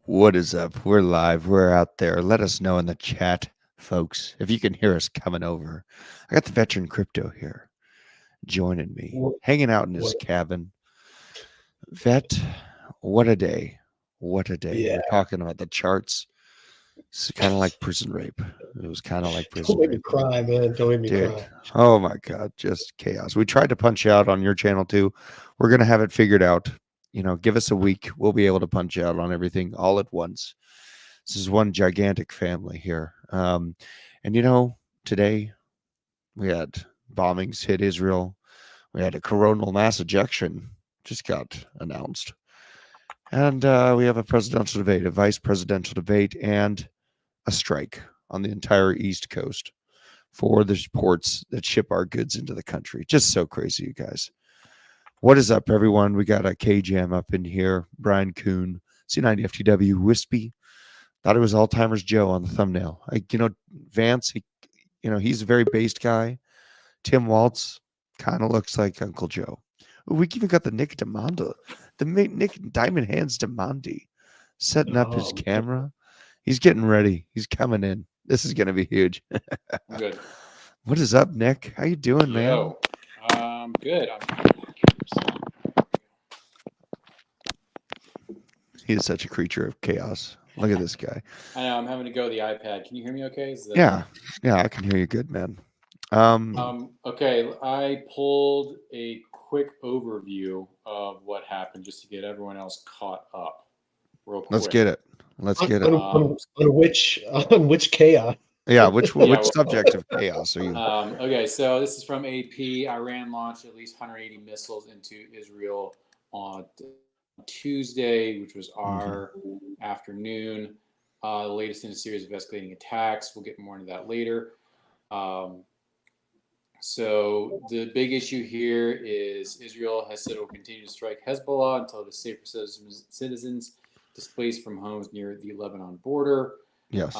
What is up? We're live. We're out there. Let us know in the chat, folks, if you can hear us coming over. I got the veteran crypto here joining me, hanging out in his cabin. Vet, what a day. What a day. Yeah. We're talking about the charts. It's kind of like prison rape. It was kind of like prison Don't make me rape. cry, man. Don't make me Dude, cry. oh my God, just chaos. We tried to punch out on your channel too. We're going to have it figured out. You know, give us a week. We'll be able to punch out on everything all at once. This is one gigantic family here. And, you know, today we had bombings hit Israel. We had a coronal mass ejection just got announced. And we have a presidential debate, a vice presidential debate, and a strike on the entire East Coast for the ports that ship our goods into the country. Just so crazy, you guys. What is up, everyone? We got a K-Jam up in here. Brian Kuhn, C90FTW, Wispy. Thought it was Alzheimer's Joe on the thumbnail. Vance, he's a very based guy. Tim Waltz kind of looks like Uncle Joe. We even got the Nick Demanda, Nick Diamond Hands Demandi setting up his camera. He's getting ready. He's coming in. This is going to be huge. Good. What is up, Nick? How you doing, man? Good. He is such a creature of chaos. Look at this guy. I know. I'm having to go to the iPad. Can you hear me okay? Yeah, I can hear you good, man. Okay, I pulled a quick overview of what happened just to get everyone else caught up real quick. Let's get it. On which chaos? Yeah, which subject of chaos are you? Okay, so this is from AP. Iran launched at least 180 missiles into Israel on Tuesday, which was our afternoon. The latest in a series of escalating attacks. We'll get more into that later. So the big issue here is Israel has said it will continue to strike Hezbollah until it is safe for citizens displaced from homes near the Lebanon border. Yes.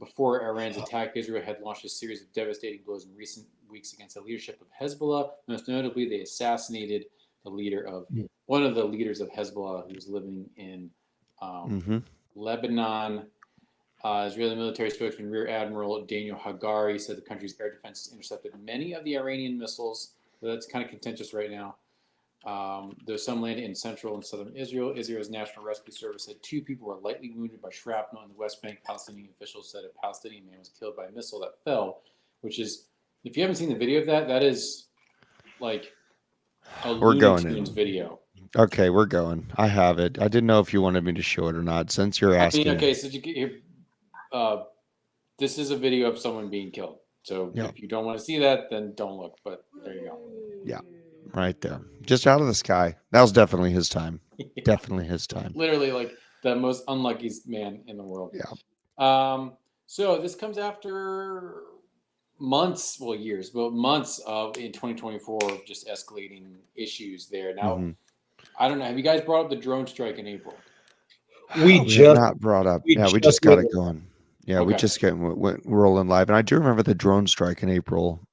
Before Iran's attack, Israel had launched a series of devastating blows in recent weeks against the leadership of Hezbollah. Most notably, they assassinated one of the leaders of Hezbollah, who was living in Lebanon. Israeli military spokesman Rear Admiral Daniel Hagari said the country's air defenses intercepted many of the Iranian missiles. That's kind of contentious right now. There's some landed in central and southern Israel. Israel's National Rescue Service said 2 people were lightly wounded by shrapnel in the West Bank. Palestinian officials said a Palestinian man was killed by a missile that fell, which is, if you haven't seen the video of that, that is like a Looney Tunes video. Okay, we're going. I have it. I didn't know if you wanted me to show it or not. Since you're asking. Okay, so this is a video of someone being killed. So if you don't want to see that, then don't look. But there you go. Yeah. Right there. Just out of the sky. That was definitely his time. Definitely his time. Literally like the most unluckiest man in the world. Yeah. So this comes after months of in 2024 of just escalating issues there. Now, I don't know. Have you guys brought up the drone strike in April? We just not brought up. We just got it going. Yeah, we just went rolling live. And I do remember the drone strike in April.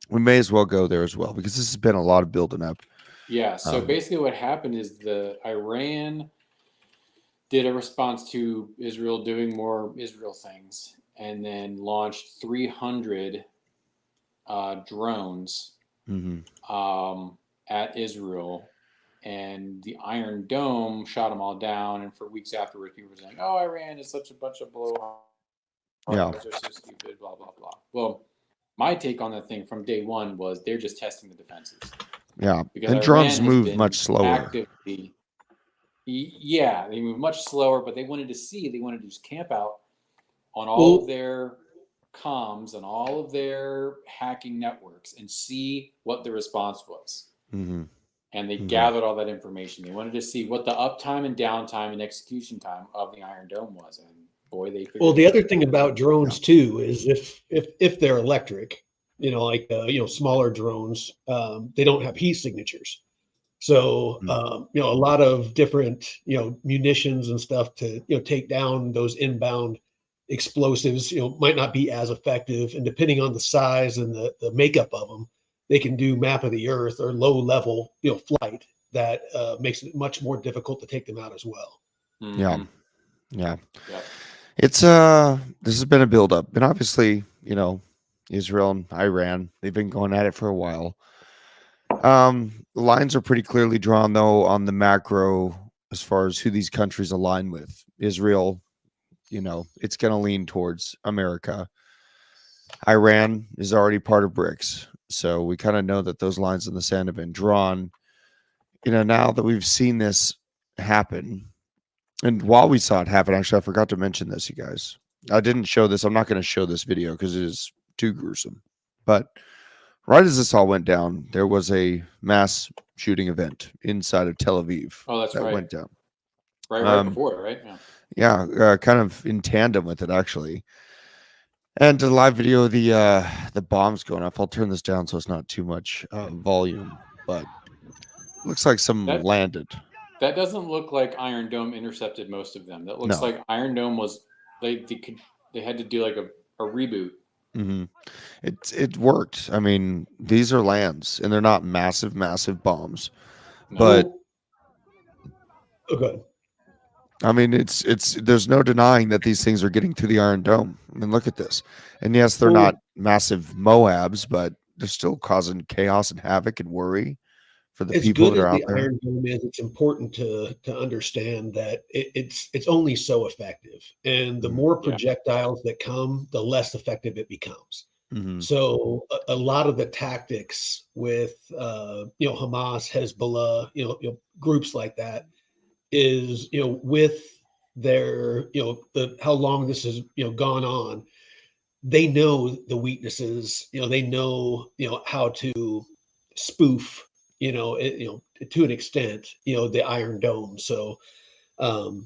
We may as well go there as well because this has been a lot of building up. Yeah. So basically what happened is Iran did a response to Israel doing more Israel things and then launched 300 drones at Israel and the Iron Dome shot them all down. And for weeks afterwards, people were saying, "Oh, Iran is such a bunch of blowhards. Yeah. They're so stupid." Blah blah blah. Well, my take on the thing from day one was they're just testing the defenses. Yeah. Because And Iran drones has move been much slower. actively, yeah, they move much slower, but they wanted to just camp out on all of their comms and all of their hacking networks and see what the response was. Mm-hmm. And they gathered all that information. They wanted to see what the uptime and downtime and execution time of the Iron Dome was. And boy, they figured Well, it the out. other thing about drones too is if they're electric, like smaller drones, they don't have heat signatures. So a lot of different munitions and stuff to take down those inbound explosives might not be as effective, and depending on the size and the makeup of them, they can do map of the earth or low level flight that makes it much more difficult to take them out as well. Yeah. Yeah. Yep. It's this has been a buildup, and obviously, Israel and Iran, they've been going at it for a while. Lines are pretty clearly drawn though on the macro as far as who these countries align with. Israel, it's going to lean towards America. Iran is already part of BRICS, so we kind of know that those lines in the sand have been drawn. Now that we've seen this happen, and while we saw it happen, actually, I forgot to mention this, you guys. I didn't show this. I'm not going to show this video because it is too gruesome. But right as this all went down, there was a mass shooting event inside of Tel Aviv. Oh, that's that right. went down. Right before it, right? Yeah. Yeah, kind of in tandem with it, actually. And the live video of the bombs going off. I'll turn this down so it's not too much volume, but looks like some landed. That doesn't look like Iron Dome intercepted most of them. That looks like Iron Dome was they had to do like a reboot. Mm-hmm. It worked. I mean, these are lands, and they're not massive bombs, but good. I mean, it's there's no denying that these things are getting through the Iron Dome. I mean, look at this. And yes, they're not massive Moabs, but they're still causing chaos and havoc and worry for the people that are out there. Iron Dome is, it's important to understand that it's only so effective, and the more projectiles that come, the less effective it becomes. Mm-hmm. So a lot of the tactics with Hamas, Hezbollah, groups like that is with their how long this has gone on, they know the weaknesses, they know how to spoof to an extent the Iron Dome. So it's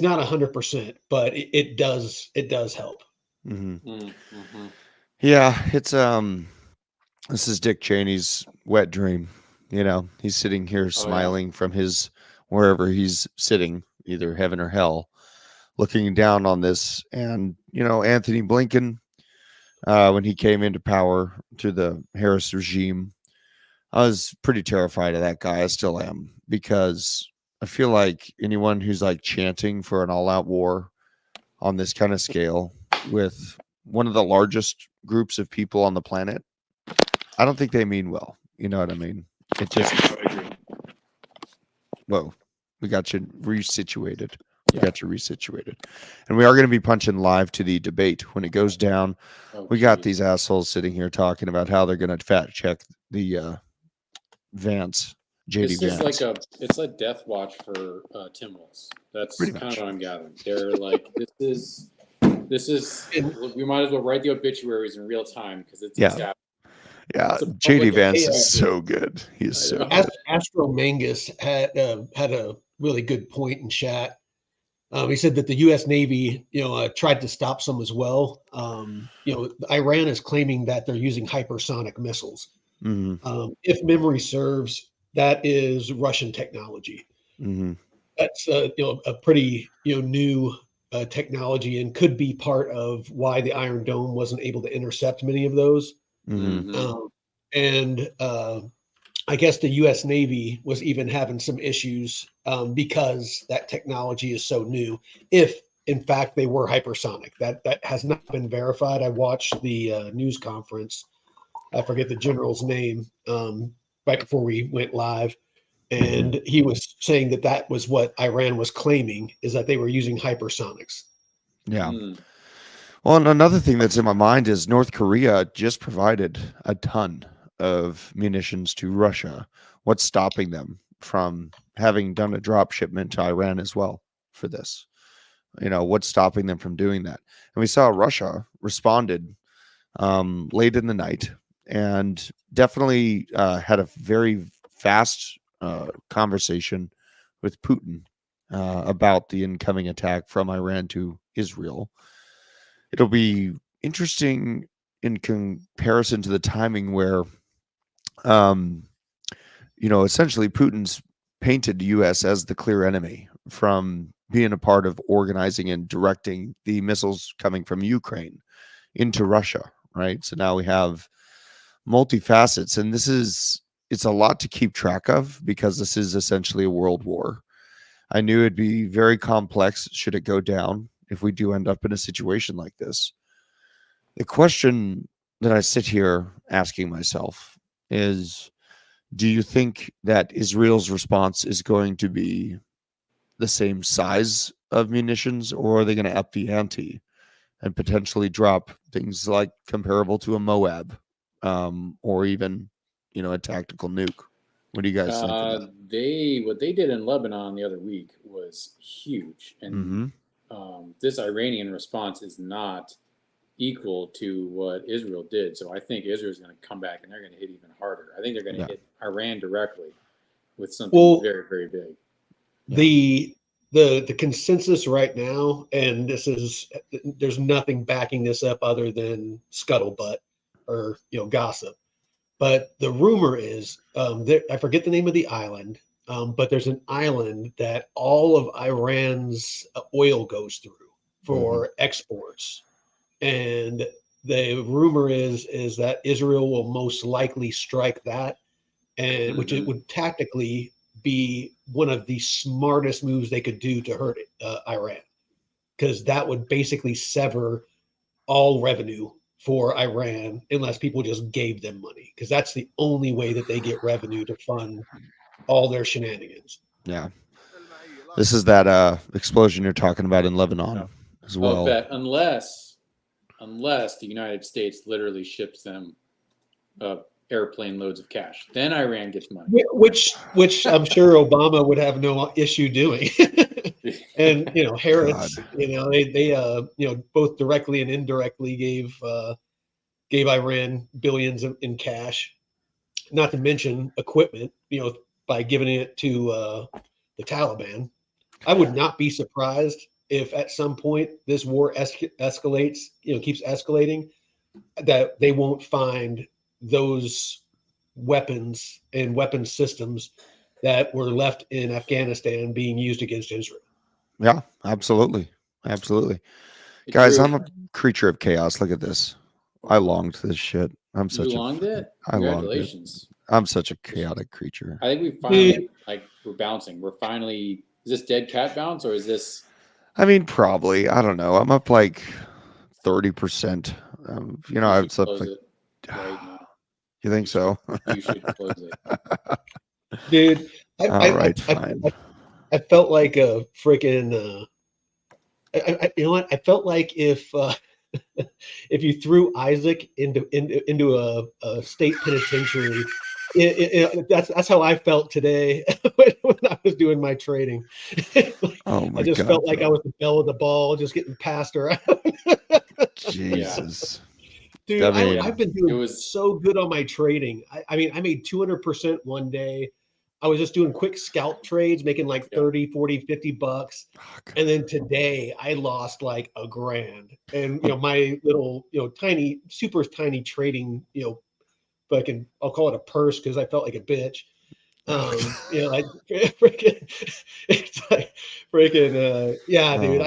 not 100%, but it does help. Mm-hmm. Mm-hmm. Yeah, it's this is Dick Cheney's wet dream. He's sitting here smiling from his wherever he's sitting, either heaven or hell, looking down on this. And Anthony Blinken, when he came into power through the Harris regime, I was pretty terrified of that guy. I still am, because I feel like anyone who's like chanting for an all-out war on this kind of scale with one of the largest groups of people on the planet, I don't think they mean well. You know what I mean? It just whoa, we got you resituated. And we are going to be punching live to the debate when it goes down. We got these assholes sitting here talking about how they're going to fact check the Vance. JD This Vance. is it's like Death Watch for Tim Wills. That's kind of what I'm gathering. They're like, this is. We might as well write the obituaries in real time because it's happening. Yeah, JD Vance is so good. He's so good. Astro Mangus had a really good point in chat. He said that the U.S. Navy, tried to stop some as well. Iran is claiming that they're using hypersonic missiles. Mm-hmm. If memory serves, that is Russian technology. Mm-hmm. That's a pretty new technology, and could be part of why the Iron Dome wasn't able to intercept many of those. Mm-hmm. I guess the U.S. Navy was even having some issues because that technology is so new. If in fact they were hypersonic, that has not been verified. I watched the news conference. I forget the general's name, right before we went live, and he was saying that that was what Iran was claiming, is that they were using hypersonics. Yeah. Mm. Well, and another thing that's in my mind is North Korea just provided a ton of munitions to Russia. What's stopping them from having done a drop shipment to Iran as well for this? What's stopping them from doing that? And we saw Russia responded late in the night and definitely had a very fast conversation with Putin about the incoming attack from Iran to Israel. It'll be interesting in comparison to the timing where, um, essentially Putin's painted the U.S. as the clear enemy from being a part of organizing and directing the missiles coming from Ukraine into Russia, right? So now we have multifacets, and it's a lot to keep track of because this is essentially a world war. I knew it'd be very complex should it go down if we do end up in a situation like this. The question that I sit here asking myself is, do you think that Israel's response is going to be the same size of munitions, or are they going to up the ante and potentially drop things like comparable to a Moab, or even, a tactical nuke? What do you guys think of that? What they did in Lebanon the other week was huge, and this Iranian response is not equal to what Israel did. So I think Israel's going to come back and they're going to hit even harder. I think they're going to hit Iran directly with something very, very big. The consensus right now, and there's nothing backing this up other than scuttlebutt or gossip. But the rumor is, I forget the name of the island, but there's an island that all of Iran's oil goes through for exports, and the rumor is that Israel will most likely strike that, and which it would tactically be one of the smartest moves they could do to hurt Iran, because that would basically sever all revenue for Iran unless people just gave them money, because that's the only way that they get revenue to fund all their shenanigans. Yeah. This is that explosion you're talking about in Lebanon as well. Bet unless the United States literally ships them airplane loads of cash, then Iran gets money. Which I'm sure Obama would have no issue doing. And Harris, they both directly and indirectly gave Iran billions in cash, not to mention equipment, by giving it to the Taliban. I would not be surprised if at some point this war escalates, keeps escalating, that they won't find those weapons and weapon systems that were left in Afghanistan being used against Israel. Yeah, absolutely. Absolutely. Guys, I'm a creature of chaos. Look at this. I longed this shit. You longed it? Congratulations. I'm such a chaotic creature. I think we finally, we're bouncing. We're finally, is this dead cat bounce or is this? I mean, probably. I don't know. I'm up like 30%. I've slept like. Right now. You think so? You should close it. Dude, Fine. I felt like a freaking. You know what? I felt like if you threw Isaac into a state penitentiary, that's how I felt today when I was doing my trading. I just felt like I was the belle of the ball, just getting passed around. Jesus. Dude, I've been doing so good on my trading. I mean, I made 200% one day. I was just doing quick scalp trades, making like 30, 40, 50 bucks. And then today I lost like $1,000. And, my little, tiny, super tiny trading, I'll call it a purse because I felt like a bitch. Dude, I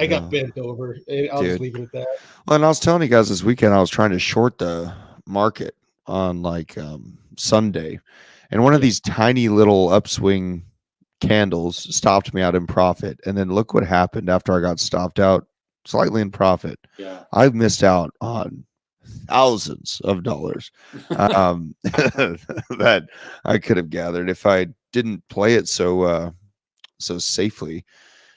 got bent over. I'll just leave it at that. Well, and I was telling you guys this weekend, I was trying to short the market on Sunday, and one of these tiny little upswing candles stopped me out in profit. And then look what happened after I got stopped out slightly in profit. Yeah. I've missed out on thousands of dollars that I could have gathered if I didn't play it so safely.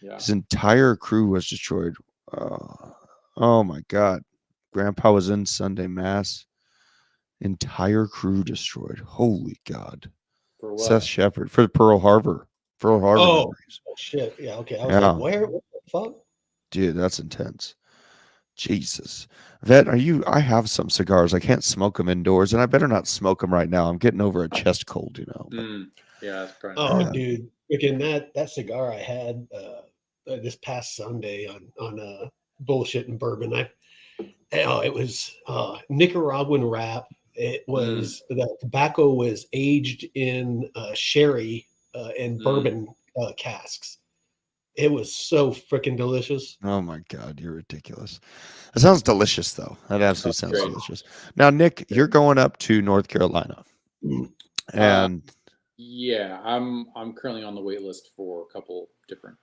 Yeah. His entire crew was destroyed. Oh my God. Grandpa was in Sunday Mass. Entire crew destroyed. Holy God. For Seth what? Shepard for Pearl Harbor. Pearl Harbor Oh, memories. oh shit. Yeah. Okay. I was like, Yeah. where? What the fuck? Dude, that's intense. Jesus. Vet, I have some cigars. I can't smoke them indoors, and I better not smoke them right now. I'm getting over a chest cold, but Yeah, that's probably Oh, not. yeah. dude. Again, that cigar I had this past Sunday on bullshit and bourbon. It was Nicaraguan wrap. It was the tobacco was aged in sherry and bourbon casks. It was so freaking delicious. Oh my God, you're ridiculous. That sounds delicious, though. That absolutely That's sounds great. delicious. Now, Nick, you're going up to North Carolina, Mm. and Yeah, I'm currently on the wait list for a couple different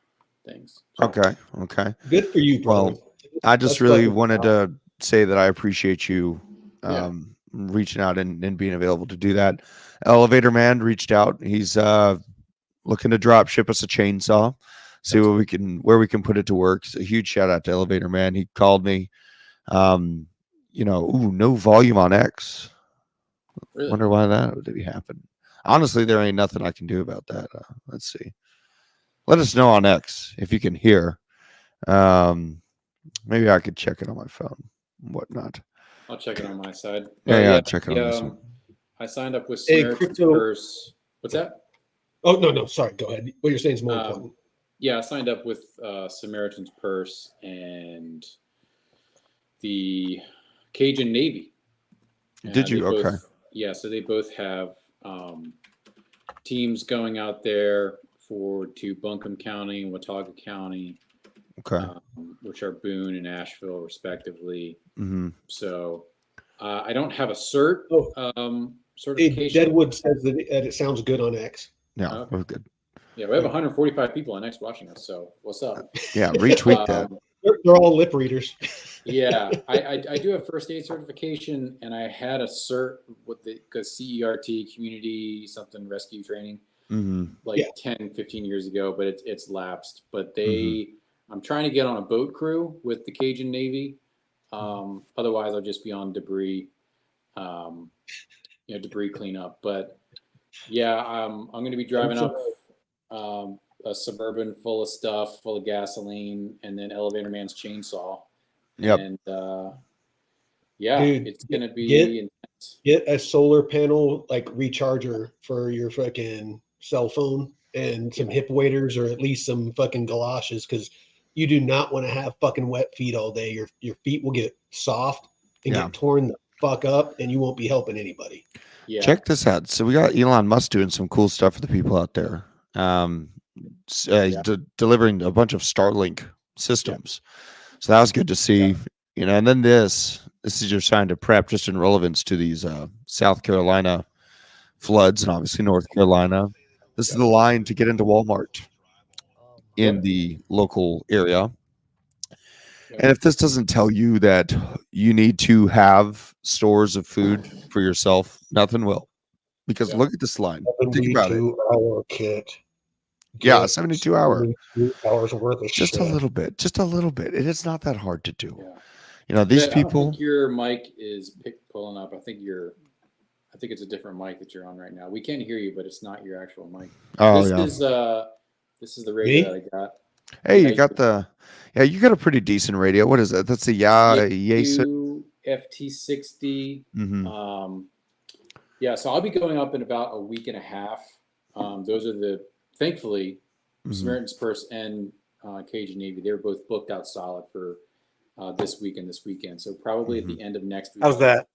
things. So, okay. Good for you, brother. Well, I just That's really fucking wanted to say that I appreciate you Yeah. reaching out and being available to do that. Elevator Man reached out. He's looking to drop ship us a chainsaw, see what where we can put it to work. So a huge shout out to Elevator Man. He called me. No volume on X. really. Wonder why that would be happen. Honestly, there ain't nothing I can do about that. Let's see. Let us know on X if you can hear. Maybe I could check it on my phone, whatnot. I'll check it on my side. Yeah, But check it on this one. I signed up with Hey, Samaritan's crypto. Purse. What's that? Oh no, sorry. Go ahead. What you're saying is more important. Yeah, I signed up with Samaritan's Purse and the Cajun Navy. Did you? They Okay. Yeah, so they both have teams going out there to Buncombe County and Watauga County, Okay. which are Boone and Asheville, respectively. Mm-hmm. So I don't have a cert Hey, certification. Deadwood says that it sounds good on X. Yeah, Okay. we're good. Yeah, we have 145 people on X watching us. So what's up? Yeah, retweet that. They're all lip readers. Yeah, I do have first aid certification, and I had a cert with the CERT, community something rescue training, Mm-hmm. like Yeah. 10, 15 years ago, but it's lapsed. But Mm-hmm. I'm trying to get on a boat crew with the Cajun Navy. Otherwise, I'll just be on debris, debris cleanup. But yeah, I'm going to be driving up a Suburban full of stuff, full of gasoline, and then Elevator Man's chainsaw. Yep. And yeah, Dude, it's going to be intense. Get a solar panel like recharger for your fucking cell phone and some hip waders or at least some fucking galoshes because you do not want to have fucking wet feet all day. Your feet will get soft and Yeah. get torn the fuck up and you won't be helping anybody. Yeah. Check this out. So we got Elon Musk doing some cool stuff for the people out there. He's delivering a bunch of Starlink systems. So that was good to see. And then this is your sign to prep, just in relevance to these South Carolina floods and obviously North Carolina. This is the line to get into Walmart in the local area. And if this doesn't tell you that you need to have stores of food for yourself, nothing will. Because look at this line. Think about it. 72-hour kit. Yeah, 72 hour. 72 hours worth of Just shit. a little bit. Just a little bit. It is not that hard to do. Yeah. These I don't people. think your mic is pulling up. I think it's a different mic that you're on right now. We can't hear you, but it's not your actual mic. Oh, This is the radio that I got. Hey, you got you got a pretty decent radio. What is that? That's a Yaesu FT60. Mm-hmm. So I'll be going up in about a week and a half. Those are thankfully, Samaritan's Purse and Cajun Navy. They're both booked out solid for this week and this weekend. So probably at the end of next week. How's that?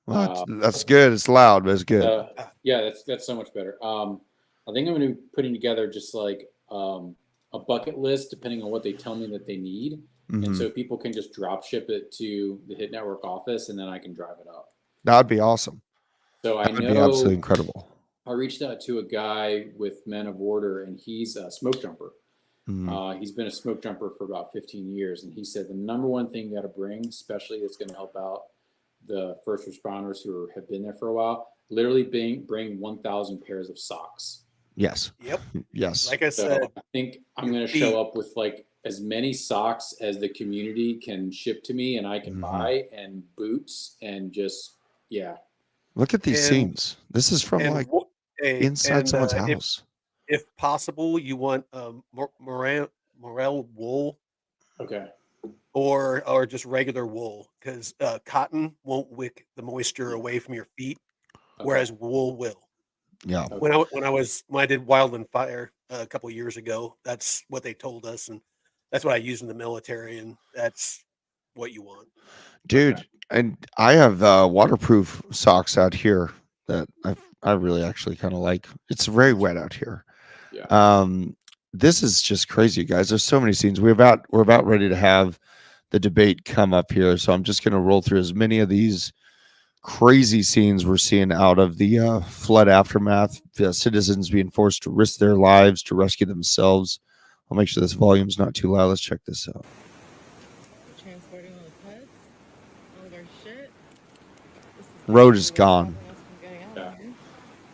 Well, that's good. It's loud, but it's good. Yeah, that's so much better. I think I'm going to be putting together just like a bucket list, depending on what they tell me that they need. And so people can just drop ship it to the Hit Network office, and then I can drive it up. That'd be awesome. So that would be absolutely incredible. I reached out to a guy with Men of Order, and he's a smoke jumper. He's been a smoke jumper for about 15 years, and he said the number one thing you got to bring, especially that's going to help out the first responders who have been there for a while literally bring 1,000 pairs of socks. Yes. Yep. Yes. Like I So said, I think I'm your going to feet. show up with like as many socks as the community can ship to me and I can buy, and boots, and just Look at these And- scenes. This is from like inside and someone's house. if possible, you want morel wool Okay. or just regular wool, because cotton won't wick the moisture away from your feet, whereas wool will. Yeah. Okay. When I did Wild and Fire a couple of years ago, that's what they told us, and that's what I used in the military, and that's what you want. Dude, Okay. and I have waterproof socks out here that I really actually kind of like. It's very wet out here. Yeah. This is just crazy, guys. There's so many scenes. We're about ready to have the debate come up here, so I'm just going to roll through as many of these crazy scenes we're seeing out of the flood aftermath. The citizens being forced to risk their lives to rescue themselves. I'll make sure this volume's not too loud. Let's check this out. Transporting all the pets, all of our shit. This is Road basically is what's gone. stopping us from getting out Yeah. of here.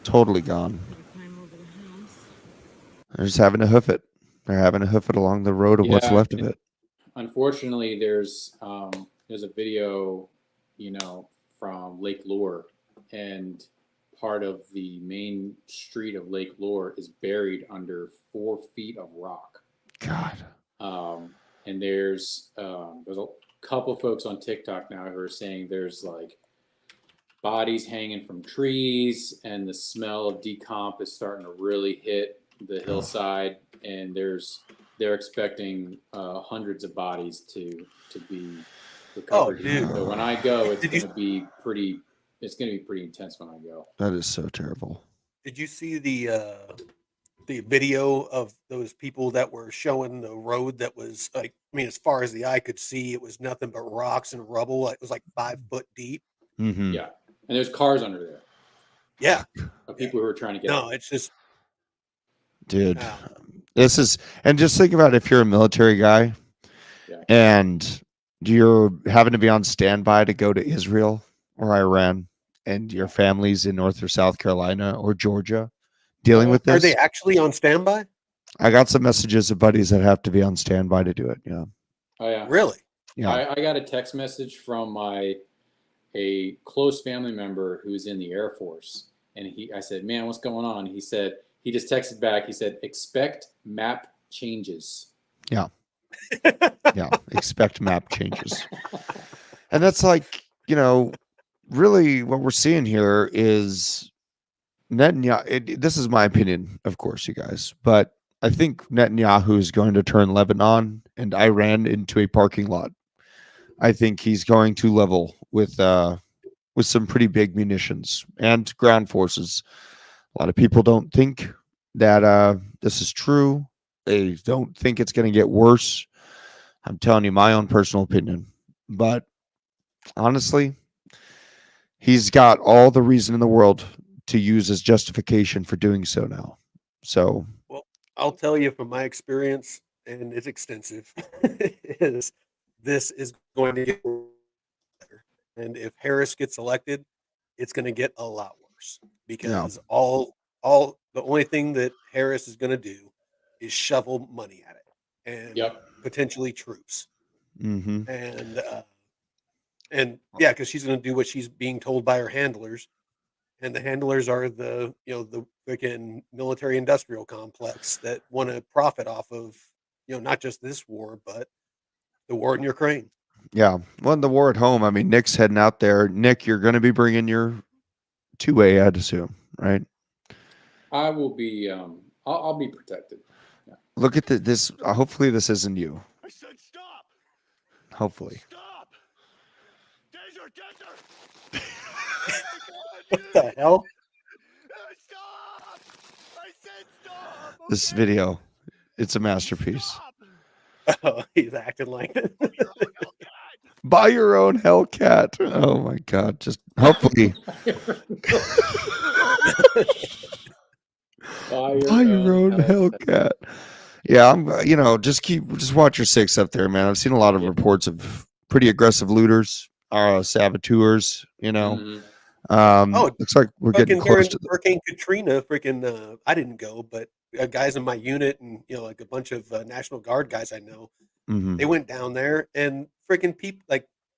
Totally gone. We climb over the house. They're just having to hoof it. They're having to hoof it along the road of what's Yeah, left of it. Unfortunately, there's a video, from Lake Lure, and part of the main street of Lake Lure is buried under 4 feet of rock. God. And there's a couple folks on TikTok now who are saying there's like bodies hanging from trees, and the smell of decomp is starting to really hit the hillside, and they're expecting hundreds of bodies to be recovered. dude. So when I go, it's Did you- going to be pretty. It's going to be pretty intense when I go. That is so terrible. Did you see the video of those people that were showing the road that was like, I mean, as far as the eye could see, it was nothing but rocks and rubble. It was like 5 foot deep. Mm-hmm. Yeah, and there's cars under there Yeah. of people who are trying to get No, out. it's just Dude, wow. this is, and just think about if you're a military guy Yeah. and you're having to be on standby to go to Israel or Iran, and your family's in North or South Carolina or Georgia dealing with Are this. they actually on standby? I got some messages of buddies that have to be on standby to do it. Yeah. Oh yeah. Really? Yeah. I got a text message from a close family member who's in the Air Force, and I said, "Man, what's going on?" He said he just texted back. He said, "Expect map changes." Yeah. Expect map changes. And that's like, really what we're seeing here is Netanyahu. This is my opinion, of course, you guys, but I think Netanyahu is going to turn Lebanon and Iran into a parking lot. I think he's going to level with some pretty big munitions and ground forces. A lot of people don't think that this is true. They don't think it's going to get worse. I'm telling you my own personal opinion. But honestly, he's got all the reason in the world to use as justification for doing so now. So, I'll tell you from my experience, and it's extensive, is this is going to get better. And if Harris gets elected, it's going to get a lot worse because all the only thing that Harris is going to do is shovel money at it and potentially troops. mm-hmm. And yeah, because she's going to do what she's being told by her handlers, and the handlers are the freaking military industrial complex that want to profit off of not just this war but the war in Ukraine. Yeah. Well, the war at home. I mean, Nick's heading out there. Nick, you're going to be bringing your 2A, I'd assume, right? I will be. I'll be protected. Yeah. Look at this. Hopefully, this isn't you. I said stop! Hopefully. Stop! Desert! What the hell? Stop! I said stop! This okay? video, it's a masterpiece. Stop! Oh, he's acting like it. Buy your own Hellcat! Buy your own Hellcat. Oh my God. Just hopefully. Buy your own Hellcat. Yeah, I'm. Just watch your six up there, man. I've seen a lot of reports of pretty aggressive looters saboteurs. Mhm. Oh, Looks like we're getting fucking close during to the. Hurricane Katrina, freaking, I didn't go, but guys in my unit and like a bunch of National Guard guys I know, Mhm. they went down there and freaking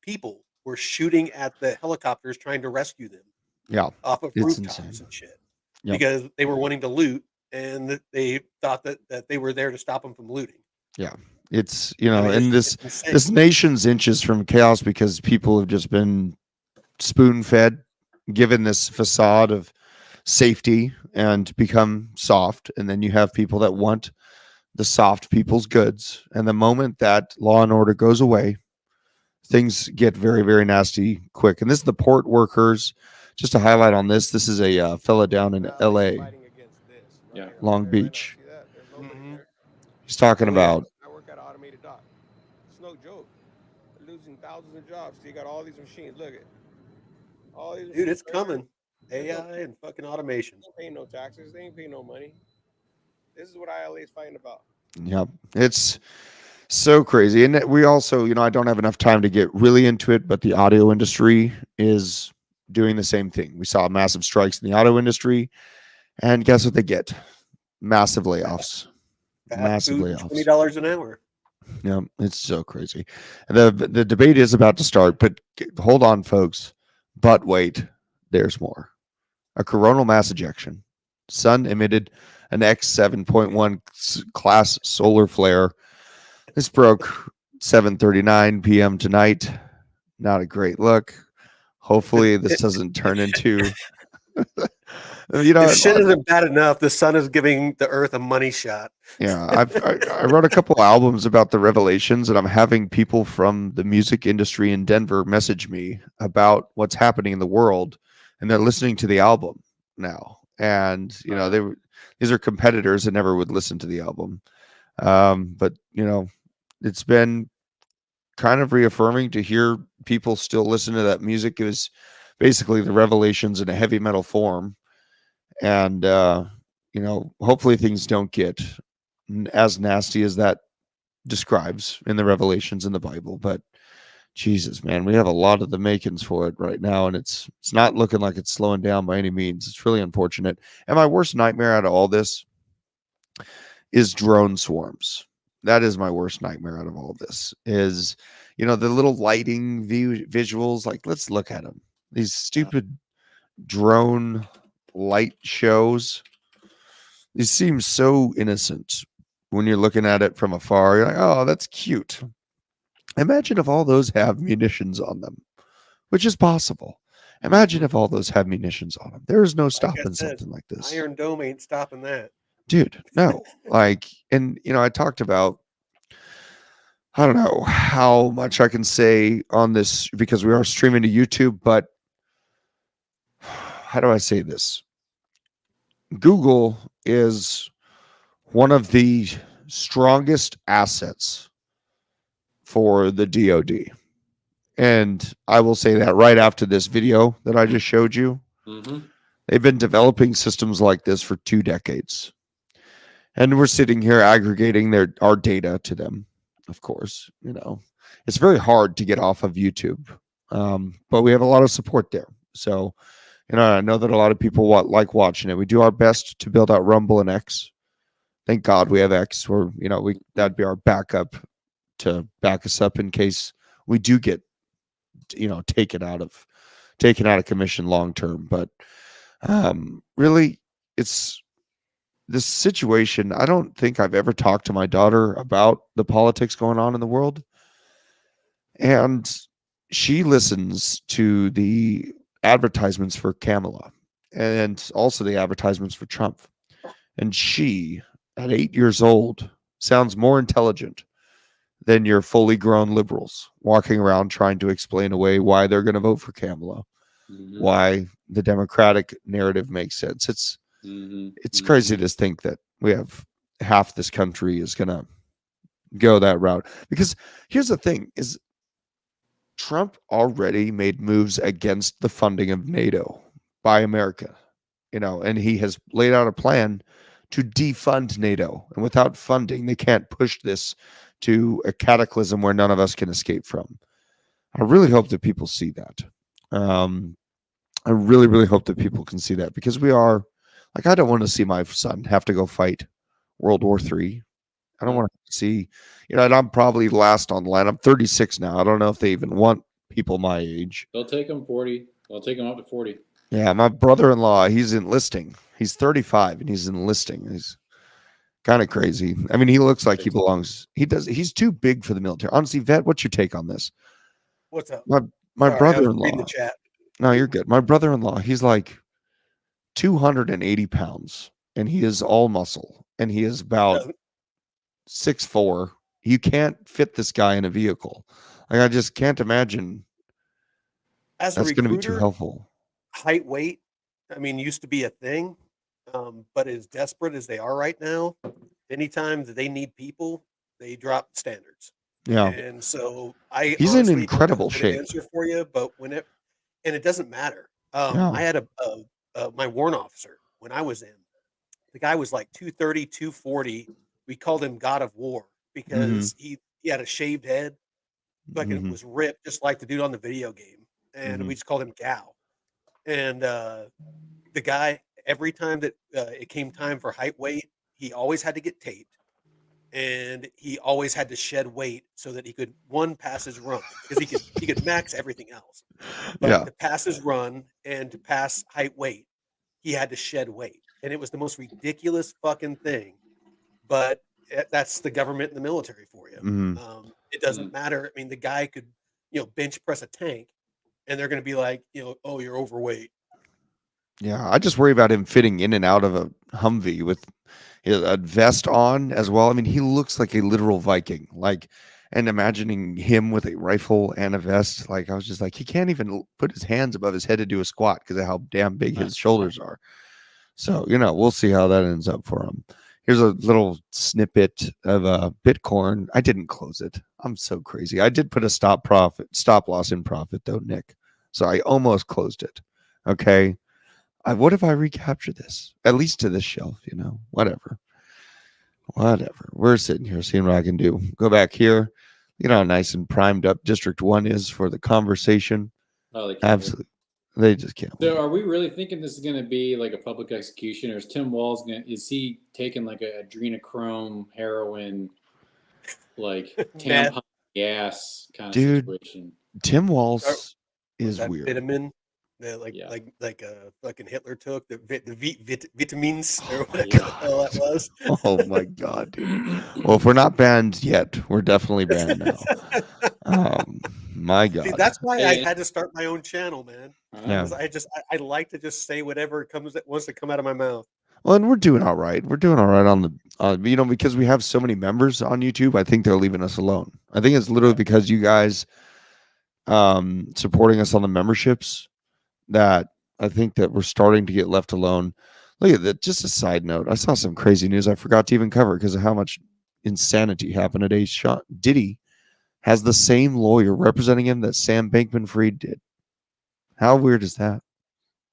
people were shooting at the helicopters trying to rescue them Yeah, off of it's rooftops insane. and shit Yep. because they were wanting to loot and they thought that they were there to stop them from looting. Yeah, it's I mean, and it's insane. this nation's inches from chaos because people have just been spoon fed, given this facade of safety, and become soft. And then you have people that want the soft people's goods. And the moment that law and order goes away, things get very, very nasty quick. And this is the port workers. Just to highlight on this, this is a fella down in L.A., Yeah. Long Beach. Mhm. He's talking Oh, yeah. about I work at an automated dock. It's no joke. They're losing thousands of jobs. So you got all these machines. Look at all these. Dude, it's machines. coming. AI and fucking automation. They ain't paying no taxes. They ain't paying no money. This is what ILA is fighting about. Yep. It's so crazy. And we also, I don't have enough time to get really into it, but the audio industry is doing the same thing. We saw massive strikes in the auto industry, and guess what they get? Massive layoffs. Fast Massive food, layoffs. $20 an hour. Yeah, it's so crazy. And the debate is about to start, but hold on, folks. But wait, there's more. A coronal mass ejection. Sun emitted an X7.1 class solar flare. This broke 7:39 p.m. tonight. Not a great look. Hopefully, this doesn't turn into. If shit isn't bad enough, the sun is giving the earth a money shot. Yeah, I wrote a couple albums about the revelations, and I'm having people from the music industry in Denver message me about what's happening in the world, and they're listening to the album now. And these are competitors that never would listen to the album, but it's been kind of reaffirming to hear people still listen to that music. It was basically the revelations in a heavy metal form, and hopefully things don't get as nasty as that describes in the revelations in the Bible. But Jesus, man, we have a lot of the makings for it right now, and it's not looking like it's slowing down by any means. It's really unfortunate. And my worst nightmare out of all this is drone swarms. That is my worst nightmare out of all this. Is the little lighting visuals? Like, let's look at them. These stupid drone light shows. These seem so innocent when you're looking at it from afar. You're like, oh, that's cute. Imagine if all those have munitions on them, which is possible. Imagine if all those have munitions on them. There is no stopping something like this. Iron Dome ain't stopping that. Dude, no. And I talked about, I don't know how much I can say on this because we are streaming to YouTube, but how do I say this? Google is one of the strongest assets for the DoD. And I will say that right after this video that I just showed you, they've been developing systems like this for 2 decades. And we're sitting here aggregating our data to them, of course. It's very hard to get off of YouTube, but we have a lot of support there. So, I know that a lot of people like watching it. We do our best to build out Rumble and X. Thank God we have X, where that'd be our backup to back us up in case we do get taken out of commission long term. But really, it's this situation. I don't think I've ever talked to my daughter about the politics going on in the world, and she listens to the advertisements for Kamala and also the advertisements for Trump. And she, at 8 years old, sounds more intelligent than your fully grown liberals walking around trying to explain away why they're going to vote for Kamala, why the Democratic narrative makes sense. It's crazy to think that we have half this country is going to go that route. Because here's the thing is Trump already made moves against the funding of NATO by America, and he has laid out a plan to defund NATO. And without funding, they can't push this to a cataclysm where none of us can escape from. I really hope that people see that. I really, really hope that people can see that because we are like, I don't want to see my son have to go fight World War III. I don't No. want to see, and I'm probably last on the line. I'm 36 now. I don't know if they even want people my age. They'll take him 40. They'll take him up to 40. Yeah, my brother-in-law, he's enlisting. He's 35 and he's enlisting. He's kind of crazy. I mean, he looks like he belongs. He does. He's too big for the military. Honestly, Vet, what's your take on this? What's up? My Sorry, I was reading brother-in-law. the chat. No, you're good. My brother-in-law, he's like 280 pounds and he is all muscle and he is about Doesn't- 6'4". You can't fit this guy in a vehicle. Like I just can't imagine As a that's going to be too recruiter, helpful. height, weight, I mean, used to be a thing, but as desperate as they are right now, anytime that they need people, they drop standards. Yeah, And so I he's in honestly don't have a incredible good shape. answer for you, but and it doesn't matter. Yeah. I had my warrant officer when I was in, the guy was like 230, 240. We called him God of War because he had a shaved head, fucking Mhm. was ripped, just like the dude on the video game. And we just called him Gal. And the guy, every time that it came time for height weight, he always had to get taped and he always had to shed weight so that he could pass his run because he could max everything else, but Yeah. to pass his run and to pass height weight, he had to shed weight, and it was the most ridiculous fucking thing. But that's the government and the military for you. Mhm. It doesn't matter. I mean, the guy could bench press a tank, and they're going to be like, oh, you're overweight. Yeah, I just worry about him fitting in and out of a Humvee with a vest on as well. I mean, he looks like a literal Viking. Like, and imagining him with a rifle and a vest, like I was just like, he can't even put his hands above his head to do a squat because of how damn big his shoulders are. So, we'll see how that ends up for him. Here's a little snippet of Bitcoin. I didn't close it. I'm so crazy. I did put a stop loss in profit though, Nick. So I almost closed it. Okay. What if I recapture this? At least to this shelf, whatever. Whatever. We're sitting here seeing what I can do. Go back here. You know how nice and primed up District 1 is for the conversation. Oh, they can't. Absolutely. They just can't. So, are we really thinking this is going to be like a public execution, or is Tim Walz is he taking like a adrenochrome, heroin, like Matt, tampon gas kind of Dude, situation? Tim was Walz is that weird. vitamin that Yeah. like fucking Hitler took the vitamins or Oh, whatever yeah. the hell that was. Oh my god, dude. Well, if we're not banned yet, we're definitely banned now. My See, god. that's why I Hey, had to start my own channel, man. Yeah. Because I like to just say whatever comes that wants to come out of my mouth. Well, and we're doing all right. We're doing all right on the, because we have so many members on YouTube. I think they're leaving us alone. I think it's literally because you guys, supporting us on the memberships, that I think that we're starting to get left alone. Look at that. Just a side note. I saw some crazy news I forgot to even cover because of how much insanity happened today. Diddy has the same lawyer representing him that Sam Bankman-Fried did. How weird is that?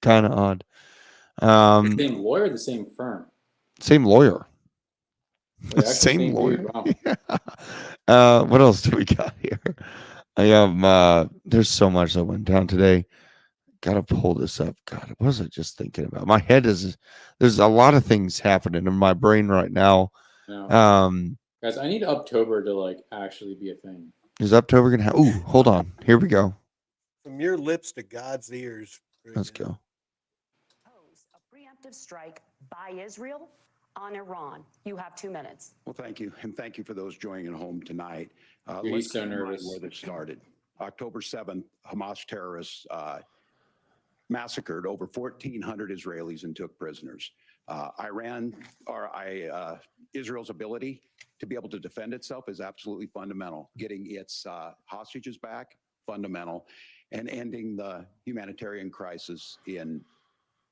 Kind of odd. the same lawyer, the same firm. Same lawyer. Wait, actually, Same lawyer. dude. Wow. Yeah. What else do we got here? I have there's so much that went down today. Gotta pull this up. God, what was I just thinking about? My head there's a lot of things happening in my brain right now. No. Um Guys, I need October to like actually be a thing. is October gonna have hold on. Here we go. From your lips to God's ears. Right Let's now. go. Pose a preemptive strike by Israel on Iran. You have 2 minutes. Well, thank you. And thank you for those joining at home tonight. Dude, he's Let's so keep in mind nervous. where this started. October 7th, Hamas terrorists massacred over 1,400 Israelis and took prisoners. Israel's ability to be able to defend itself is absolutely fundamental. Getting its hostages back, fundamental, and ending the humanitarian crisis in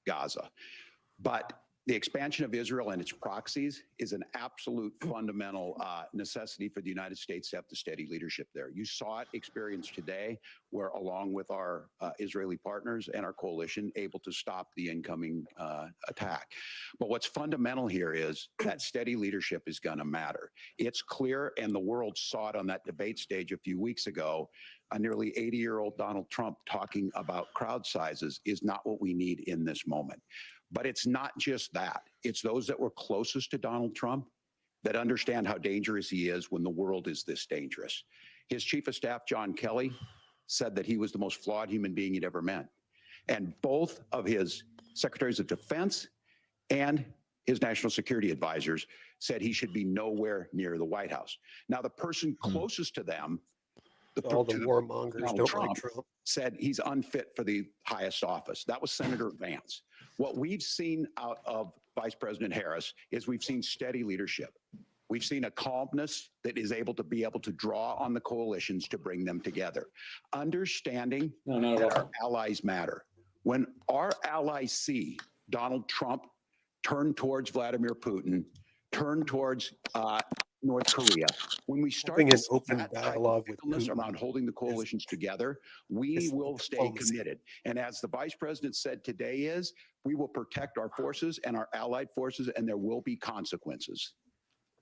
Gaza. But the expansion of Israel and its proxies is an absolute fundamental necessity for the United States to have the steady leadership there. You saw it experienced today, where along with our Israeli partners and our coalition, able to stop the incoming attack. But what's fundamental here is that steady leadership is going to matter. It's clear, and the world saw it on that debate stage a few weeks ago. A nearly 80-year-old Donald Trump talking about crowd sizes is not what we need in this moment. But it's not just that. It's those that were closest to Donald Trump that understand how dangerous he is when the world is this dangerous. His chief of staff, John Kelly, said that he was the most flawed human being he'd ever met. And both of his secretaries of defense and his national security advisors said he should be nowhere near the White House. Now, the person closest to them, All the warmongers Donald don't Trump, like Trump. said he's unfit for the highest office. That was Senator Vance. What we've seen out of Vice President Harris is we've seen steady leadership. We've seen a calmness that is able to draw on the coalitions to bring them together. Understanding that our allies matter. When our allies see Donald Trump turn towards Vladimir Putin, turn towards North Korea, when we start Having to an see open that type dialogue of with fickleness Putin around holding the coalitions together, we is will stay diplomacy. committed. And as the vice president said today is, we will protect our forces and our allied forces, and there will be consequences.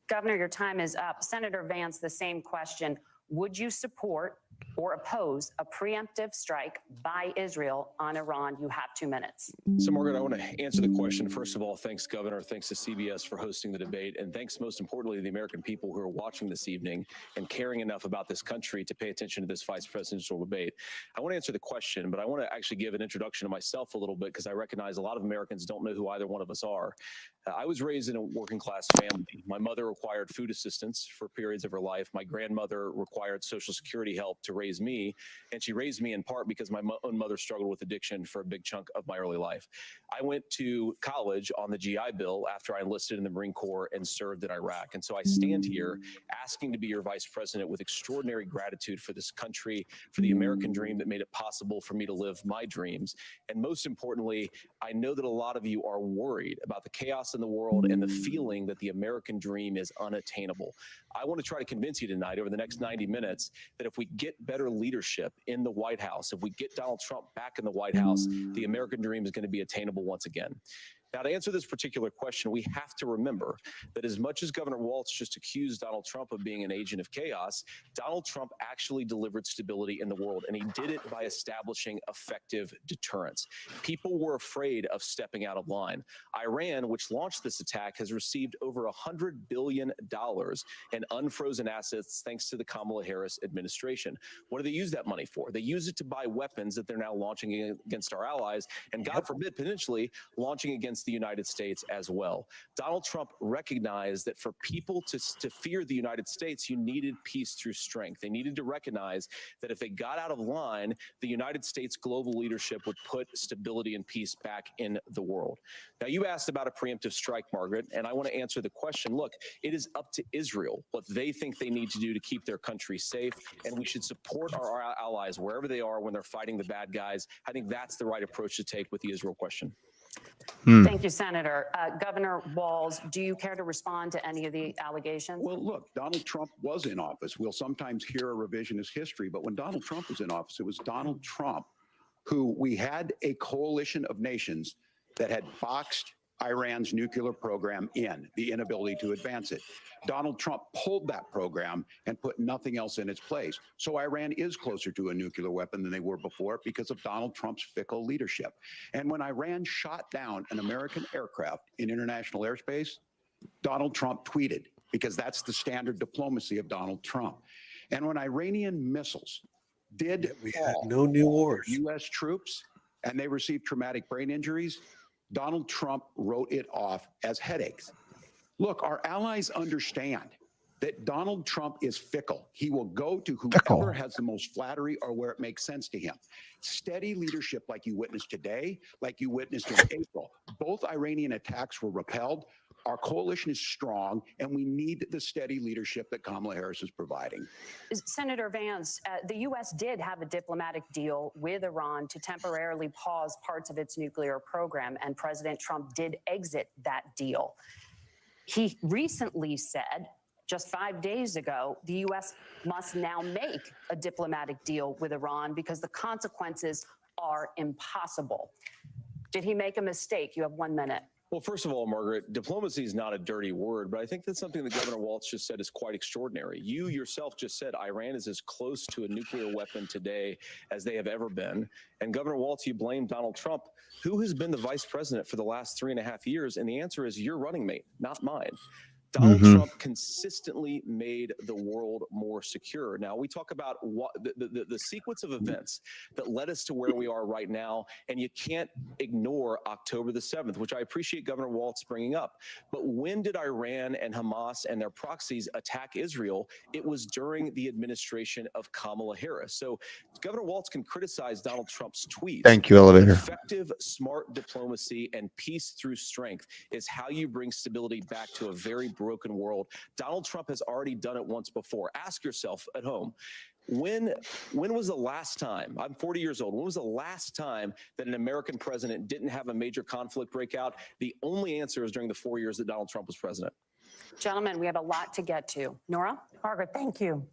Governor, your time is up. Senator Vance, the same question. Would you support or oppose a preemptive strike by Israel on Iran? You have 2 minutes. So, Margaret, I want to answer the question. First of all, thanks, Governor. Thanks to CBS for hosting the debate. And thanks, most importantly, to the American people who are watching this evening and caring enough about this country to pay attention to this vice presidential debate. I want to answer the question, but I want to actually give an introduction to myself a little bit because I recognize a lot of Americans don't know who either one of us are. I was raised in a working class family. My mother required food assistance for periods of her life. My grandmother required Social Security help to raise me. And she raised me in part because my own mother struggled with addiction for a big chunk of my early life. I went to college on the GI Bill after I enlisted in the Marine Corps and served in Iraq. And so I stand here asking to be your vice president with extraordinary gratitude for this country, for the American dream that made it possible for me to live my dreams. And most importantly, I know that a lot of you are worried about the chaos in the world and the feeling that the American dream is unattainable. I want to try to convince you tonight over the next 90 minutes that if we get better leadership in the White House, if we get Donald Trump back in the White House, the American dream is going to be attainable once again. Now, to answer this particular question, we have to remember that as much as Governor Walz just accused Donald Trump of being an agent of chaos, Donald Trump actually delivered stability in the world, and he did it by establishing effective deterrence. People were afraid of stepping out of line. Iran, which launched this attack, has received over $100 billion in unfrozen assets thanks to the Kamala Harris administration. What do they use that money for? They use it to buy weapons that they're now launching against our allies, and God forbid, potentially launching against the United States as well. Donald Trump recognized that for people to fear the United States, you needed peace through strength. They needed to recognize that if they got out of line, the United States global leadership would put stability and peace back in the world. Now, you asked about a preemptive strike, Margaret, and I want to answer the question. Look, it is up to Israel what they think they need to do to keep their country safe, and we should support our allies wherever they are when they're fighting the bad guys. I think that's the right approach to take with the Israel question. Thank you, Senator. Governor Walz, do you care to respond to any of the allegations? Well, look, Donald Trump was in office. We'll sometimes hear a revisionist history, but when Donald Trump was in office, it was Donald Trump who we had a coalition of nations that had boxed Iran's nuclear program in, the inability to advance it. Donald Trump pulled that program and put nothing else in its place. So Iran is closer to a nuclear weapon than they were before because of Donald Trump's fickle leadership. And when Iran shot down an American aircraft in international airspace, Donald Trump tweeted, because that's the standard diplomacy of Donald Trump. And when Iranian missiles did We had no new wars. U.S. troops and they received traumatic brain injuries, Donald Trump wrote it off as headaches. Look, our allies understand that Donald Trump is fickle. He will go to whoever has the most flattery or where it makes sense to him. Steady leadership like you witnessed today, like you witnessed in April. Both Iranian attacks were repelled. Our coalition is strong, and we need the steady leadership that Kamala Harris is providing. Senator Vance, the U.S. did have a diplomatic deal with Iran to temporarily pause parts of its nuclear program, and President Trump did exit that deal. He recently said, just 5 days ago, the U.S. must now make a diplomatic deal with Iran because the consequences are impossible. Did he make a mistake? You have 1 minute. Well, first of all, Margaret, diplomacy is not a dirty word, but I think that's something that Governor Walz just said is quite extraordinary. You yourself just said Iran is as close to a nuclear weapon today as they have ever been. And Governor Walz, you blame Donald Trump. Who has been the vice president for the last 3.5 years? And the answer is your running mate, not mine. Donald Trump consistently made the world more secure. Now, we talk about what the sequence of events that led us to where we are right now, and you can't ignore October the 7th, which I appreciate Governor Walz bringing up. But when did Iran and Hamas and their proxies attack Israel? It was during the administration of Kamala Harris. So Governor Walz can criticize Donald Trump's tweets. Thank you, elevator. Effective, smart diplomacy and peace through strength is how you bring stability back to a very broken world. Donald Trump has already done it once before. Ask yourself at home, when was the last time, I'm 40 years old, when was the last time that an American president didn't have a major conflict break out? The only answer is during the 4 years that Donald Trump was president. Gentlemen, we have a lot to get to. Nora? Margaret, thank you.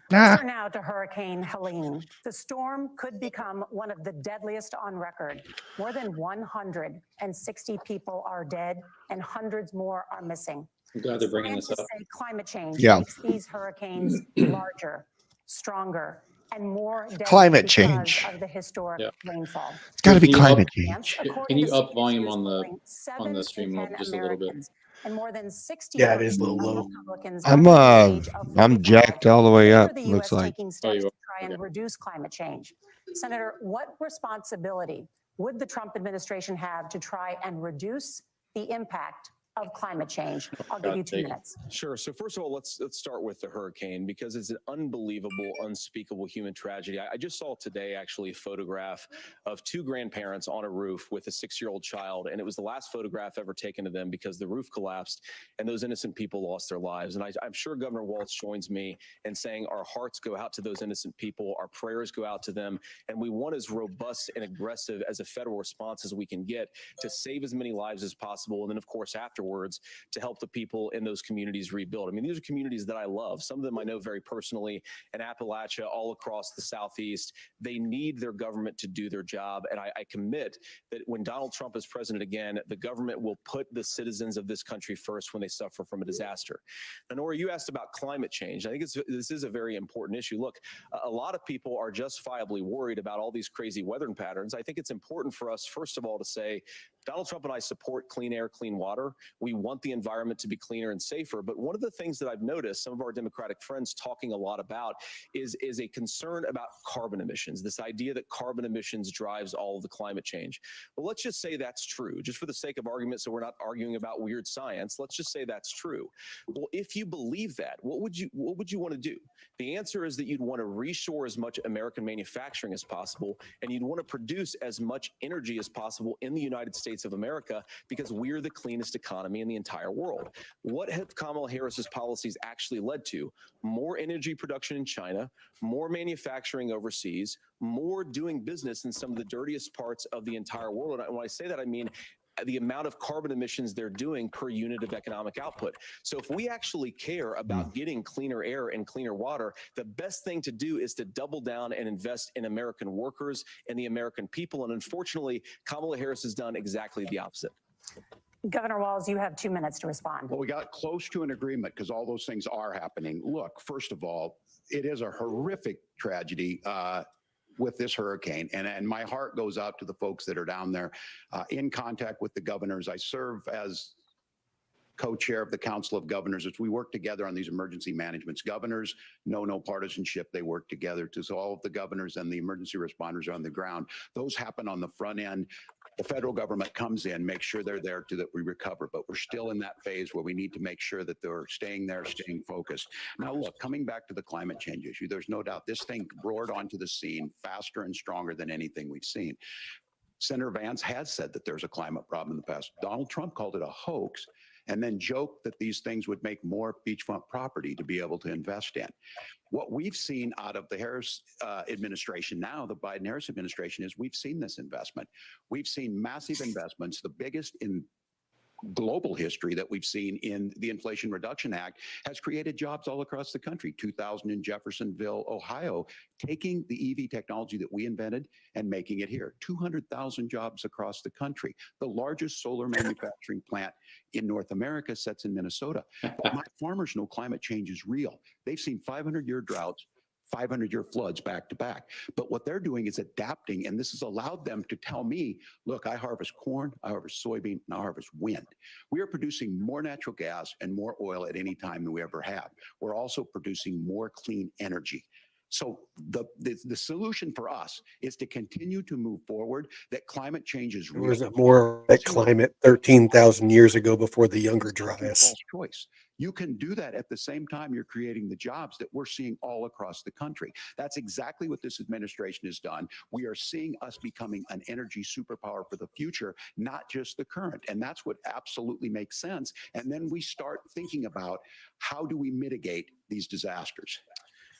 Let's turn now to Hurricane Helene. The storm could become one of the deadliest on record. More than 160 people are dead and hundreds more are missing. I'm glad they're bringing this up. Scientists say climate change Yeah. makes these hurricanes larger, stronger, and more deadly Climate because change. of the historic rainfall. It's got to be Can you climate up- change. Can you up volume CBS on the polling, 7 in stream 10 just a little bit? Americans and more than 60 Yeah, it is a little low. Republicans I'm under the age of 45 I'm jacked all the way favor up. the Looks US like. taking Oh, steps you to are? try and reduce climate change. Senator, what responsibility would the Trump administration have to try and reduce the impact of climate change? I'll give you 2 minutes. Sure. So first of all, let's start with the hurricane because it's an unbelievable, unspeakable human tragedy. I just saw today actually a photograph of 2 grandparents on a roof with a 6-year-old child, and it was the last photograph ever taken of them because the roof collapsed and those innocent people lost their lives. And I'm sure Governor Walz joins me in saying our hearts go out to those innocent people, our prayers go out to them, and we want as robust and aggressive as a federal response as we can get to save as many lives as possible. And then, of course, afterwards, to help the people in those communities rebuild. I mean, these are communities that I love. Some of them I know very personally in Appalachia, all across the Southeast. They need their government to do their job. And I commit that when Donald Trump is president again, the government will put the citizens of this country first when they suffer from a disaster. Now, Nora, you asked about climate change. I think this is a very important issue. Look, a lot of people are justifiably worried about all these crazy weather patterns. I think it's important for us, first of all, to say Donald Trump and I support clean air, clean water. We want the environment to be cleaner and safer. But one of the things that I've noticed some of our Democratic friends talking a lot about is a concern about carbon emissions, this idea that carbon emissions drives all of the climate change. Well, let's just say that's true, just for the sake of argument, so we're not arguing about weird science. Let's just say that's true. Well, if you believe that, what would you want to do? The answer is that you'd want to reshore as much American manufacturing as possible, and you'd want to produce as much energy as possible in the United States of America because we're the cleanest economy in the entire world. What have Kamala Harris's policies actually led to? More energy production in China, more manufacturing overseas, more doing business in some of the dirtiest parts of the entire world. And when I say that, I mean the amount of carbon emissions they're doing per unit of economic output. So if we actually care about getting cleaner air and cleaner water, the best thing to do is to double down and invest in American workers and the American people. And unfortunately, Kamala Harris has done exactly the opposite. Governor Walz, you have 2 minutes to respond. Well, we got close to an agreement because all those things are happening. Look, first of all, it is a horrific tragedy with this hurricane. And my heart goes out to the folks that are down there in contact with the governors. I serve as co-chair of the Council of Governors as we work together on these emergency managements. Governors know no partisanship. They work together so all of the governors and the emergency responders are on the ground. Those happen on the front end. The federal government comes in, makes sure they're there that we recover, but we're still in that phase where we need to make sure that they're staying there, staying focused. Now, look, coming back to the climate change issue, there's no doubt this thing roared onto the scene faster and stronger than anything we've seen. Senator Vance has said that there's a climate problem in the past. Donald Trump called it a hoax. and then joke that these things would make more beachfront property to be able to invest in. What we've seen out of the Harris administration now, the Biden-Harris administration, is we've seen this investment. We've seen massive investments, the biggest in global history that we've seen in the Inflation Reduction Act, has created jobs all across the country. 2,000 in Jeffersonville, Ohio, taking the EV technology that we invented and making it here. 200,000 jobs across the country. The largest solar manufacturing plant in North America sits in Minnesota. But my farmers know climate change is real. They've seen 500-year droughts, 500-year floods back to back. But what they're doing is adapting, and this has allowed them to tell me, look, I harvest corn, I harvest soybean, and I harvest wind. We are producing more natural gas and more oil at any time than we ever have. We're also producing more clean energy. So the solution for us is to continue to move forward, that climate change is There real. was a more that climate 13,000 years ago before the younger dryas. False choice. You can do that at the same time you're creating the jobs that we're seeing all across the country. That's exactly what this administration has done. We are seeing us becoming an energy superpower for the future, not just the current. And that's what absolutely makes sense. And then we start thinking about how do we mitigate these disasters.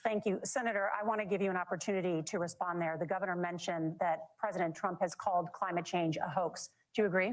Thank you. Senator, I want to give you an opportunity to respond there. The governor mentioned that President Trump has called climate change a hoax. Do you agree?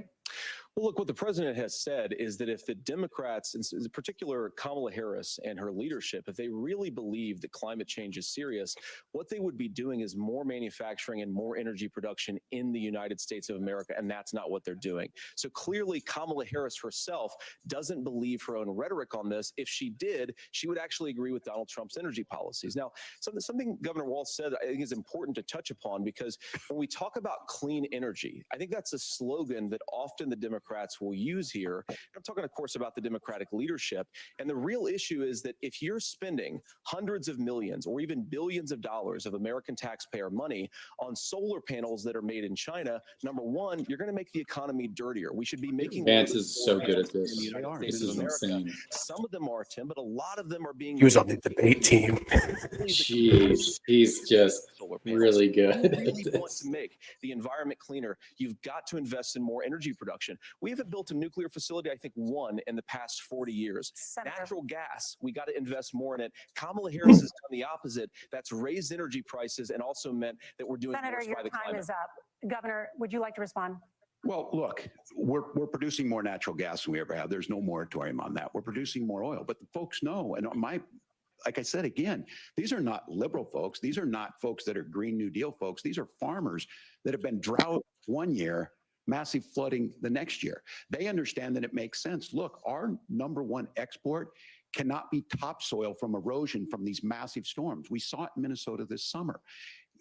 Well, look, what the president has said is that if the Democrats, in particular Kamala Harris and her leadership, if they really believe that climate change is serious, what they would be doing is more manufacturing and more energy production in the United States of America, and that's not what they're doing. So clearly, Kamala Harris herself doesn't believe her own rhetoric on this. If she did, she would actually agree with Donald Trump's energy policies. Now, something Governor Walz said I think is important to touch upon, because when we talk about clean energy, I think that's a slogan that often the Democrats will use here. I'm talking, of course, about the Democratic leadership. And the real issue is that if you're spending hundreds of millions or even billions of dollars of American taxpayer money on solar panels that are made in China, number one, you're going to make the economy dirtier. We should be making Vance is so good at in this. the United States This of is America. insane. Some of them are, Tim, but a lot of them are being. He was on the debate team. Jeez, he's just really good. If you really want to make the environment cleaner, you've got to invest in more energy production. We haven't built a nuclear facility, I think, one in the past 40 years. Senator. Natural gas, we got to invest more in it. Kamala Harris has done the opposite. That's raised energy prices and also meant that we're doing Senator, worse your by the time climate. is up. Governor, would you like to respond? Well, look, we're producing more natural gas than we ever have. There's no moratorium on that. We're producing more oil, but the folks know, and like I said, again, these are not liberal folks. These are not folks that are Green New Deal folks. These are farmers that have been drought one year, massive flooding the next year. They understand that it makes sense. Look, our number one export cannot be topsoil from erosion from these massive storms. We saw it in Minnesota this summer.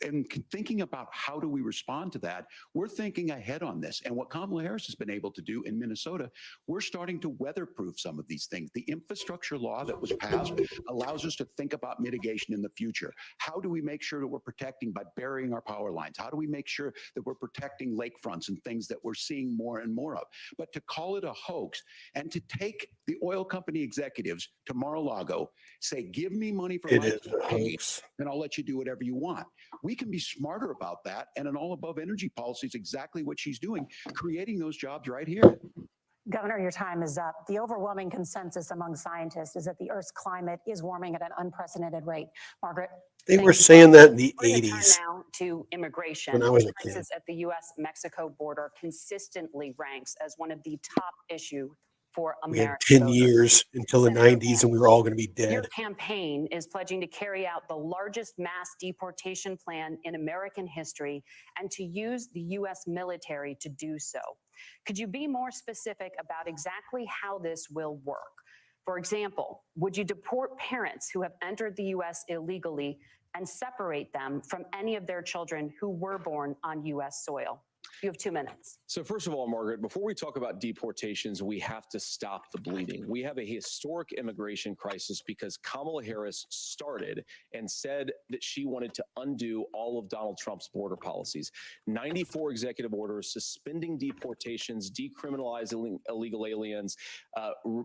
And thinking about how do we respond to that, we're thinking ahead on this. And what Kamala Harris has been able to do in Minnesota, we're starting to weatherproof some of these things. The infrastructure law that was passed allows us to think about mitigation in the future. How do we make sure that we're protecting by burying our power lines? How do we make sure that we're protecting lakefronts and things that we're seeing more and more of? But to call it a hoax and to take the oil company executives to Mar-a-Lago, say, give me money for my campaign, and I'll let you do whatever you want. We can be smarter about that. And an all above energy policy is exactly what she's doing, creating those jobs right here. Governor, your time is up. The overwhelming consensus among scientists is that the Earth's climate is warming at an unprecedented rate. Margaret? They were saying that in the We're gonna turn 80s. now to immigration. When I was The a kid. crisis at the U.S.-Mexico border consistently ranks as one of the top issue for We had American 10 voters. years until the 90s and we were all going to be Your dead. campaign is pledging to carry out the largest mass deportation plan in American history and to use the U.S. military to do so. Could you be more specific about exactly how this will work? For example, would you deport parents who have entered the U.S. illegally and separate them from any of their children who were born on U.S. soil? You have 2 minutes. So first of all, Margaret, before we talk about deportations, we have to stop the bleeding. We have a historic immigration crisis because Kamala Harris started and said that she wanted to undo all of Donald Trump's border policies. 94 executive orders suspending deportations, decriminalizing illegal aliens,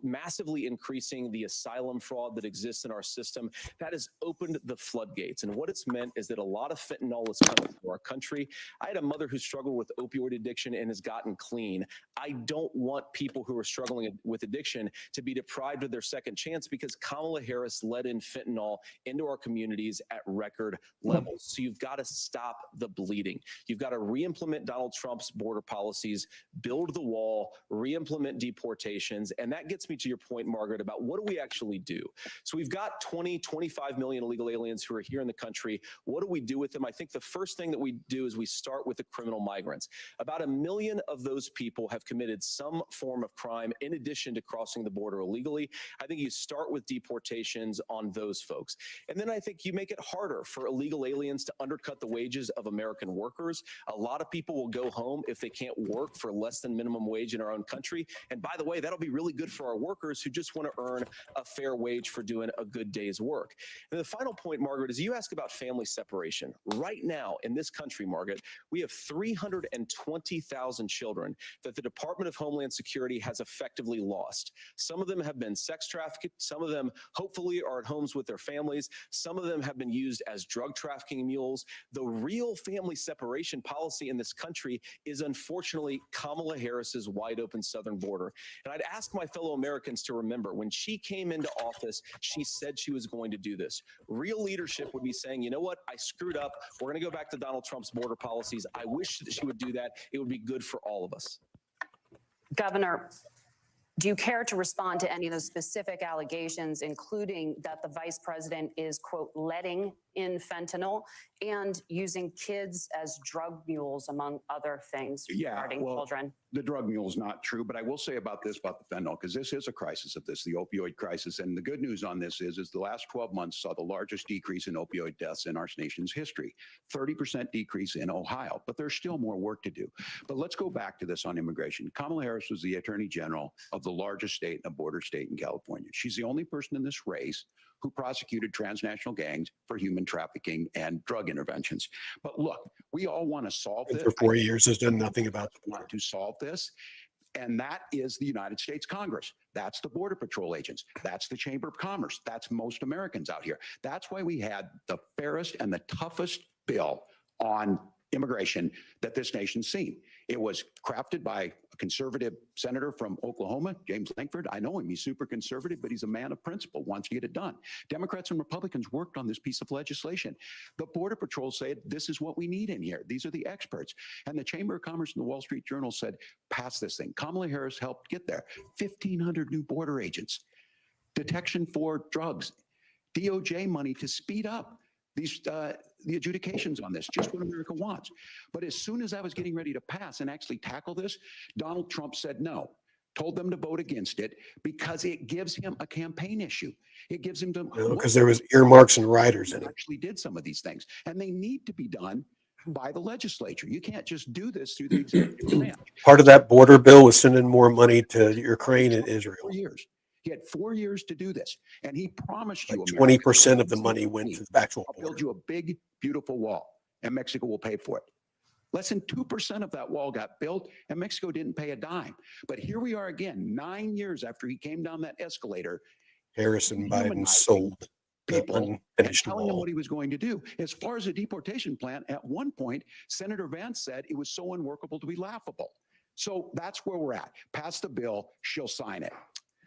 massively increasing the asylum fraud that exists in our system. That has opened the floodgates. And what it's meant is that a lot of fentanyl is coming to our country. I had a mother who struggled with opioid addiction and has gotten clean. I don't want people who are struggling with addiction to be deprived of their second chance because Kamala Harris let in fentanyl into our communities at record levels. So you've got to stop the bleeding. You've got to re-implement Donald Trump's border policies, build the wall, re-implement deportations. And that gets me to your point, Margaret, about what do we actually do? So we've got 25 million illegal aliens who are here in the country. What do we do with them? I think the first thing that we do is we start with the criminal migrants. About 1 million of those people have committed some form of crime in addition to crossing the border illegally. I think you start with deportations on those folks. And then I think you make it harder for illegal aliens to undercut the wages of American workers. A lot of people will go home if they can't work for less than minimum wage in our own country. And by the way, that'll be really good for our workers who just want to earn a fair wage for doing a good day's work. And the final point, Margaret, is you ask about family separation. Right now in this country, Margaret, we have 320,000 children that the Department of Homeland Security has effectively lost. Some of them have been sex trafficked. Some of them hopefully are at homes with their families. Some of them have been used as drug trafficking mules. The real family separation policy in this country is unfortunately Kamala Harris's wide open southern border. And I'd ask my fellow Americans to remember when she came into office, she said she was going to do this. Real leadership would be saying, you know what, I screwed up. We're going to go back to Donald Trump's border policies. I wish that she would do that. It would be good for all of us. Governor, do you care to respond to any of the specific allegations, including that the vice president is, quote, letting in fentanyl and using kids as drug mules, among other things regarding children? The drug mule is not true, but I will say about this, about the fentanyl, because this is a crisis of this, the opioid crisis. And the good news on this is the last 12 months saw the largest decrease in opioid deaths in our nation's history, 30% decrease in Ohio, but there's still more work to do. But let's go back to this on immigration. Kamala Harris was the attorney general of the largest state, a border state in California. She's the only person in this race who prosecuted transnational gangs for human trafficking and drug interventions. But look, we all want to solve this. For 4 years has done nothing about it. Want to solve this. And that is the United States Congress. That's the Border Patrol agents. That's the Chamber of Commerce. That's most Americans out here. That's why we had the fairest and the toughest bill on immigration that this nation's seen. It was crafted by a conservative senator from Oklahoma, James Lankford. I know him. He's super conservative, but he's a man of principle, wants to get it done. Democrats and Republicans worked on this piece of legislation. The Border Patrol said, this is what we need in here. These are the experts. And the Chamber of Commerce and the Wall Street Journal said, pass this thing. Kamala Harris helped get there. 1,500 new border agents, detection for drugs, DOJ money to speed up these the adjudications on this, just what America wants. But as soon as I was getting ready to pass and actually tackle this, Donald Trump said no, told them to vote against it because it gives him a campaign issue. It gives him to because there was earmarks and riders in it. Actually did some of these things, and they need to be done by the legislature. You can't just do this through the executive branch. Part of that border bill was sending more money to Ukraine and Israel. 4 years. He had 4 years to do this, and he promised you 20% of the money went to the actual I'll build you a big, beautiful wall, and Mexico will pay for it. Less than 2% of that wall got built, and Mexico didn't pay a dime. But here we are again, 9 years after he came down that escalator. Harris and Biden sold people and telling him what he was going to do. As far as the deportation plan, at one point, Senator Vance said it was so unworkable to be laughable. So that's where we're at. Pass the bill, she'll sign it.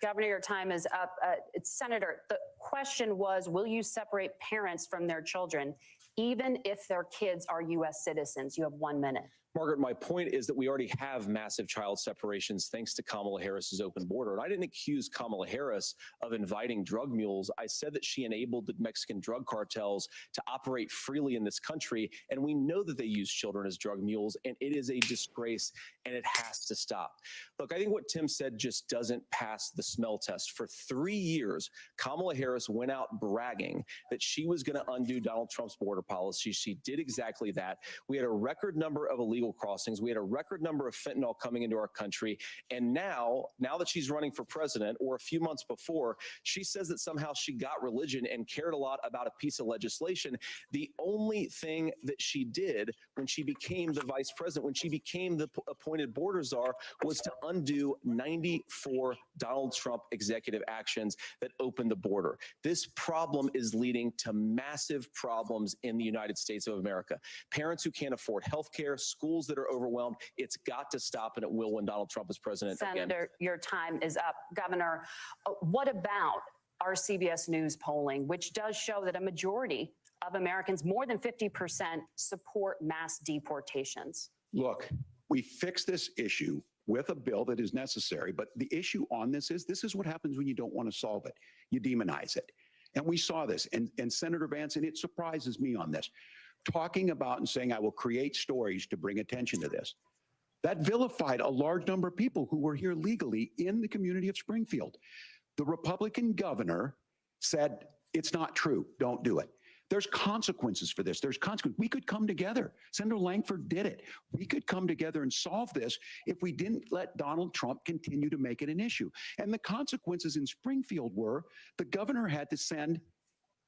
Governor, your time is up. Senator, the question was, will you separate parents from their children, even if their kids are U.S. citizens? You have 1 minute. Margaret, my point is that we already have massive child separations thanks to Kamala Harris's open border. And I didn't accuse Kamala Harris of inviting drug mules. I said that she enabled the Mexican drug cartels to operate freely in this country. And we know that they use children as drug mules, and it is a disgrace, and it has to stop. Look, I think what Tim said just doesn't pass the smell test. For 3 years, Kamala Harris went out bragging that she was going to undo Donald Trump's border policy. She did exactly that. We had a record number of illegal crossings. We had a record number of fentanyl coming into our country. And now that she's running for president, or a few months before, she says that somehow she got religion and cared a lot about a piece of legislation. The only thing that she did when she became the vice president, when she became the appointed border czar, was to undo 94 Donald Trump executive actions that opened the border. This problem is leading to massive problems in the United States of America. Parents who can't afford health care, school schools that are overwhelmed. It's got to stop, and it will when Donald Trump is president again. Senator, your time is up. Governor, what about our CBS News polling, which does show that a majority of Americans, more than 50%, support mass deportations? Look, we fix this issue with a bill that is necessary, but the issue on this is what happens when you don't want to solve it. You demonize it. And we saw this, and Senator Vance, and it surprises me on this, talking about and saying, I will create stories to bring attention to this. That vilified a large number of people who were here legally in the community of Springfield. The Republican governor said, it's not true, don't do it. There's consequences for this. There's consequences. We could come together. Senator Langford did it. We could come together and solve this if we didn't let Donald Trump continue to make it an issue. And the consequences in Springfield were the governor had to send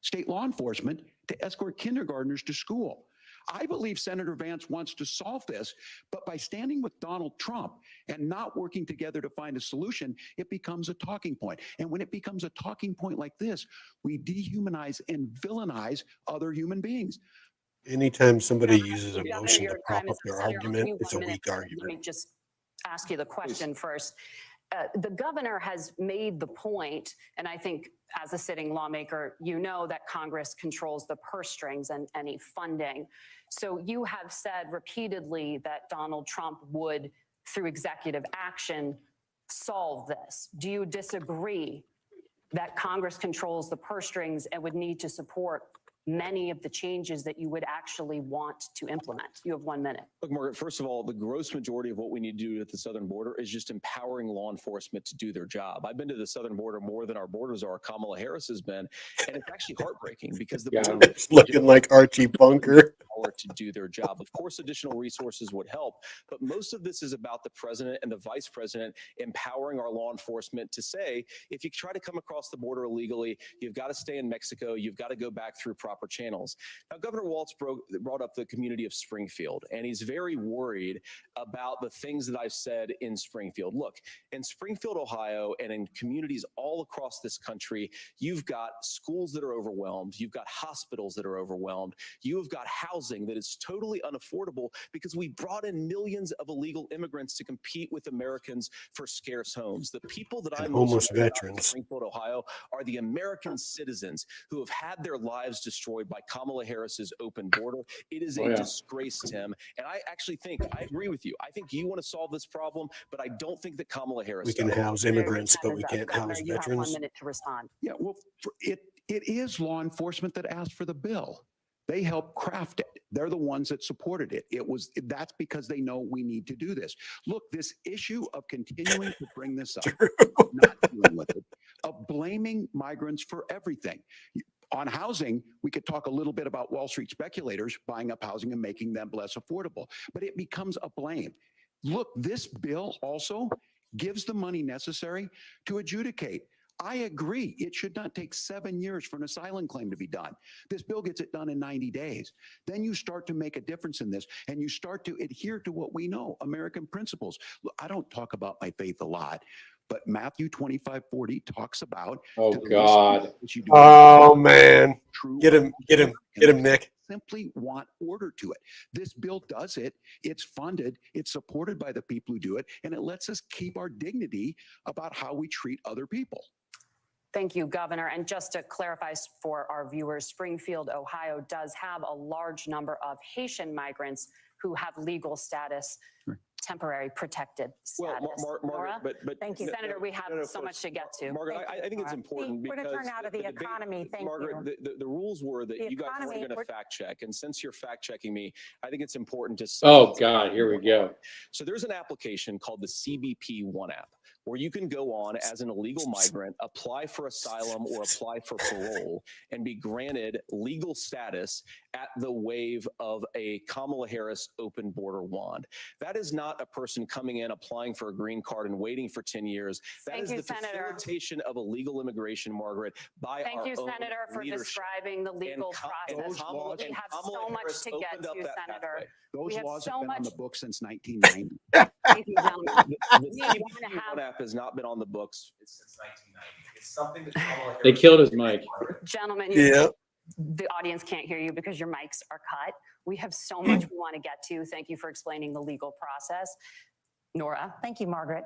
state law enforcement to escort kindergartners to school. I believe Senator Vance wants to solve this, but by standing with Donald Trump and not working together to find a solution, it becomes a talking point. And when it becomes a talking point like this, we dehumanize and villainize other human beings. Anytime somebody uses Governor, emotion to your prop time up is their Senator, I'll give argument, you it's a 1 minute. weak Let argument. me just ask you the question first. The governor has made the point, and I think as a sitting lawmaker, you know that Congress controls the purse strings and any funding. So you have said repeatedly that Donald Trump would, through executive action, solve this. Do you disagree that Congress controls the purse strings and would need to support many of the changes that you would actually want to implement? You have 1 minute. Look, Margaret, first of all, the gross majority of what we need to do at the southern border is just empowering law enforcement to do their job. I've been to the southern border more than our borders are. Kamala Harris has been, and it's actually heartbreaking because the border It's looking like Archie Bunker. to do their job. Of course, additional resources would help, but most of this is about the president and the vice president empowering our law enforcement to say, if you try to come across the border illegally, you've got to stay in Mexico, you've got to go back through proper channels. Now, Governor Walz brought up the community of Springfield, and he's very worried about the things that I've said in Springfield. Look, in Springfield, Ohio, and in communities all across this country, you've got schools that are overwhelmed, you've got hospitals that are overwhelmed, you've got housing that is totally unaffordable because we brought in millions of illegal immigrants to compete with Americans for scarce homes. The people that I'm most homeless worried about in veterans. Springfield, Ohio, are the American citizens who have had their lives destroyed by Kamala Harris's open border. It is a disgrace, Tim. And I actually think, I agree with you. I think you want to solve this problem, but I don't think that Kamala Harris We can does. house immigrants, but we can't Governor, house you have 1 veterans. minute to respond. Yeah, well, it is law enforcement that asked for the bill. They helped craft it. They're the ones that supported it. That's because they know we need to do this. Look, this issue of continuing to bring this up, not dealing with it, of blaming migrants for everything. On housing, we could talk a little bit about Wall Street speculators buying up housing and making them less affordable, but it becomes a blame. Look, this bill also gives the money necessary to adjudicate. I agree. It should not take 7 years for an asylum claim to be done. This bill gets it done in 90 days. Then you start to make a difference in this, and you start to adhere to what we know, American principles. Look, I don't talk about my faith a lot, but Matthew 25:40 talks about. Oh, God. Oh, man. Get him, Nick. Simply want order to it. This bill does it. It's funded. It's supported by the people who do it, and it lets us keep our dignity about how we treat other people. Thank you, Governor. And just to clarify for our viewers, Springfield, Ohio does have a large number of Haitian migrants who have legal status, temporary protected status. Well, Nora? Margaret, but Thank you, Senator. We have so much to get to. Margaret, I think it's important We're because going to turn out of the economy. Thank Margaret, you. the rules were that The you guys were economy, going to we're- fact check, and since you're fact checking me, I think it's important to. Oh, God, here we go. So there's an application called the CBP One app, where you can go on as an illegal migrant, apply for asylum or apply for parole, and be granted legal status at the wave of a Kamala Harris open border wand. That is not a person coming in, applying for a green card and waiting for 10 years. That is the facilitation of illegal immigration, Margaret, by our own Thank you, Senator, for leadership. describing the legal process. We have so much to get to, Senator. Those have laws so have been on much- the books since 1990. Thank you, gentlemen. The We want to CBP have- One app has not been on the books since 1990. It's something that Kamala They Harris- killed his mic. Gentlemen, Yeah. The audience can't hear you because your mics are cut. We have so much we want to get to. Thank you for explaining the legal process. Nora. Thank you, Margaret.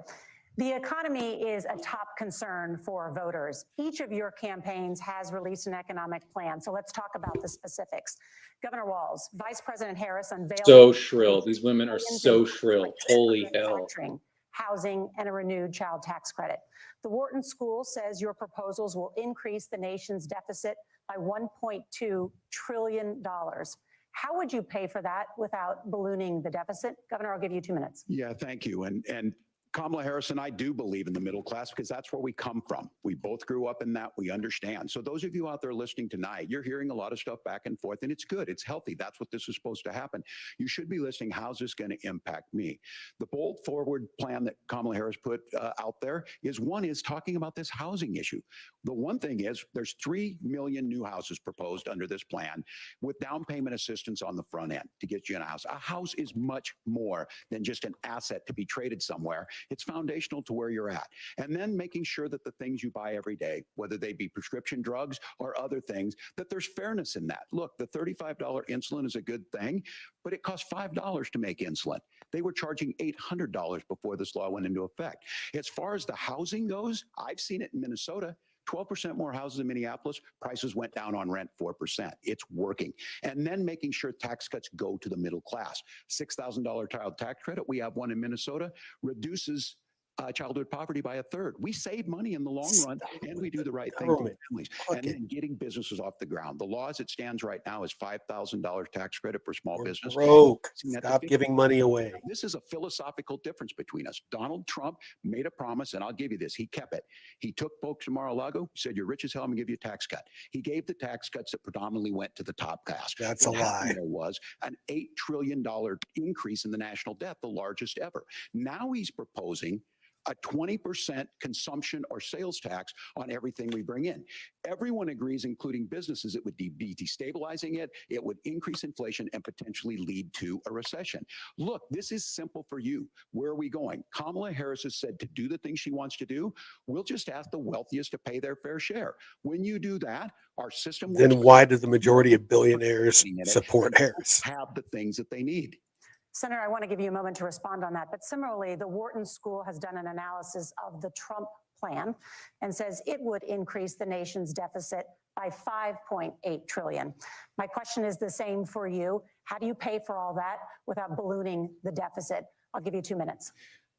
The economy is a top concern for voters. Each of your campaigns has released an economic plan. So let's talk about the specifics. Governor Walz, Vice President Harris unveiled— So shrill. These women are so shrill. Holy hell. Housing, and a renewed child tax credit. The Wharton School says your proposals will increase the nation's deficit by $1.2 trillion. How would you pay for that without ballooning the deficit? Governor, I'll give you 2 minutes. Yeah, thank you. And Kamala Harris and I do believe in the middle class because that's where we come from. We both grew up in that. We understand. So those of you out there listening tonight, you're hearing a lot of stuff back and forth, and it's good. It's healthy. That's what this is supposed to happen. You should be listening. How's this going to impact me? The bold forward plan that Kamala Harris put out there is talking about this housing issue. The one thing is there's 3 million new houses proposed under this plan with down payment assistance on the front end to get you in a house. A house is much more than just an asset to be traded somewhere. It's foundational to where you're at. And then making sure that the things you buy every day, whether they be prescription drugs or other things, that there's fairness in that. Look, the $35 insulin is a good thing, but it costs $5 to make insulin. They were charging $800 before this law went into effect. As far as the housing goes, I've seen it in Minnesota. 12% more houses in Minneapolis, prices went down on rent 4%. It's working. And then making sure tax cuts go to the middle class. $6,000 child tax credit, we have one in Minnesota, reduces childhood poverty by 1/3. We save money in the long run, and we do the right thing for families. And then getting businesses off the ground. The law as it stands right now is $5,000 tax credit for small business. Broke. Stop giving money away. This is a philosophical difference between us. Donald Trump made a promise, and I'll give you this. He kept it. He took folks from Mar-a-Lago, said, you're rich as hell, I'm going to give you a tax cut. He gave the tax cuts that predominantly went to the top class. That's a lie. There was an $8 trillion increase in the national debt, the largest ever. Now he's proposing a 20% consumption or sales tax on everything we bring in. Everyone agrees, including businesses, it would be destabilizing it. It would increase inflation and potentially lead to a recession. Look, this is simple for you. Where are we going? Kamala Harris has said to do the things she wants to do. We'll just ask the wealthiest to pay their fair share. When you do that, our system works. Then why does the majority of billionaires support Harris? Have the things that they need. Senator, I want to give you a moment to respond on that. But similarly, the Wharton School has done an analysis of the Trump plan and says it would increase the nation's deficit by $5.8 trillion. My question is the same for you. How do you pay for all that without ballooning the deficit? I'll give you 2 minutes.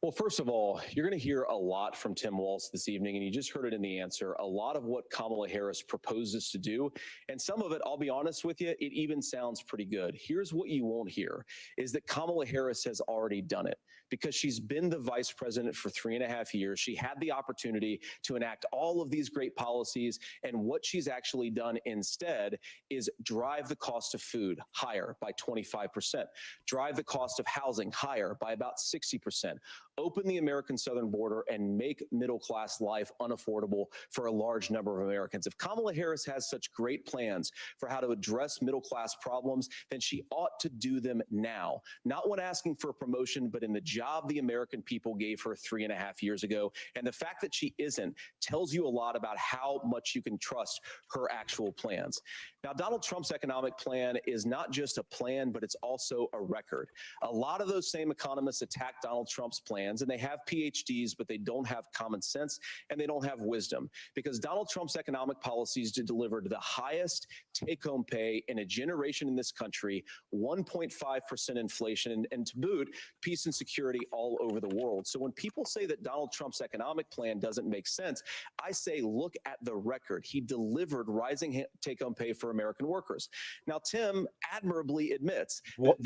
Well, first of all, you're going to hear a lot from Tim Walz this evening, and you just heard it in the answer, a lot of what Kamala Harris proposes to do. And some of it, I'll be honest with you, it even sounds pretty good. Here's what you won't hear, is that Kamala Harris has already done it. Because she's been the vice president for 3.5 years. She had the opportunity to enact all of these great policies. And what she's actually done instead is drive the cost of food higher by 25%, drive the cost of housing higher by about 60%, open the American southern border and make middle-class life unaffordable for a large number of Americans. If Kamala Harris has such great plans for how to address middle-class problems, then she ought to do them now. Not when asking for a promotion, but in the job the American people gave her 3.5 years ago. And the fact that she isn't tells you a lot about how much you can trust her actual plans. Now, Donald Trump's economic plan is not just a plan, but it's also a record. A lot of those same economists attack Donald Trump's plans, and they have PhDs, but they don't have common sense and they don't have wisdom, because Donald Trump's economic policies delivered the highest take-home pay in a generation in this country, 1.5% inflation, and to boot, peace and security all over the world. So when people say that Donald Trump's economic plan doesn't make sense, I say, look at the record. He delivered rising take-home pay for American workers. Now, Tim admirably admits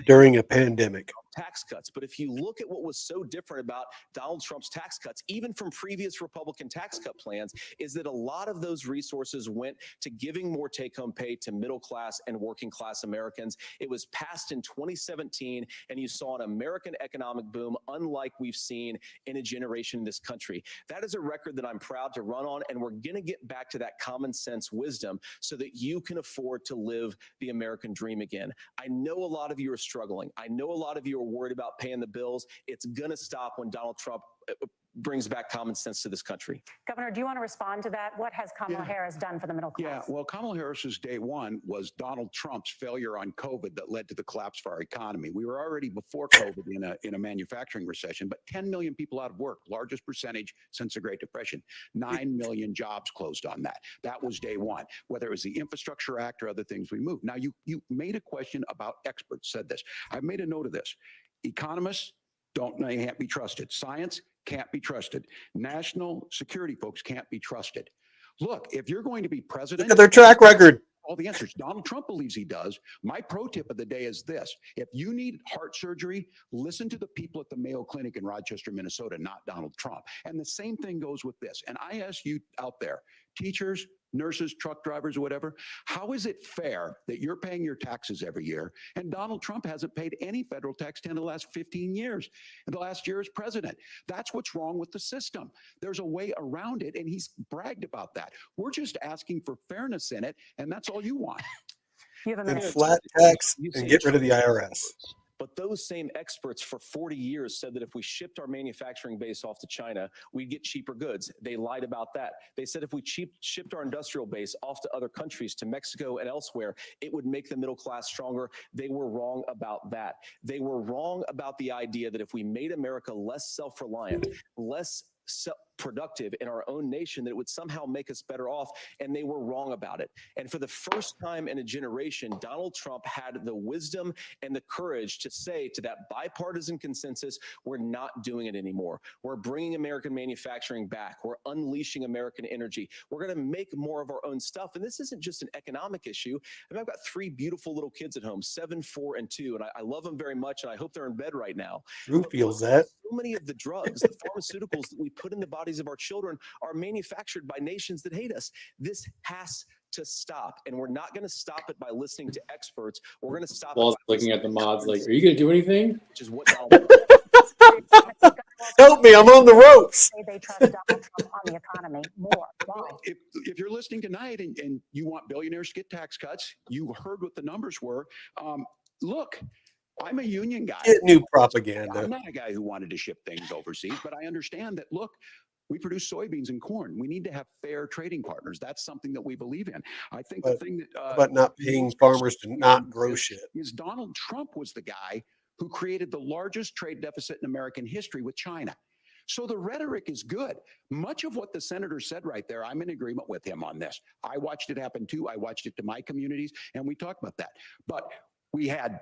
during a pandemic tax cuts. But if you look at what was so different about Donald Trump's tax cuts, even from previous Republican tax cut plans, is that a lot of those resources went to giving more take-home pay to middle-class and working-class Americans. It was passed in 2017, and you saw an American economic boom unlike we've seen in a generation in this country. That is a record that I'm proud to run on, and we're going to get back to that common sense wisdom so that you can afford to live the American dream again. I know a lot of you are struggling. I know a lot of you are worried about paying the bills. It's going to stop when Donald Trump brings back common sense to this country. Governor, do you want to respond to that? What has Kamala Harris done for the middle class? Yeah, well, Kamala Harris's day one was Donald Trump's failure on COVID that led to the collapse of our economy. We were already before COVID in a manufacturing recession, but 10 million people out of work, largest percentage since the Great Depression. 9 million jobs closed on that. That was day one. Whether it was the Infrastructure Act or other things we moved. Now, you made a question about experts. Said this. I've made a note of this. Economists can't be trusted. Science can't be trusted. National security folks can't be trusted. Look, if you're going to be president, Look at their track record. All the answers. Donald Trump believes he does. My pro tip of the day is this. If you need heart surgery, listen to the people at the Mayo Clinic in Rochester, Minnesota, not Donald Trump. And the same thing goes with this. And I ask you out there, teachers, nurses, truck drivers, or whatever, how is it fair that you're paying your taxes every year and Donald Trump hasn't paid any federal tax in the last 15 years, in the last year as president? That's what's wrong with the system. There's a way around it, and he's bragged about that. We're just asking for fairness in it, and that's all you want. You have a And minute. flat tax and get rid of the IRS. But those same experts for 40 years said that if we shipped our manufacturing base off to China, we'd get cheaper goods. They lied about that. They said if we shipped our industrial base off to other countries, to Mexico and elsewhere, it would make the middle class stronger. They were wrong about that. They were wrong about the idea that if we made America less self-reliant, less productive in our own nation, that it would somehow make us better off, and they were wrong about it. And for the first time in a generation, Donald Trump had the wisdom and the courage to say to that bipartisan consensus, we're not doing it anymore. We're bringing American manufacturing back. We're unleashing American energy. We're going to make more of our own stuff. And this isn't just an economic issue. I mean, I've got 3 beautiful little kids at home, 7, 4, and 2, and I love them very much, and I hope they're in bed right now. Who feels that? So many of the drugs, the pharmaceuticals that we put in the bodies of our children are manufactured by nations that hate us. This has to stop, and we're not going to stop it by listening to experts. We're going to stop Walls it by looking at the listening to mods like, common are you going to do anything? Which is what Donald Help me, I'm on the ropes. Say they trust Donald Trump on the economy more. Why? If you're listening tonight and you want billionaires to get tax cuts, you heard what the numbers were. Look, I'm a union guy. Get new propaganda. I'm not a guy who wanted to ship things overseas, but I understand that, look, we produce soybeans and corn. We need to have fair trading partners. That's something that we believe in. I think the thing that but not paying farmers to not grow shit. is Donald Trump was the guy who created the largest trade deficit in American history with China. So the rhetoric is good. Much of what the senator said right there, I'm in agreement with him on this. I watched it happen too. I watched it to my communities, and we talked about that. But we had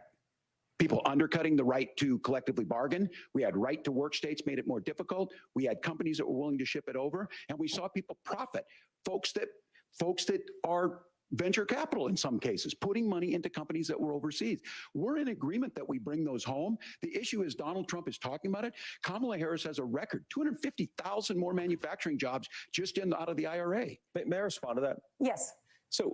people undercutting the right to collectively bargain. We had right to work states made it more difficult. We had companies that were willing to ship it over, and we saw people profit. Folks that are venture capital in some cases, putting money into companies that were overseas. We're in agreement that we bring those home. The issue is Donald Trump is talking about it. Kamala Harris has a record, 250,000 more manufacturing jobs just out of the IRA. May I respond to that? Yes. So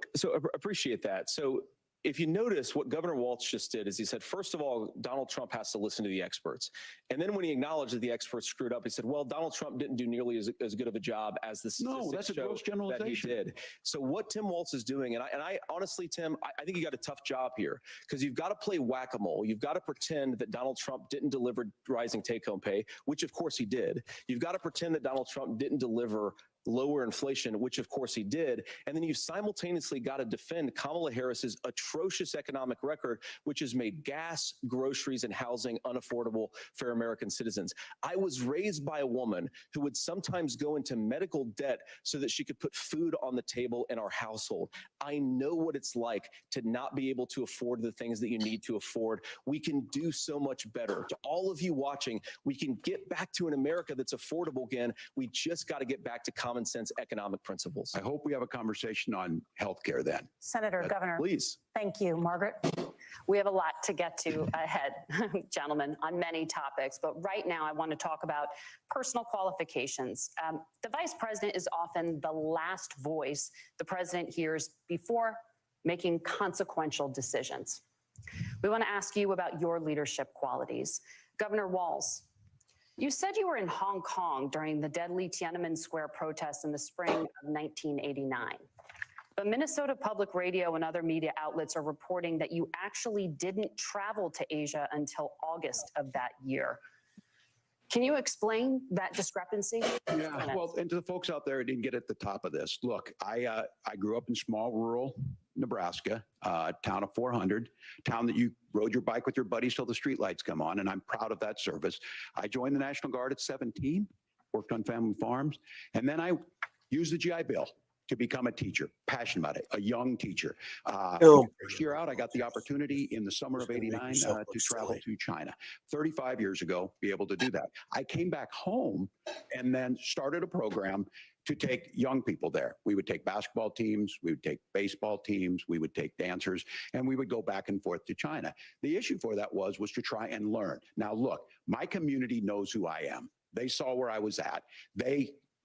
appreciate that. So if you notice what Governor Walz just did is he said, first of all, Donald Trump has to listen to the experts. And then when he acknowledged that the experts screwed up, he said, well, Donald Trump didn't do nearly as good of a job as the statistics No, that's a gross generalization. that he did. So what Tim Walz is doing, and I honestly, Tim, I think you got a tough job here because you've got to play whack-a-mole. You've got to pretend that Donald Trump didn't deliver rising take-home pay, which of course he did. You've got to pretend that Donald Trump didn't deliver lower inflation, which of course he did. And then you've simultaneously got to defend Kamala Harris's atrocious economic record, which has made gas, groceries, and housing unaffordable for American citizens. I was raised by a woman who would sometimes go into medical debt so that she could put food on the table in our household. I know what it's like to not be able to afford the things that you need to afford. We can do so much better. To all of you watching, we can get back to an America that's affordable again. We just got to get back to common sense economic principles. I hope we have a conversation on healthcare then. Senator, Governor. Please. Thank you. Margaret? We have a lot to get to ahead, gentlemen, on many topics. But right now, I want to talk about personal qualifications. The vice president is often the last voice the president hears before making consequential decisions. We want to ask you about your leadership qualities. Governor Walz, you said you were in Hong Kong during the deadly Tiananmen Square protests in the spring of 1989. But Minnesota Public Radio and other media outlets are reporting that you actually didn't travel to Asia until August of that year. Can you explain that discrepancy? Yeah, well, and to the folks out there who didn't get at the top of this, look, I grew up in small rural Nebraska, town of 400, town that you rode your bike with your buddies till the streetlights come on, and I'm proud of that service. I joined the National Guard at 17, worked on family farms, and then I used the GI Bill to become a teacher, passionate about it, a young teacher. First year out, I got the opportunity in the summer of '89 to travel to China. 35 years ago, be able to do that. I came back home and then started a program to take young people there. We would take basketball teams, we would take baseball teams, we would take dancers, and we would go back and forth to China. The issue for that was to try and learn. Now, look, my community knows who I am. They saw where I was at.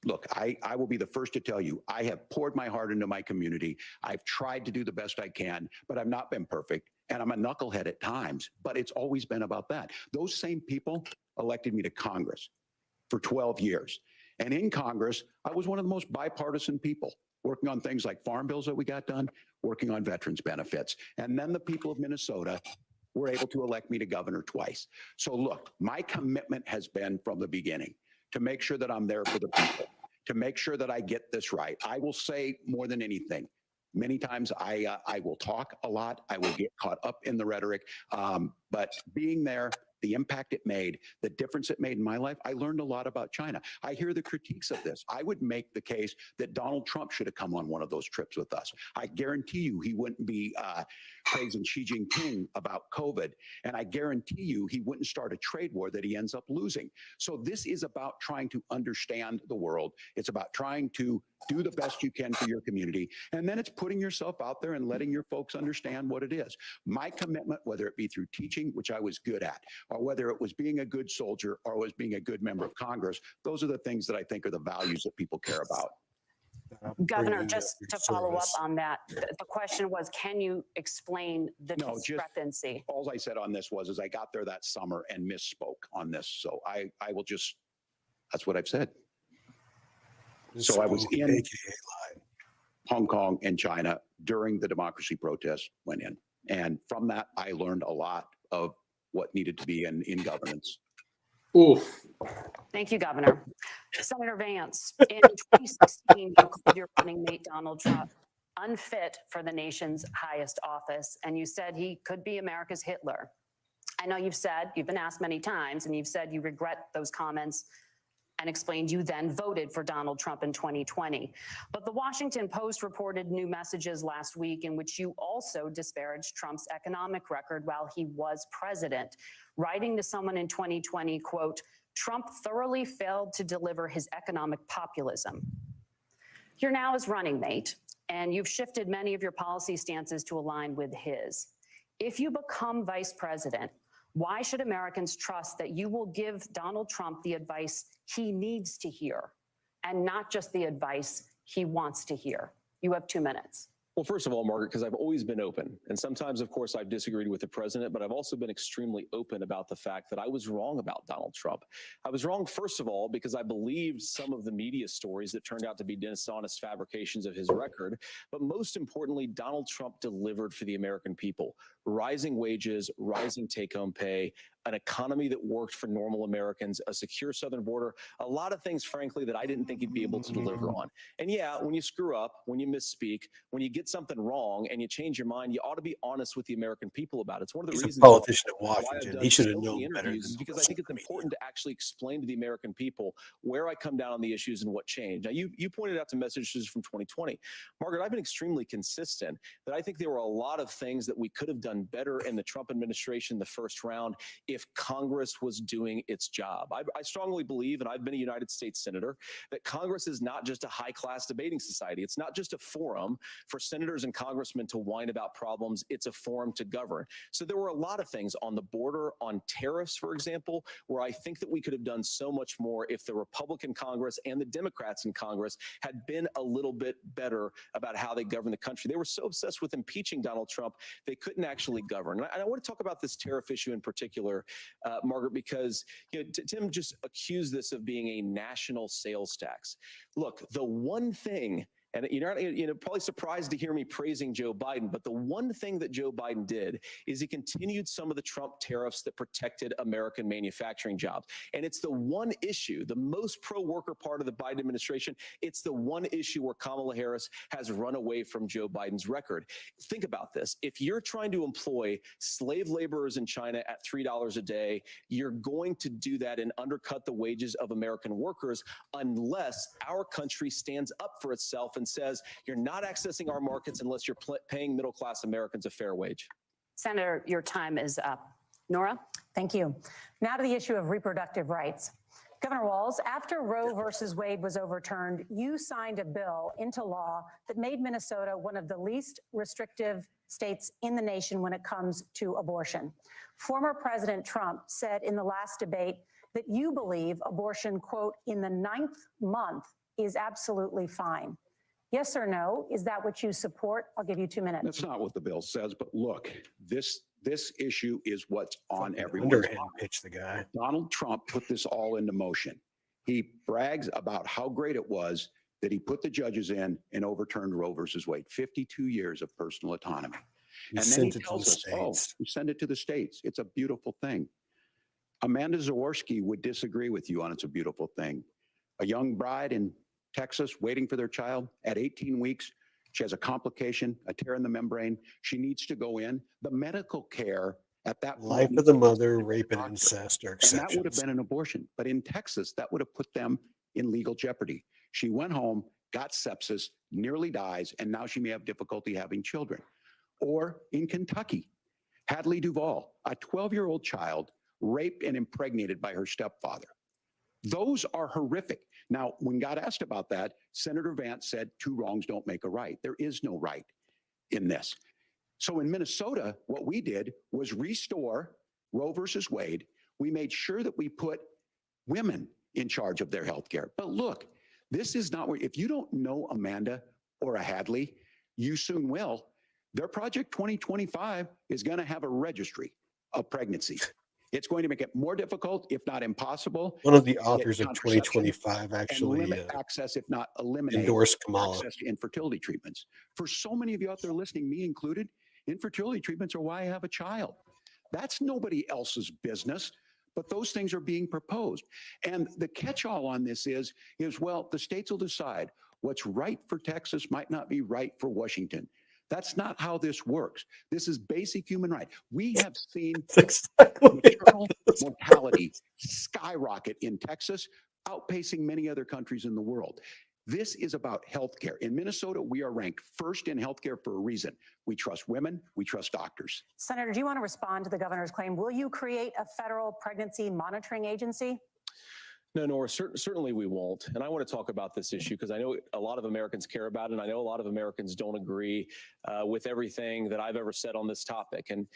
Look, I will be the first to tell you, I have poured my heart into my community. I've tried to do the best I can, but I've not been perfect. And I'm a knucklehead at times, but it's always been about that. Those same people elected me to Congress for 12 years. And in Congress, I was one of the most bipartisan people, working on things like farm bills that we got done, working on veterans benefits. And then the people of Minnesota were able to elect me to governor twice. So look, my commitment has been from the beginning to make sure that I'm there for the people, to make sure that I get this right. I will say more than anything, many times I will talk a lot. I will get caught up in the rhetoric, but being there, the impact it made, the difference it made in my life, I learned a lot about China. I hear the critiques of this. I would make the case that Donald Trump should have come on one of those trips with us. I guarantee you he wouldn't be praising Xi Jinping about COVID. And I guarantee you he wouldn't start a trade war that he ends up losing. So this is about trying to understand the world. It's about trying to do the best you can for your community. And then it's putting yourself out there and letting your folks understand what it is. My commitment, whether it be through teaching, which I was good at, or whether it was being a good soldier or was being a good member of Congress, those are the things that I think are the values that people care about. Governor, just to follow up on that, the question was, can you explain the discrepancy? All I said on this was I got there that summer and misspoke on this. So I will just, that's what I've said. So I was in Hong Kong and China during the democracy protests went in. And from that, I learned a lot of what needed to be in governance. Oof. Thank you, Governor. Senator Vance, in 2016, you called your running mate, Donald Trump, unfit for the nation's highest office, and you said he could be America's Hitler. I know you've been asked many times, and you've said you regret those comments and explained you then voted for Donald Trump in 2020. But the Washington Post reported new messages last week in which you also disparaged Trump's economic record while he was president, writing to someone in 2020, quote, Trump thoroughly failed to deliver his economic populism. You're now his running mate, and you've shifted many of your policy stances to align with his. If you become vice president, why should Americans trust that you will give Donald Trump the advice he needs to hear and not just the advice he wants to hear? You have 2 minutes. Well, first of all, Margaret, because I've always been open. And sometimes, of course, I've disagreed with the president, but I've also been extremely open about the fact that I was wrong about Donald Trump. I was wrong, first of all, because I believed some of the media stories that turned out to be dishonest fabrications of his record. But most importantly, Donald Trump delivered for the American people. Rising wages, rising take-home pay, an economy that worked for normal Americans, a secure southern border, a lot of things, frankly, that I didn't think he'd be able to deliver on. And yeah, when you screw up, when you misspeak, when you get something wrong and you change your mind, you ought to be honest with the American people about it. It's one of the reasons a politician in why I've Washington. done He should have so many known better. interviews is because I think it's important to actually explain to the American people where I come down on the issues and what changed. Now, you pointed out to messages from 2020. Margaret, I've been extremely consistent that I think there were a lot of things that we could have done better in the Trump administration the first round if Congress was doing its job. I strongly believe, and I've been a United States Senator, that Congress is not just a high-class debating society. It's not just a forum for senators and congressmen to whine about problems. It's a forum to govern. So there were a lot of things on the border, on tariffs, for example, where I think that we could have done so much more if the Republican Congress and the Democrats in Congress had been a little bit better about how they govern the country. They were so obsessed with impeaching Donald Trump, they couldn't actually govern. And I want to talk about this tariff issue in particular, Margaret, because Tim just accused this of being a national sales tax. Look, the one thing And you're not, probably surprised to hear me praising Joe Biden, but the one thing that Joe Biden did is he continued some of the Trump tariffs that protected American manufacturing jobs. And it's the one issue, the most pro-worker part of the Biden administration, it's the one issue where Kamala Harris has run away from Joe Biden's record. Think about this. If you're trying to employ slave laborers in China at $3 a day, you're going to do that and undercut the wages of American workers unless our country stands up for itself and says, you're not accessing our markets unless you're paying middle-class Americans a fair wage. Senator, your time is up. Nora? Thank you. Now to the issue of reproductive rights. Governor Walz, after Roe versus Wade was overturned, you signed a bill into law that made Minnesota one of the least restrictive states in the nation when it comes to abortion. Former President Trump said in the last debate that you believe abortion, quote, in the 9th month is absolutely fine. Yes or no? Is that what you support? I'll give you 2 minutes. That's not what the bill says, but look, this issue is what's on everyone's Underhand mind. pitch the guy. Donald Trump put this all into motion. He brags about how great it was that he put the judges in and overturned Roe versus Wade, 52 years of personal autonomy. He And then sent he it to tells the us, oh, states. we send it to the states. It's a beautiful thing. Amanda Zaworski would disagree with you on it's a beautiful thing. A young bride in Texas waiting for their child at 18 weeks. She has a complication, a tear in the membrane. She needs to go in. The medical care at that point. Life of the mother, rape and incest are And that would have exceptions. been an abortion. But in Texas, that would have put them in legal jeopardy. She went home, got sepsis, nearly dies, and now she may have difficulty having children. Or in Kentucky, Hadley Duvall, a 12-year-old child raped and impregnated by her stepfather. Those are horrific. Now, when God asked about that, Senator Vance said, 2 wrongs don't make a right. There is no right in this. So in Minnesota, what we did was restore Roe versus Wade. We made sure that we put women in charge of their health care. But look, this is not where, if you don't know Amanda or a Hadley, you soon will. Their Project 2025 is going to have a registry of pregnancies. It's going to make it more difficult, if not impossible. One of the to get authors of contraception 2025 and actually limit access, if not eliminate endorsed Kamala. access to infertility treatments. For so many of you out there listening, me included, infertility treatments are why I have a child. That's nobody else's business, but those things are being proposed. And the catch-all on this is, well, the states will decide what's right for Texas might not be right for Washington. That's not how this works. This is basic human right. We have seen maternal mortality skyrocket in Texas, outpacing many other countries in the world. This is about healthcare. In Minnesota, we are ranked first in healthcare for a reason. We trust women, we trust doctors. Senator, do you want to respond to the governor's claim? Will you create a federal pregnancy monitoring agency? No, Nora, certainly we won't. And I want to talk about this issue because I know a lot of Americans care about it, and I know a lot of Americans don't agree with everything that I've ever said on this topic. And,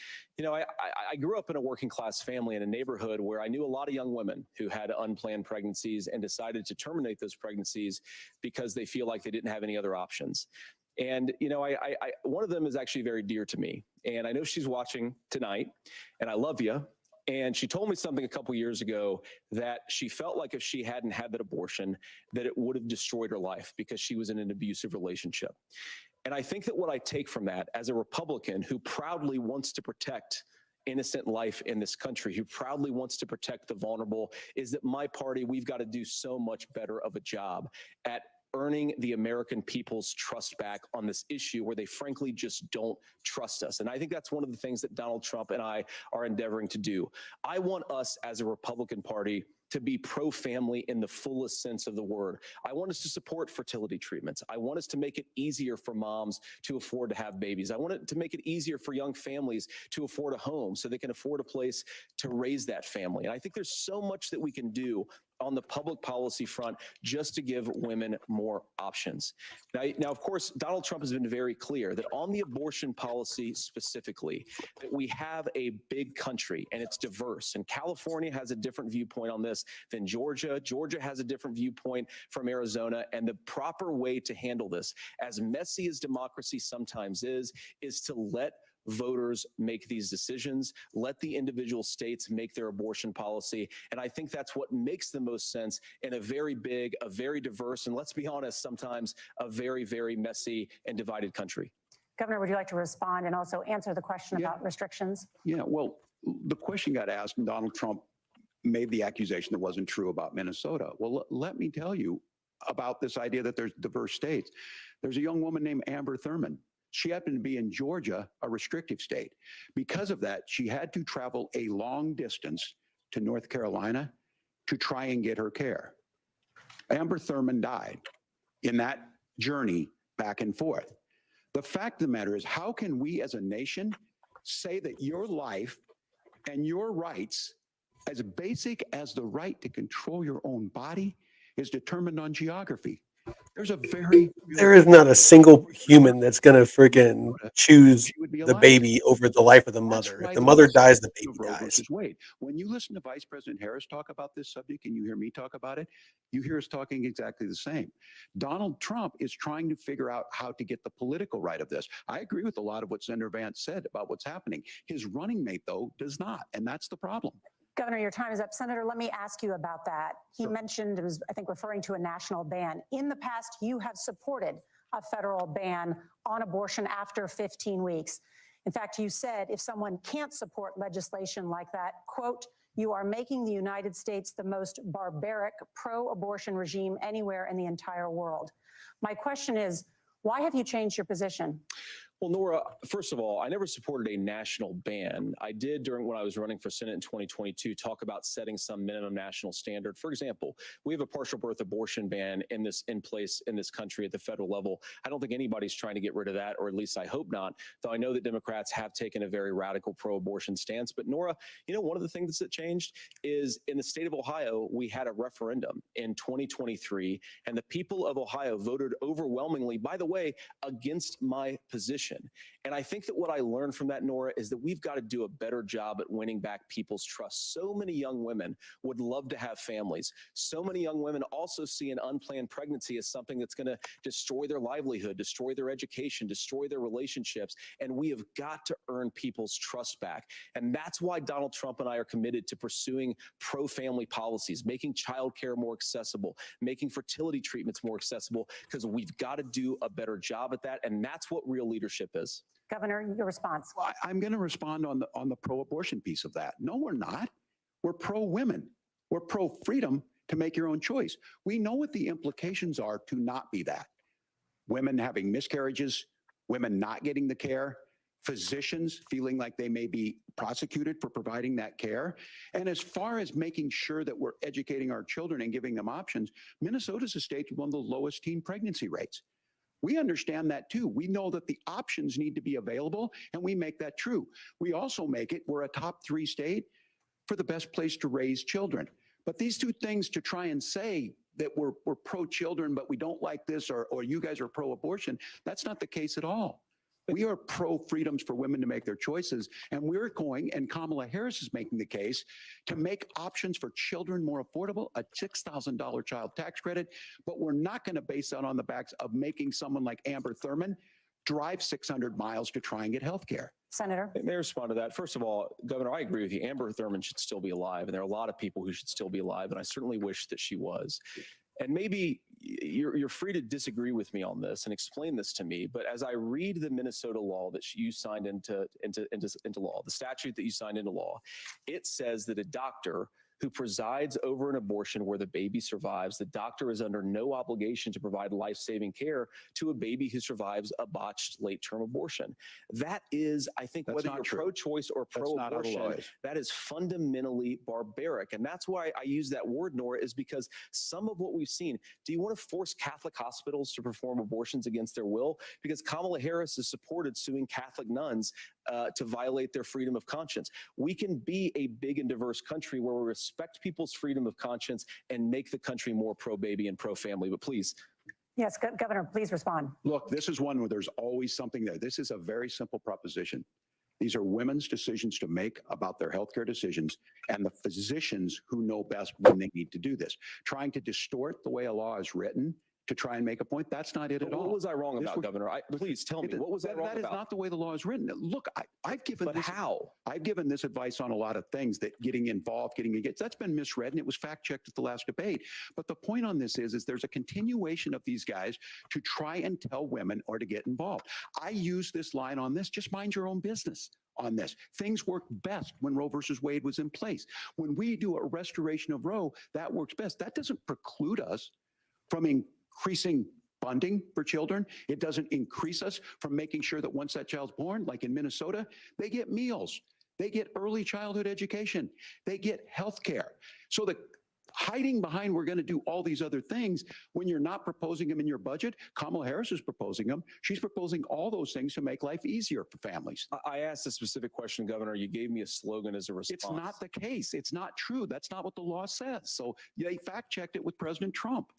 I grew up in a working class family in a neighborhood where I knew a lot of young women who had unplanned pregnancies and decided to terminate those pregnancies because they feel like they didn't have any other options. And, one of them is actually very dear to me. And I know she's watching tonight, and I love you. And she told me something a couple years ago that she felt like if she hadn't had that abortion, that it would have destroyed her life because she was in an abusive relationship. And I think that what I take from that as a Republican who proudly wants to protect innocent life in this country, who proudly wants to protect the vulnerable, is that my party, we've got to do so much better of a job at earning the American people's trust back on this issue where they frankly just don't trust us. And I think that's one of the things that Donald Trump and I are endeavoring to do. I want us as a Republican Party to be pro-family in the fullest sense of the word. I want us to support fertility treatments. I want us to make it easier for moms to afford to have babies. I want it to make it easier for young families to afford a home so they can afford a place to raise that family. And I think there's so much that we can do on the public policy front just to give women more options. Now, of course, Donald Trump has been very clear that on the abortion policy specifically, that we have a big country and it's diverse. And California has a different viewpoint on this than Georgia. Georgia has a different viewpoint from Arizona. And the proper way to handle this, as messy as democracy sometimes is to let voters make these decisions. Let the individual states make their abortion policy. And I think that's what makes the most sense in a very big, a very diverse, and let's be honest, sometimes a very, very messy and divided country. Governor, would you like to respond and also answer the question about restrictions? Yeah, well, the question got asked, and Donald Trump made the accusation that wasn't true about Minnesota. Well, let me tell you about this idea that there's diverse states. There's a young woman named Amber Thurman. She happened to be in Georgia, a restrictive state. Because of that, she had to travel a long distance to North Carolina to try and get her care. Amber Thurman died in that journey back and forth. The fact of the matter is, how can we as a nation say that your life and your rights, as basic as the right to control your own body, is determined on geography? There's a very There is not a single human that's going to freaking choose the baby over the life of the mother. If the mother dies, the baby dies. Wade. When you listen to Vice President Harris talk about this subject and you hear me talk about it, you hear us talking exactly the same. Donald Trump is trying to figure out how to get the political right of this. I agree with a lot of what Senator Vance said about what's happening. His running mate, though, does not, and that's the problem. Governor, your time is up. Senator, let me ask you about that. He mentioned, it was, I think, referring to a national ban. In the past, you have supported a federal ban on abortion after 15 weeks. In fact, you said if someone can't support legislation like that, quote, you are making the United States the most barbaric pro-abortion regime anywhere in the entire world. My question is, why have you changed your position? Well, Nora, first of all, I never supported a national ban. I did when I was running for Senate in 2022 talk about setting some minimum national standard. For example, we have a partial birth abortion ban in place in this country at the federal level. I don't think anybody's trying to get rid of that, or at least I hope not, though I know that Democrats have taken a very radical pro-abortion stance. But Nora, you know, one of the things that changed is in the state of Ohio, we had a referendum in 2023, and the people of Ohio voted overwhelmingly, by the way, against my position. And I think that what I learned from that, Nora, is that we've got to do a better job at winning back people's trust. So many young women would love to have families. So many young women also see an unplanned pregnancy as something that's going to destroy their livelihood, destroy their education, destroy their relationships. And we have got to earn people's trust back. And that's why Donald Trump and I are committed to pursuing pro-family policies, making childcare more accessible, making fertility treatments more accessible, because we've got to do a better job at that. And that's what real leadership is. Governor, your response. Well, I'm going to respond on the pro-abortion piece of that. No, we're not. We're pro-women. We're pro-freedom to make your own choice. We know what the implications are to not be that. Women having miscarriages, women not getting the care, physicians feeling like they may be prosecuted for providing that care. And as far as making sure that we're educating our children and giving them options, Minnesota's a state with one of the lowest teen pregnancy rates. We understand that too. We know that the options need to be available, and we make that true. We also make it, we're a top 3 state for the best place to raise children. But these two things, to try and say that we're pro-children, but we don't like this, or you guys are pro-abortion, that's not the case at all. We are pro-freedoms for women to make their choices, and we're going, and Kamala Harris is making the case, to make options for children more affordable, a $6,000 child tax credit, but we're not going to base that on the backs of making someone like Amber Thurman drive 600 miles to try and get health care. Senator? May I respond to that? First of all, Governor, I agree with you. Amber Thurman should still be alive, and there are a lot of people who should still be alive, and I certainly wish that she was. And maybe you're free to disagree with me on this and explain this to me, but as I read the Minnesota law that you signed into law, the statute that you signed into law, it says that a doctor who presides over an abortion where the baby survives, the doctor is under no obligation to provide life-saving care to a baby who survives a botched late-term abortion. That is, I think, whether you're pro-choice or pro-abortion, that is fundamentally barbaric. And that's why I use that word, Nora, is because some of what we've seen, do you want to force Catholic hospitals to perform abortions against their will? Because Kamala Harris has supported suing Catholic nuns to violate their freedom of conscience. We can be a big and diverse country where we respect people's freedom of conscience and make the country more pro-baby and pro-family. But please. Yes, Governor, please respond. Look, this is one where there's always something there. This is a very simple proposition. These are women's decisions to make about their healthcare decisions, and the physicians who know best when they need to do this. Trying to distort the way a law is written to try and make a point. That's not it at all. What was I wrong This about, was- Governor? Please tell me. What was I wrong That is about? not the way the law is written. Look, I've given But this. how? I've given this advice on a lot of things, that getting involved, getting engaged, that's been misread, and it was fact checked at the last debate. But the point on this is there's a continuation of these guys to try and tell women or to get involved. I use this line on this: just mind your own business on this. Things worked best when Roe versus Wade was in place. When we do a restoration of Roe, that works best. That doesn't preclude us from increasing funding for children. It doesn't increase us from making sure that once that child's born, like in Minnesota, they get meals, they get early childhood education, they get health care. So the hiding behind we're going to do all these other things when you're not proposing them in your budget. Kamala Harris is proposing them. She's proposing all those things to make life easier for families. I asked a specific question, Governor. You gave me a slogan as a response. It's not the case. It's not true. That's not what the law says. So they fact checked it with President Trump.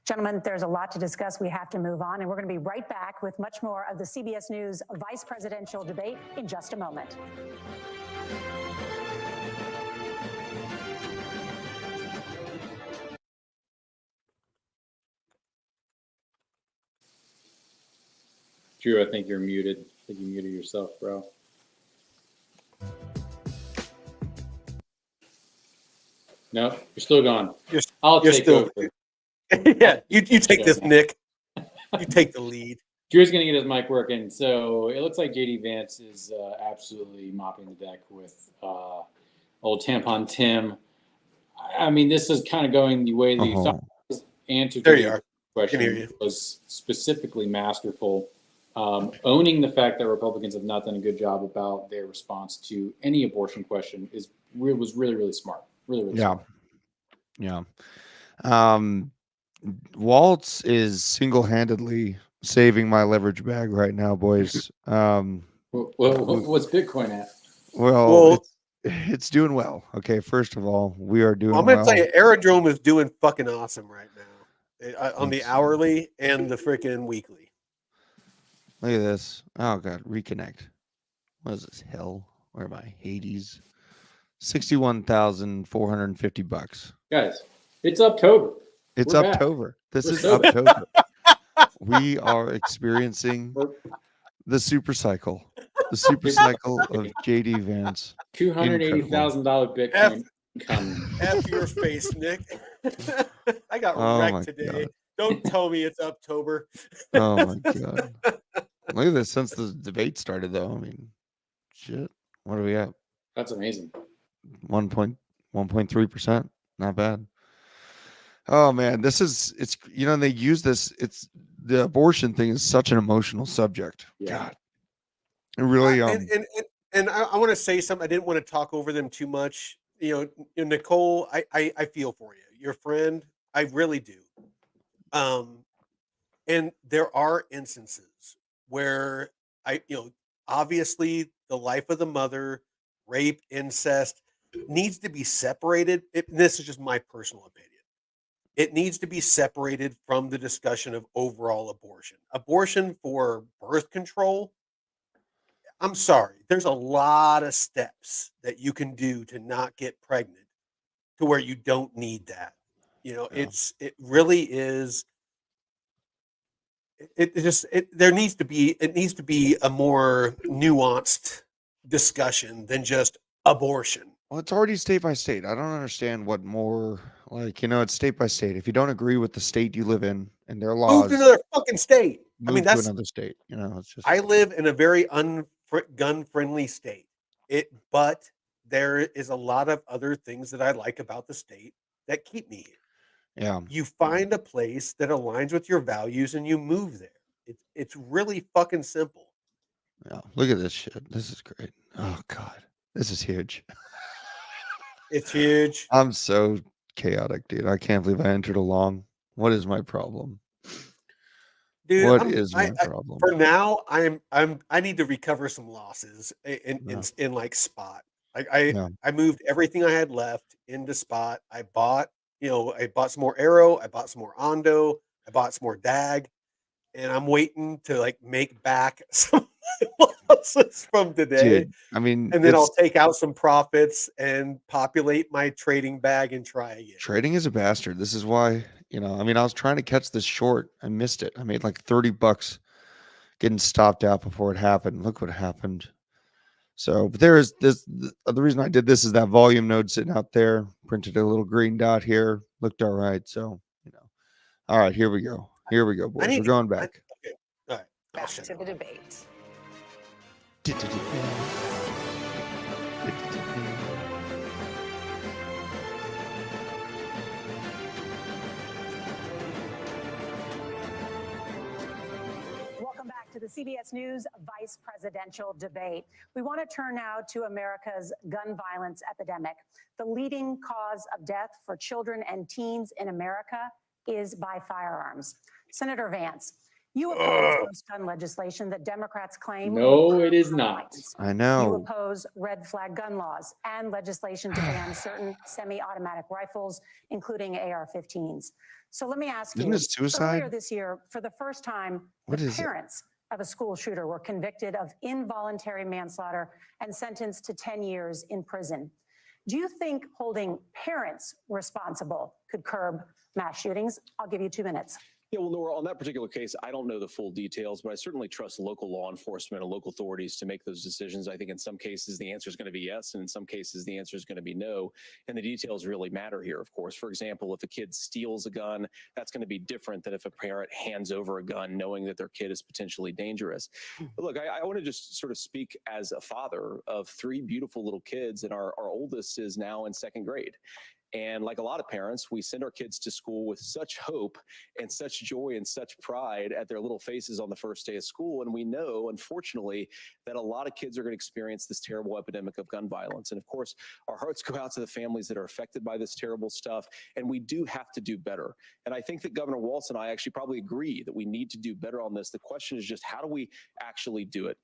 Gentlemen, there's a lot to discuss. We have to move on, and we're going to be right back with much more of the CBS News vice presidential debate in just a moment. Drew, I think you're muted. I think you muted yourself, bro. No, you're still gone. I'll You're take still- over. Yeah, you take this, Nick. You take the lead. Drew's going to get his mic working. So it looks like JD Vance is absolutely mopping the deck with old Tampon Tim. I mean, this is kind of going the way that you thought. His answer to There you the are. question was specifically masterful, owning the fact that Republicans have not done a good job about their response to any abortion question was really, really smart. Really, really smart. Yeah. Waltz is single-handedly saving my leverage bag right now, boys. What's Bitcoin at? Well, it's doing well. Okay, first of all, we are doing I'm going to well. tell you, Aerodrome is doing fucking awesome right now on the hourly and the freaking weekly. Look at this. Oh god, reconnect. What is this? Hell? Where am I? Hades. $61,450. Guys, it's October. It's We're back. October. This We're is so back. October. We are experiencing the super cycle. The super cycle of JD Vance. $280,000 Bitcoin income. F your face, Nick. I got Oh my wrecked today. God. Don't tell me it's October. Oh my god. Look at this. Since the debate started, though, I mean, shit. What are we at? That's amazing. 1.3%. Not bad. Oh man, it's they use this. It's the abortion thing is such an emotional subject. Yeah. God, it really. And I want to say something. I didn't want to talk over them too much. Nicole, I feel for you. Your friend, I really do. And there are instances where obviously the life of the mother, rape, incest needs to be separated. This is just my personal opinion. It needs to be separated from the discussion of overall abortion. Abortion for birth control, I'm sorry, there's a lot of steps that you can do to not get pregnant to where you don't need that. It really is. There needs to be a more nuanced discussion than just abortion. Well, it's already state by state. I don't understand what more. It's state by state. If you don't agree with the state you live in and their laws, Move to another fucking state. move to another state. It's just. I live in a very gun-friendly state. But there is a lot of other things that I like about the state that keep me here. Yeah. You find a place that aligns with your values and you move there. It's really fucking simple. Yeah. Look at this shit. This is great. Oh God, this is huge. It's huge. I'm so chaotic, dude. I can't believe I entered along. What is my problem? Dude, What is my problem? For now, I need to recover some losses in like Spot. I moved everything I had left into Spot. I bought some more Arrow, I bought some more Ondo, I bought some more DAG, and I'm waiting to make back some losses from today. Dude, I mean, and then I'll take out some profits and populate my trading bag and try again. Trading is a bastard. This is why I mean, I was trying to catch this short. I missed it. I made like $30 getting stopped out before it happened. Look what happened. So, but there is this. The reason I did this is that volume node sitting out there. Printed a little green dot here. Looked all right. So, all right, here we go. Here we go, boys. We're going back. Okay. All right. I'll Back shut to it the off. debate. Welcome back to the CBS News vice presidential debate. We want to turn now to America's gun violence epidemic. The leading cause of death for children and teens in America is by firearms. Senator Vance, you oppose most gun legislation that Democrats claim No, will it is curb not. violence. I You know. oppose red flag gun laws and legislation to ban certain semi-automatic rifles, including AR-15s. So let me ask Isn't you, it suicide? earlier this year, for the first time, What the is it? parents of a school shooter were convicted of involuntary manslaughter and sentenced to 10 years in prison. Do you think holding parents responsible could curb mass shootings? I'll give you 2 minutes. Yeah, well, Nora, on that particular case, I don't know the full details, but I certainly trust local law enforcement and local authorities to make those decisions. I think in some cases the answer is going to be yes, and in some cases the answer is going to be no. And the details really matter here, of course. For example, if a kid steals a gun, that's going to be different than if a parent hands over a gun knowing that their kid is potentially dangerous. But look, I want to just sort of speak as a father of 3 beautiful little kids, and our oldest is now in 2nd grade. And like a lot of parents, we send our kids to school with such hope and such joy and such pride at their little faces on the first day of school. And we know, unfortunately, that a lot of kids are going to experience this terrible epidemic of gun violence. And of course, our hearts go out to the families that are affected by this terrible stuff. And we do have to do better. And I think that Governor Walz and I actually probably agree that we need to do better on this. The question is just, how do we actually do it?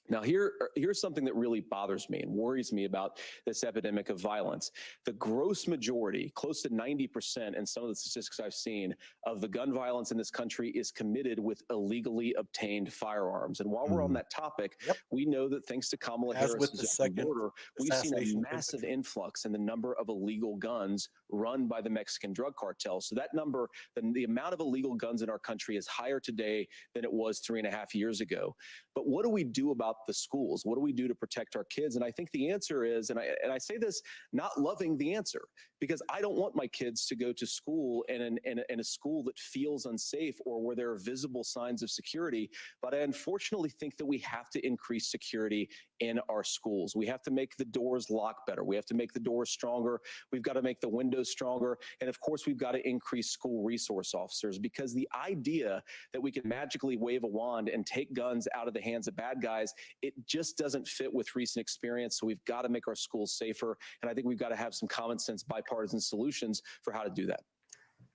Now, here's something that really bothers me and worries me about this epidemic of violence. The gross majority, close to 90% in some of the statistics I've seen, of the gun violence in this country is committed with illegally obtained firearms. And while we're on that topic, we know that thanks to Kamala As with Harris's the second border, we've seen a assassination massive influx in the number of illegal guns run by the Mexican drug cartel. So that number, the amount of illegal guns in our country is higher today than it was 3.5 years ago. But what do we do about the schools? What do we do to protect our kids? And I think the answer is, and I say this not loving the answer, because I don't want my kids to go to school in a school that feels unsafe or where there are visible signs of security. But I unfortunately think that we have to increase security in our schools. We have to make the doors lock better. We have to make the doors stronger. We've got to make the windows stronger. And of course, we've got to increase school resource officers, because the idea that we can magically wave a wand and take guns out of the hands of bad guys, it just doesn't fit with recent experience. So we've got to make our schools safer. And I think we've got to have some common sense bipartisan solutions for how to do that.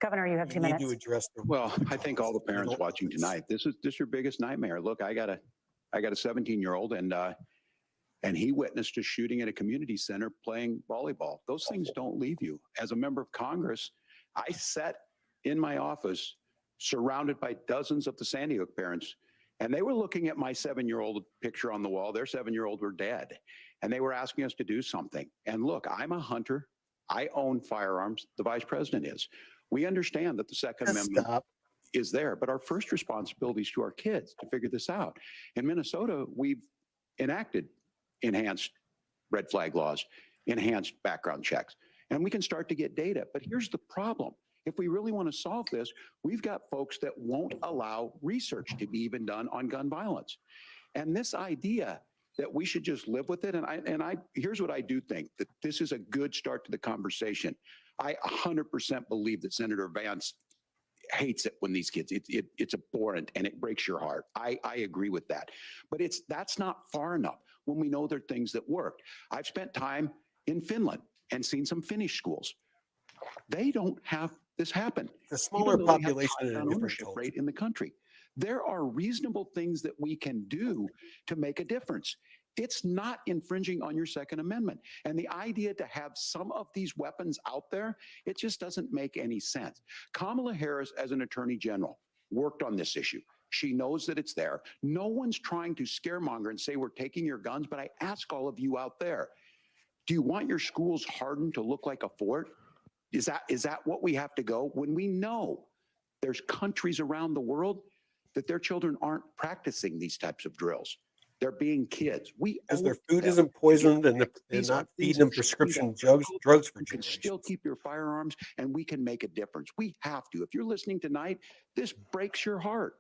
Governor, you have 2 minutes. Need to address the Well, I think all the parents watching tonight, this is your biggest nightmare. Look, I got a 17-year-old, and he witnessed a shooting at a community center playing volleyball. Those things don't leave you. As a member of Congress, I sat in my office surrounded by dozens of the Sandy Hook parents, and they were looking at my 7-year-old picture on the wall. Their 7-year-old were dead, and they were asking us to do something. And look, I'm a hunter. I own firearms. The vice president is. We understand that the Second Amendment is there, but our first responsibility is to our kids to figure this out. In Minnesota, we've enacted enhanced red flag laws, enhanced background checks, and we can start to get data. But here's the problem. If we really want to solve this, we've got folks that won't allow research to be even done on gun violence. And this idea that we should just live with it, and I here's what I do think, that this is a good start to the conversation. I 100% believe that Senator Vance hates it when these kids, it's abhorrent and it breaks your heart. I agree with that. But that's not far enough when we know there are things that work. I've spent time in Finland and seen some Finnish schools. They don't have this happen. The smaller even though they have the population highest in a gun different ownership culture. rate in the country. There are reasonable things that we can do to make a difference. It's not infringing on your Second Amendment. And the idea to have some of these weapons out there, it just doesn't make any sense. Kamala Harris, as an attorney general, worked on this issue. She knows that it's there. No one's trying to scaremonger and say we're taking your guns, but I ask all of you out there, do you want your schools hardened to look like a fort? Is that what we have to go when we know there's countries around the world that their children aren't practicing these types of drills? They're being kids. Because their food isn't poisoned and they're not feeding them prescription drugs for you can generations. still keep your firearms, and we can make a difference. We have to. If you're listening tonight, this breaks your heart.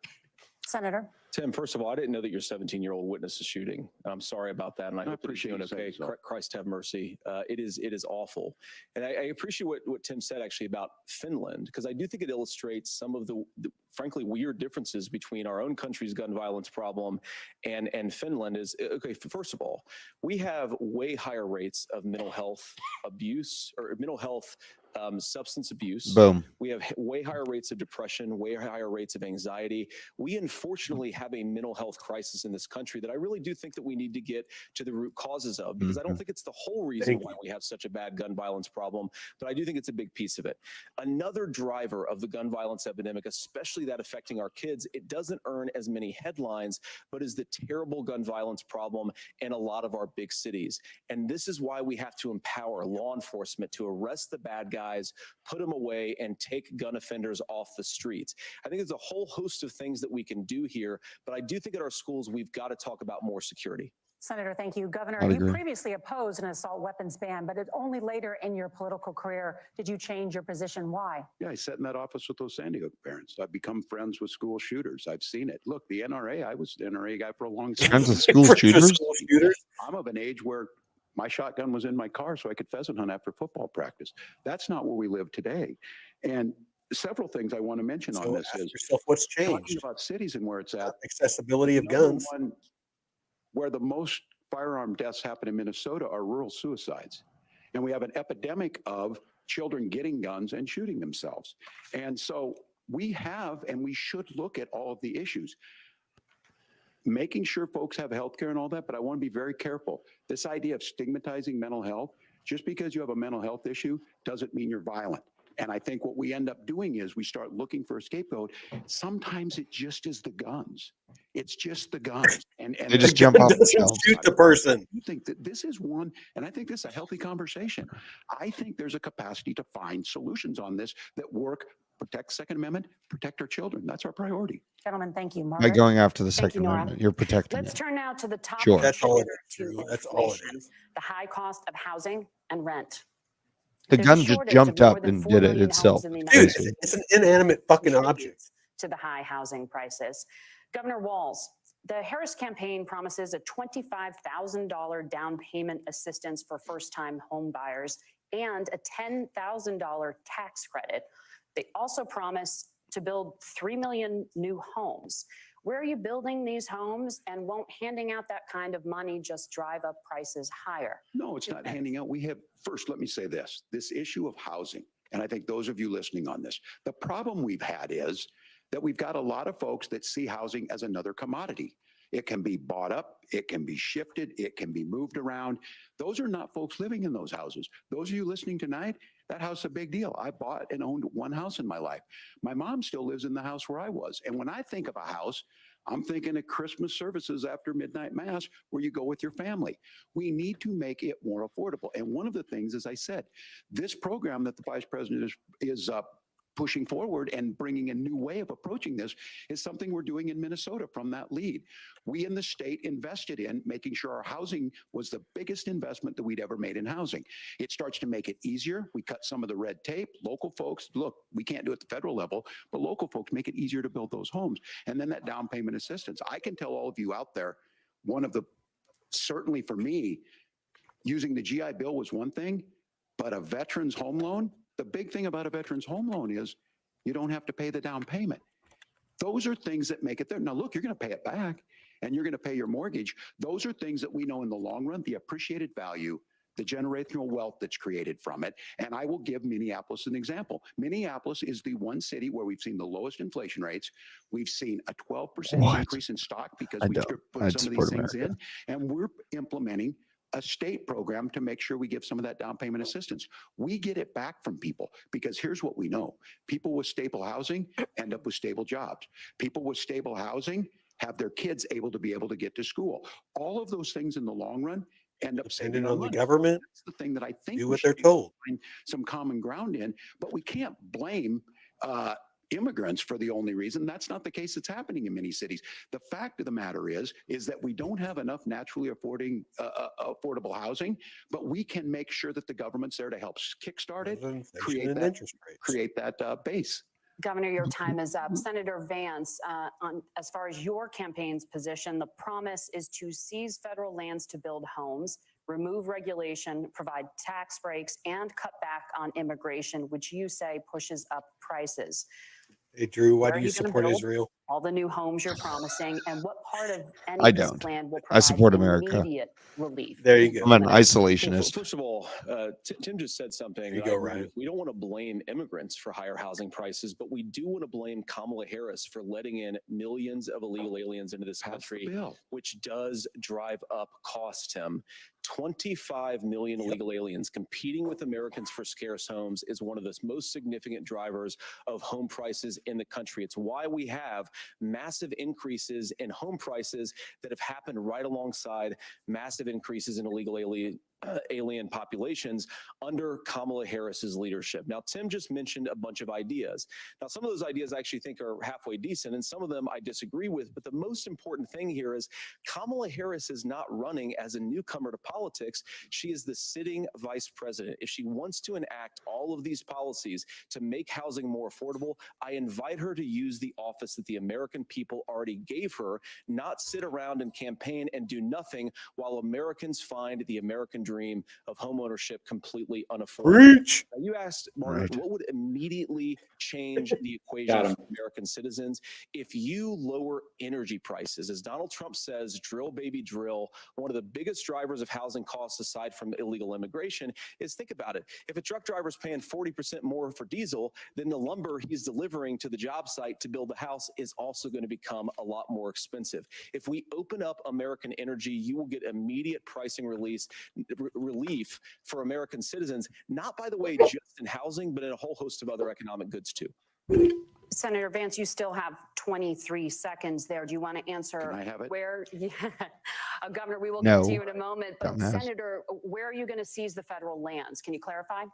Senator. Tim, first of all, I didn't know that your 17-year-old witnessed a shooting. I'm sorry about that, and I hope that he's appreciate doing you saying okay. so. Christ have mercy. It is awful, and I appreciate what Tim said actually about Finland, because I do think it illustrates some of the frankly weird differences between our own country's gun violence problem and Finland. Is okay. First of all, we have way higher rates of mental health abuse or mental health. Substance abuse. Boom. We have way higher rates of depression, way higher rates of anxiety. We unfortunately have a mental health crisis in this country that I really do think that we need to get to the root causes of, because I don't think it's the whole reason why we have such a bad gun violence problem, but I do think it's a big piece of it. Another driver of the gun violence epidemic, especially that affecting our kids, it doesn't earn as many headlines, but is the terrible gun violence problem in a lot of our big cities. And this is why we have to empower law enforcement to arrest the bad guys, put them away, and take gun offenders off the streets. I think there's a whole host of things that we can do here, but I do think at our schools, we've got to talk about more security. Senator, thank you. Governor, I'd you agree. previously opposed an assault weapons ban, but only later in your political career did you change your position. Why? Yeah, I sat in that office with those Sandy Hook parents. I've become friends with school shooters. I've seen it. Look, the NRA, I was the NRA guy for a long time. Friends with school shooters? I'm of an age where my shotgun was in my car so I could pheasant hunt after football practice. That's not where we live today. And several things I want to mention on this is yourself, what's talking changed? about cities and where it's at. Accessibility of Number guns. one, where the most firearm deaths happen in Minnesota are rural suicides. And we have an epidemic of children getting guns and shooting themselves. And so we have, and we should look at all of the issues, making sure folks have health care and all that, but I want to be very careful. This idea of stigmatizing mental health, just because you have a mental health issue doesn't mean you're violent. And I think what we end up doing is we start looking for a scapegoat. Sometimes it just is the guns. It's just the guns. And They just jump off the shelves. Shoot the person. You think that this is one, and I think this is a healthy conversation. I think there's a capacity to find solutions on this that work, protect Second Amendment, protect our children. That's our priority. Gentlemen, thank you. By Margaret? going after the Thank you, Second Nora. Amendment, you're protecting Let's it. turn now to the top Sure. That's all it contributor is. to That's all it inflation, is. the high cost of housing and rent. The There's a gun just shortage jumped of more up than and 4 did it million itself. homes in the Dude, United Crazy. States it's an inanimate fucking object. contributes to the high housing prices. Governor Walz, the Harris campaign promises a $25,000 down payment assistance for first-time home buyers and a $10,000 tax credit. They also promise to build 3 million new homes. Where are you building these homes, and won't handing out that kind of money just drive up prices higher? No, it's not handing out. We have, first, let me say this issue of housing, and I think those of you listening on this, the problem we've had is that we've got a lot of folks that see housing as another commodity. It can be bought up, it can be shifted, it can be moved around. Those are not folks living in those houses. Those of you listening tonight, that house is a big deal. I bought and owned one house in my life. My mom still lives in the house where I was. And when I think of a house, I'm thinking of Christmas services after midnight mass where you go with your family. We need to make it more affordable. And one of the things, as I said, this program that the vice president is pushing forward and bringing a new way of approaching this is something we're doing in Minnesota from that lead. We in the state invested in making sure our housing was the biggest investment that we'd ever made in housing. It starts to make it easier. We cut some of the red tape. Local folks, look, we can't do it at the federal level, but local folks make it easier to build those homes. And then that down payment assistance. I can tell all of you out there, one of the, certainly for me, using the GI Bill was one thing, but a veteran's home loan, the big thing about a veteran's home loan is you don't have to pay the down payment. Those are things that make it there. Now, look, you're going to pay it back and you're going to pay your mortgage. Those are things that we know in the long run, the appreciated value, the generational wealth that's created from it. And I will give Minneapolis an example. Minneapolis is the one city where we've seen the lowest inflation rates. We've seen a 12% increase in stock because we put some of these things in. And we're implementing a state program to make sure we give some of that down payment assistance. We get it back from people because here's what we know. People with stable housing end up with stable jobs. People with stable housing have their kids able to get to school. All of those things in the long run end up saving Depending our on the money. government, That's the thing that I think do we what should they're be able told. to find some common ground in, but we can't blame immigrants for the only reason. That's not the case that's happening in many cities. The fact of the matter is that we don't have enough naturally affordable housing, but we can make sure that the government's there to help kickstart it, Inflation create and that, interest rates. create that base. Governor, your time is up. Senator Vance, as far as your campaign's position, the promise is to seize federal lands to build homes, remove regulation, provide tax breaks, and cut back on immigration, which you say pushes up prices. Hey, Drew, why Where do are you you gonna support build? Israel? All the new homes you're promising, and what part of any I of this don't. plan will I provide support America. immediate relief? There you I'm go. an Well, isolationist. first of all, Tim just said something. There you that I go, agree Ryan. with. We don't want to blame immigrants for higher housing prices, but we do want to blame Kamala Harris for letting in millions of illegal aliens into this Pass the country, bill. which does drive up cost, Tim. 25 million illegal aliens competing with Americans for scarce homes is one of the most significant drivers of home prices in the country. It's why we have massive increases in home prices that have happened right alongside massive increases in illegal alien populations under Kamala Harris's leadership. Now, Tim just mentioned a bunch of ideas. Now, some of those ideas I actually think are halfway decent, and some of them I disagree with. But the most important thing here is Kamala Harris is not running as a newcomer to politics. She is the sitting vice president. If she wants to enact all of these policies to make housing more affordable, I invite her to use the office that the American people already gave her, not sit around and campaign and do nothing while Americans find the American dream of homeownership completely unaffordable. Preach. Now, you asked, Margaret, Right. what would immediately change the equation Got him. for American citizens? If you lower energy prices, as Donald Trump says, drill, baby, drill, one of the biggest drivers of housing costs aside from illegal immigration is, think about it. If a truck driver is paying 40% more for diesel, then the lumber he's delivering to the job site to build the house is also going to become a lot more expensive. If we open up American energy, you will get immediate pricing relief for American citizens, not, by the way, just in housing, but in a whole host of other economic goods too. Senator Vance, you still have 23 seconds there. Do you want to answer Can I have it? where? Yeah. Governor, we will No. get to you in a moment. But Dumbass. Senator, where are you going to seize the federal lands? Can you clarify?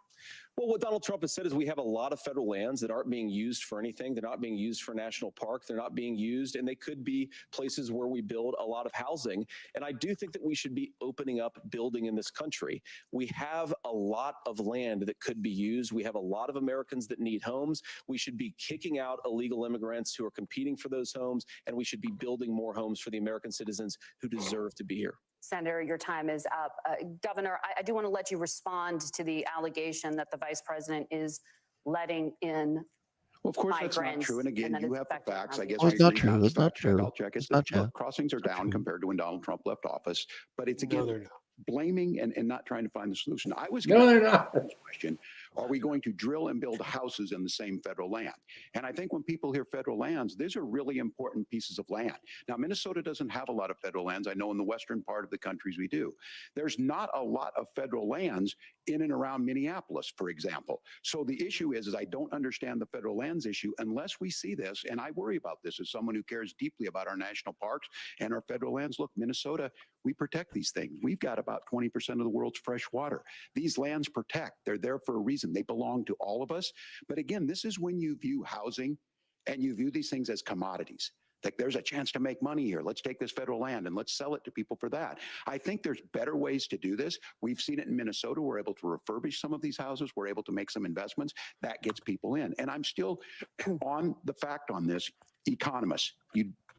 Well, what Donald Trump has said is we have a lot of federal lands that aren't being used for anything. They're not being used for national park. They're not being used, and they could be places where we build a lot of housing. And I do think that we should be opening up building in this country. We have a lot of land that could be used. We have a lot of Americans that need homes. We should be kicking out illegal immigrants who are competing for those homes, and we should be building more homes for the American citizens who deserve to be here. Senator, your time is up. Governor, I do want to let you respond to the allegation that the vice president is letting in. Well, of course, that's not migrants, true. And again, that you it's have the affecting facts. our I guess Oh, it's maybe not you true. have It's the not fact check. true. I'll check it. It's not Look, true. crossings are It's not down true. compared to when Donald Trump left office, but it's No, again they're not. blaming and not trying to find the solution. I was No, going to they're not. this question: are we going to drill and build houses in the same federal land? And I think when people hear federal lands, these are really important pieces of land. Now, Minnesota doesn't have a lot of federal lands. I know in the western part of the countries we do. There's not a lot of federal lands in and around Minneapolis, for example. So the issue is I don't understand the federal lands issue unless we see this, and I worry about this as someone who cares deeply about our national parks and our federal lands. Look, Minnesota, we protect these things. We've got about 20% of the world's fresh water. These lands protect. They're there for a reason. They belong to all of us. But again, this is when you view housing and you view these things as commodities. Like there's a chance to make money here. Let's take this federal land and let's sell it to people for that. I think there's better ways to do this. We've seen it in Minnesota. We're able to refurbish some of these houses. We're able to make some investments. That gets people in. And I'm still on the fact on this. Economists,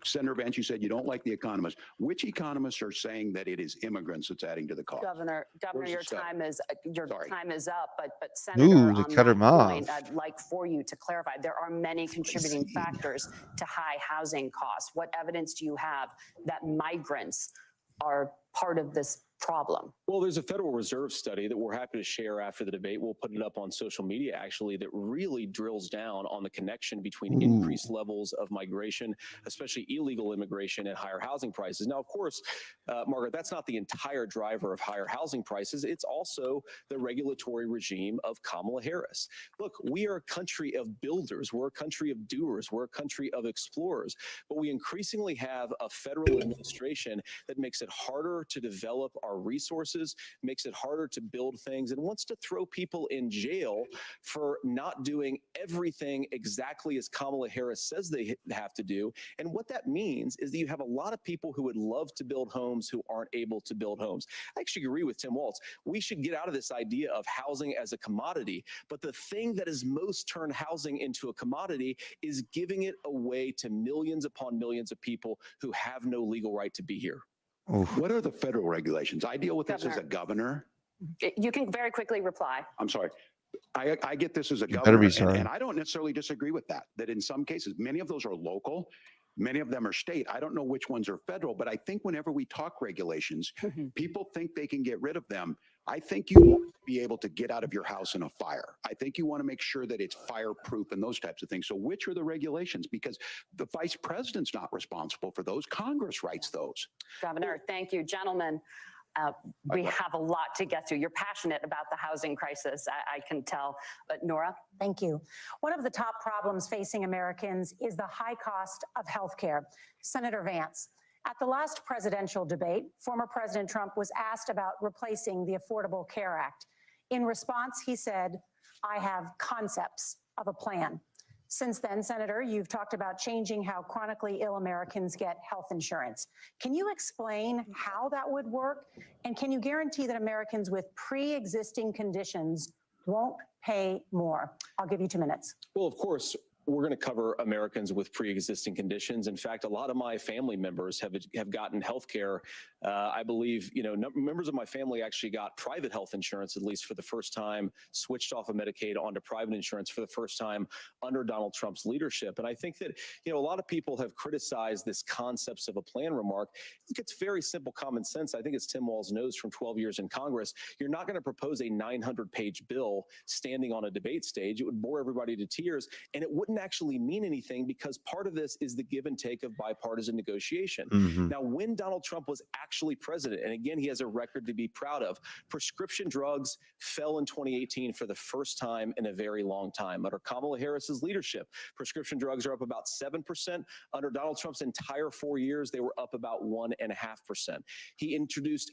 Senator Vance, you said you don't like the economists. Which economists are saying that it is immigrants that's adding to the cost? Governor, Where's your the study? time is Sorry. time is up. But Senator, Ooh, they on cut that him off. point, I'd like for you to clarify. There are many contributing factors to high housing costs. What evidence do you have that migrants are part of this problem? Well, there's a Federal Reserve study that we're happy to share after the debate. We'll put it up on social media, actually, that really drills down on the connection between increased levels of migration, especially illegal immigration, and higher housing prices. Now, of course, Margaret, that's not the entire driver of higher housing prices. It's also the regulatory regime of Kamala Harris. Look, we are a country of builders. We're a country of doers. We're a country of explorers. But we increasingly have a federal administration that makes it harder to develop our our resources, makes it harder to build things, and wants to throw people in jail for not doing everything exactly as Kamala Harris says they have to do. And what that means is that you have a lot of people who would love to build homes who aren't able to build homes. I actually agree with Tim Walz. We should get out of this idea of housing as a commodity. But the thing that has most turned housing into a commodity is giving it away to millions upon millions of people who have no legal right to be here. Oof. What are the federal regulations? I deal with this as a governor. You can very quickly reply. I'm sorry. I get this as a You better governor, be and, sorry. and I don't necessarily disagree with that, that in some cases, many of those are local, many of them are state. I don't know which ones are federal, but I think whenever we talk regulations, people think they can get rid of them. I think you want to be able to get out of your house in a fire. I think you want to make sure that it's fireproof and those types of things. So which are the regulations? Because the vice president's not responsible for those. Congress writes those. Governor, thank you. Gentlemen, we have a lot to get to. You're passionate about the housing crisis, I can tell. But Nora? Thank you. One of the top problems facing Americans is the high cost of health care. Senator Vance, at the last presidential debate, former President Trump was asked about replacing the Affordable Care Act. In response, he said, "I have concepts of a plan." Since then, Senator, you've talked about changing how chronically ill Americans get health insurance. Can you explain how that would work? And can you guarantee that Americans with pre-existing conditions won't pay more? I'll give you 2 minutes. Well, of course, we're going to cover Americans with pre-existing conditions. In fact, a lot of my family members have gotten health care. I believe, members of my family actually got private health insurance, at least for the first time, switched off of Medicaid onto private insurance for the first time under Donald Trump's leadership. And I think that, a lot of people have criticized this concepts of a plan remark. It's very simple common sense. I think as Tim Walz knows from 12 years in Congress, you're not going to propose a 900-page bill standing on a debate stage. It would bore everybody to tears, and it wouldn't actually mean anything because part of this is the give and take of bipartisan negotiation. Now, when Donald Trump was actually president, and again, he has a record to be proud of, prescription drugs fell in 2018 for the first time in a very long time. Under Kamala Harris's leadership, prescription drugs are up about 7%. Under Donald Trump's entire 4 years, they were up about 1.5%. He introduced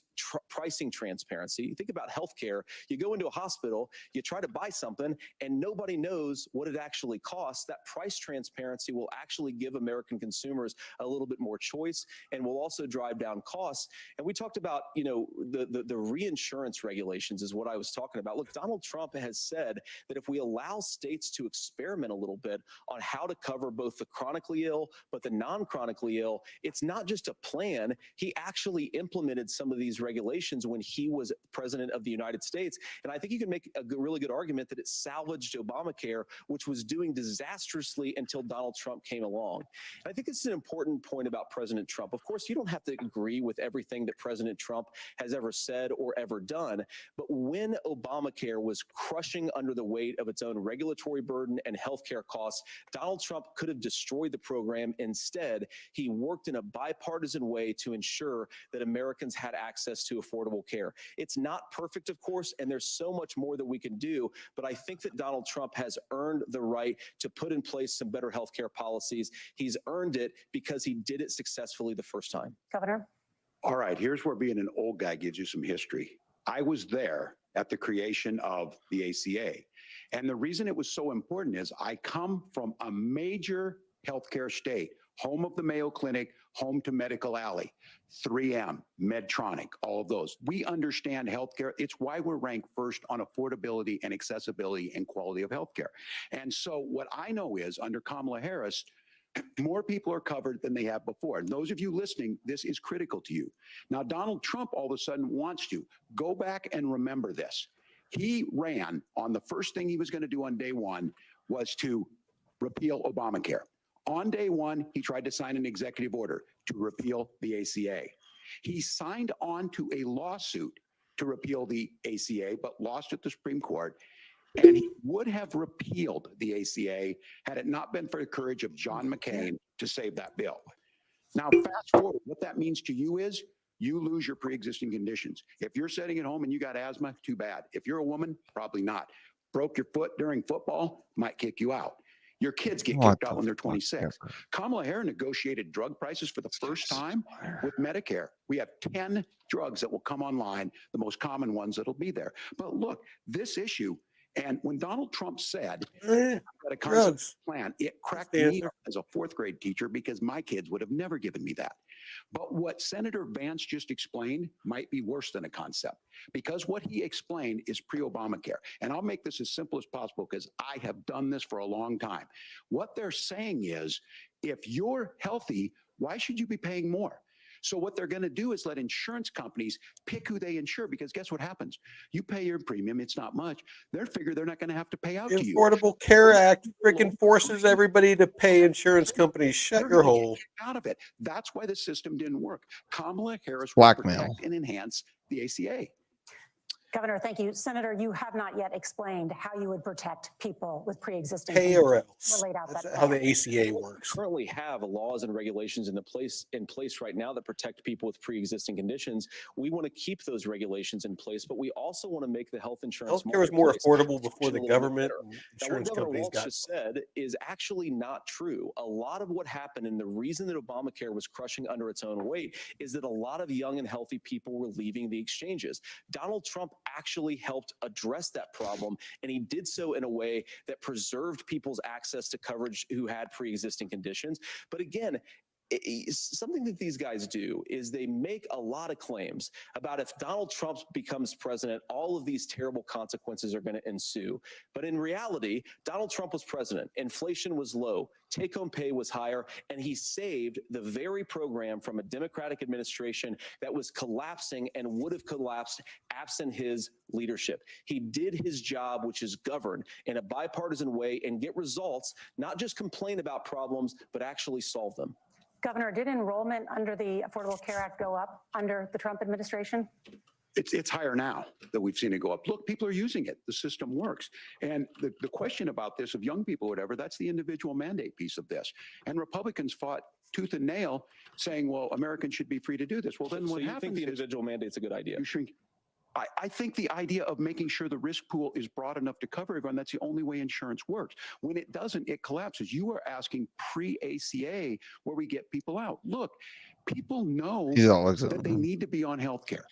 pricing transparency. You think about healthcare, you go into a hospital, you try to buy something, and nobody knows what it actually costs. That price transparency will actually give American consumers a little bit more choice and will also drive down costs. And we talked about, the reinsurance regulations is what I was talking about. Look, Donald Trump has said that if we allow states to experiment a little bit on how to cover both the chronically ill, but the non-chronically ill, it's not just a plan. He actually implemented some of these regulations when he was president of the United States. And I think you can make a really good argument that it salvaged Obamacare, which was doing disastrously until Donald Trump came along. And I think this is an important point about President Trump. Of course, you don't have to agree with everything that President Trump has ever said or ever done. But when Obamacare was crushing under the weight of its own regulatory burden and healthcare costs, Donald Trump could have destroyed the program. Instead, he worked in a bipartisan way to ensure that Americans had access to affordable care. It's not perfect, of course, and there's so much more that we can do. But I think that Donald Trump has earned the right to put in place some better healthcare policies. He's earned it because he did it successfully the first time. Governor? All right, here's where being an old guy gives you some history. I was there at the creation of the ACA. And the reason it was so important is I come from a major healthcare state, home of the Mayo Clinic, home to Medical Alley, 3M, Medtronic, all of those. We understand healthcare. It's why we're ranked first on affordability and accessibility and quality of healthcare. And so what I know is under Kamala Harris, more people are covered than they have before. And those of you listening, this is critical to you. Now, Donald Trump all of a sudden wants to go back and remember this. He ran on the first thing he was going to do on day one was to repeal Obamacare. On day one, he tried to sign an executive order to repeal the ACA. He signed on to a lawsuit to repeal the ACA, but lost at the Supreme Court. And he would have repealed the ACA had it not been for the courage of John McCain to save that bill. Now, fast forward, what that means to you is you lose your pre-existing conditions. If you're sitting at home and you got asthma, too bad. If you're a woman, probably not. Broke your foot during football, might kick you out. Your kids get What kicked out the when they're fuck 26. ever. Kamala Harris negotiated drug prices for the first time with Medicare. We have 10 drugs that will come online, the most common ones that'll be there. But look, this issue, and when Donald Trump said that a concept plan, it cracked me up as a fourth grade teacher because my kids would have never given me that. But what Senator Vance just explained might be worse than a concept, because what he explained is pre-Obamacare. And I'll make this as simple as possible because I have done this for a long time. What they're saying is, if you're healthy, why should you be paying more? So what they're going to do is let insurance companies pick who they insure, because guess what happens? You pay your premium, it's not much. They figure they're not going to have to pay out The to you. Affordable Care Act freaking forces everybody to pay insurance companies. Shut They're your gonna get hole. kicked out of it. That's why the system didn't work. Kamala Harris will Blackmail. protect and enhance the ACA. Governor, thank you. Senator, you have not yet explained how you would protect people with pre-existing Pay or conditions. else. Laid out That's that how plan. the ACA works. Currently have laws and regulations in place right now that protect people with pre-existing conditions. We want to keep those regulations in place, but we also want to make the health insurance Healthcare was more marketplace affordable before function the a little bit government better. and Now, what insurance Governor companies Walsh got. just said is actually not true. A lot of what happened and the reason that Obamacare was crushing under its own weight is that a lot of young and healthy people were leaving the exchanges. Donald Trump actually helped address that problem, and he did so in a way that preserved people's access to coverage who had pre-existing conditions. But again, something that these guys do is they make a lot of claims about if Donald Trump becomes president, all of these terrible consequences are going to ensue. But in reality, Donald Trump was president. Inflation was low. Take-home pay was higher, and he saved the very program from a Democratic administration that was collapsing and would have collapsed absent his leadership. He did his job, which is govern in a bipartisan way and get results, not just complain about problems, but actually solve them. Governor, did enrollment under the Affordable Care Act go up under the Trump administration? It's higher now that we've seen it go up. Look, people are using it. The system works. And the question about this of young people, whatever, that's the individual mandate piece of this. And Republicans fought tooth and nail saying, well, Americans should be free to do this. Well, then So what you happens think the is individual mandate's a good idea? you shrink. I think the idea of making sure the risk pool is broad enough to cover everyone, that's the only way insurance works. When it doesn't, it collapses. You are asking pre-ACA where we get people out. Look, people know He's all looks at that they need to be on health care.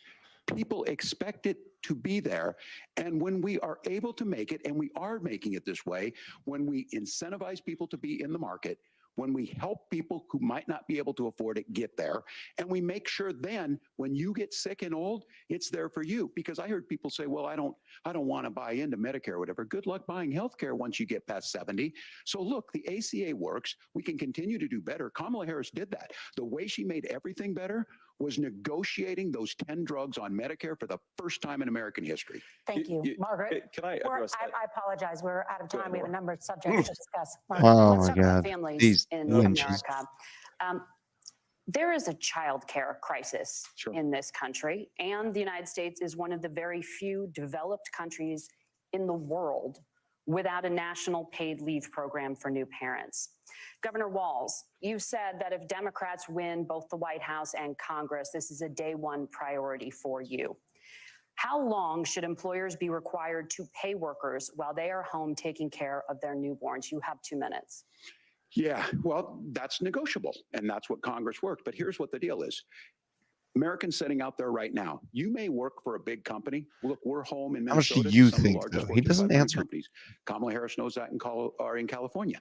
People expect it to be there. And when we are able to make it, and we are making it this way, when we incentivize people to be in the market, when we help people who might not be able to afford it get there, and we make sure then when you get sick and old, it's there for you. Because I heard people say, well, I don't want to buy into Medicare or whatever. Good luck buying healthcare once you get past 70. So look, the ACA works. We can continue to do better. Kamala Harris did that. The way she made everything better was negotiating those 10 drugs on Medicare for the first time in American history. Thank you. Margaret, Can I address that? I apologize. We're out of Go time. ahead, We have a Laura. number of subjects to discuss. Oh Let's my talk about God. families These in lynches. America. There is a child care crisis in this country, and the United States is one of the very few developed countries in the world without a national paid leave program for new parents. Governor Walz, you said that if Democrats win both the White House and Congress, this is a day one priority for you. How long should employers be required to pay workers while they are home taking care of their newborns? You have 2 minutes. Yeah, well, that's negotiable, and that's what Congress worked. But here's what the deal is. Americans sitting out there right now, you may work for a big company. Look, we're home in How much do Minnesota. you some of the think, largest though? He Fortune doesn't 500 answer. companies. Kamala Harris knows that in California.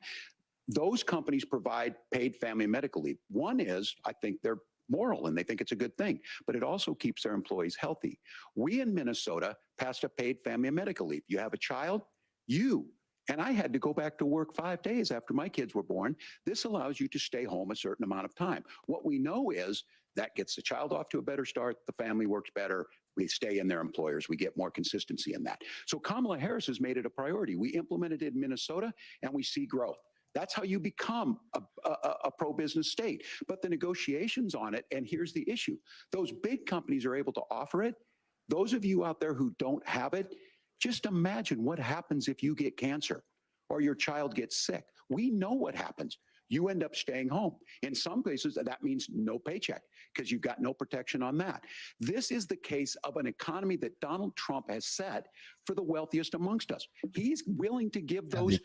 Those companies provide paid family medical leave. One is, I think they're moral and they think it's a good thing, but it also keeps their employees healthy. We in Minnesota passed a paid family medical leave. You have a child, and I had to go back to work 5 days after my kids were born. This allows you to stay home a certain amount of time. What we know is that gets the child off to a better start. The family works better. We stay in their employers. We get more consistency in that. So Kamala Harris has made it a priority. We implemented it in Minnesota and we see growth. That's how you become a pro-business state. But the negotiations on it, and here's the issue. Those big companies are able to offer it. Those of you out there who don't have it, just imagine what happens if you get cancer or your child gets sick. We know what happens. you end up staying home. In some cases, that means no paycheck because you've got no protection on that. This is the case of an economy that Donald Trump has set for the wealthiest amongst us. He's willing to give those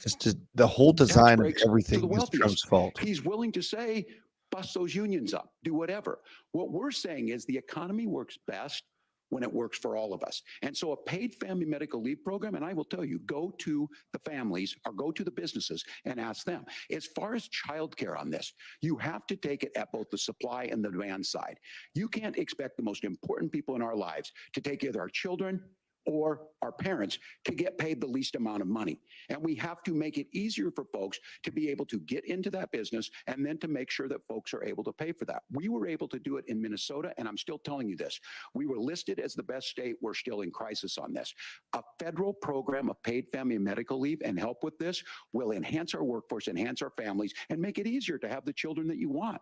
the whole tax design of breaks to everything the is wealthiest. Trump's fault. He's willing to say, bust those unions up, do whatever. What we're saying is the economy works best when it works for all of us. And so a paid family medical leave program, and I will tell you, go to the families or go to the businesses and ask them. As far as childcare on this, you have to take it at both the supply and the demand side. You can't expect the most important people in our lives to take either our children or our parents to get paid the least amount of money. And we have to make it easier for folks to be able to get into that business and then to make sure that folks are able to pay for that. We were able to do it in Minnesota, and I'm still telling you this. We were listed as the best state. We're still in crisis on this. A federal program of paid family and medical leave and help with this will enhance our workforce, enhance our families, and make it easier to have the children that you want.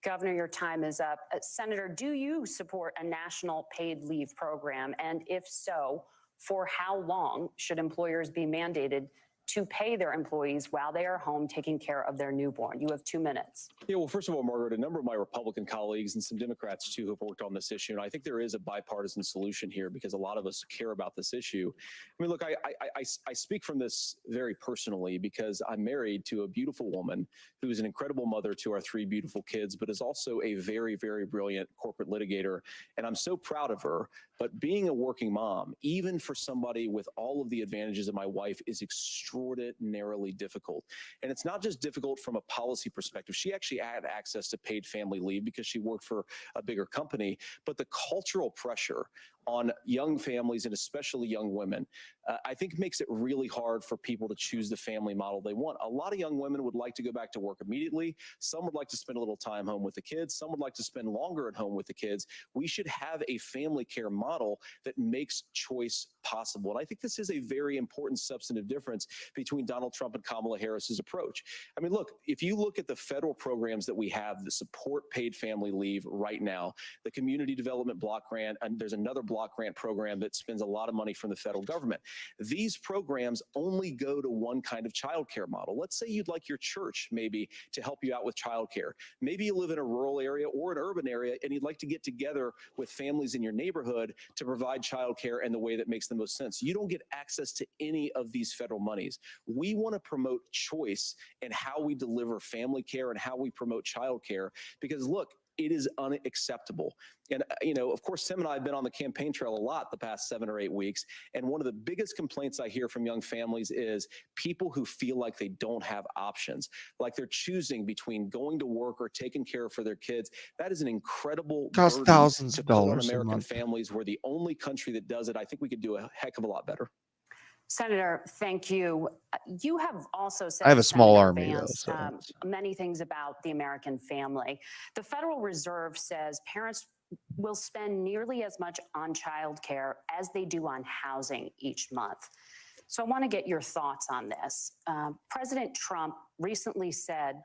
Governor, your time is up. Senator, do you support a national paid leave program? And if so, for how long should employers be mandated to pay their employees while they are home taking care of their newborn? You have 2 minutes. Yeah, well, first of all, Margaret, a number of my Republican colleagues and some Democrats too have worked on this issue, and I think there is a bipartisan solution here because a lot of us care about this issue. I mean, look, I speak from this very personally because I'm married to a beautiful woman who is an incredible mother to our 3 beautiful kids, but is also a very, very brilliant corporate litigator, and I'm so proud of her. But being a working mom, even for somebody with all of the advantages of my wife, is extraordinarily difficult. And it's not just difficult from a policy perspective. She actually had access to paid family leave because she worked for a bigger company, but the cultural pressure on young families and especially young women, I think makes it really hard for people to choose the family model they want. A lot of young women would like to go back to work immediately. Some would like to spend a little time home with the kids. Some would like to spend longer at home with the kids. We should have a family care model that makes choice possible. And I think this is a very important substantive difference between Donald Trump and Kamala Harris's approach. I mean, look, if you look at the federal programs that we have that support paid family leave right now, the Community Development Block Grant, and there's another block grant program that spends a lot of money from the federal government. These programs only go to one kind of childcare model. Let's say you'd like your church maybe to help you out with childcare. Maybe you live in a rural area or an urban area and you'd like to get together with families in your neighborhood to provide childcare in the way that makes the most sense. You don't get access to any of these federal monies. We want to promote choice in how we deliver family care and how we promote childcare because look, it is unacceptable. And, of course, Tim and I have been on the campaign trail a lot the past 7 or 8 weeks. And one of the biggest complaints I hear from young families is people who feel like they don't have options, like they're choosing between going to work or taking care for their kids. That is an incredible Costs burden thousands to of put on dollars a American month. families. We're the only country that does it. I think we could do a heck of a lot better. Senator, thank you. You have also said, I have a small Senator army, though, Vance, so many things about the American family. The Federal Reserve says parents will spend nearly as much on childcare as they do on housing each month. So I want to get your thoughts on this. President Trump recently said,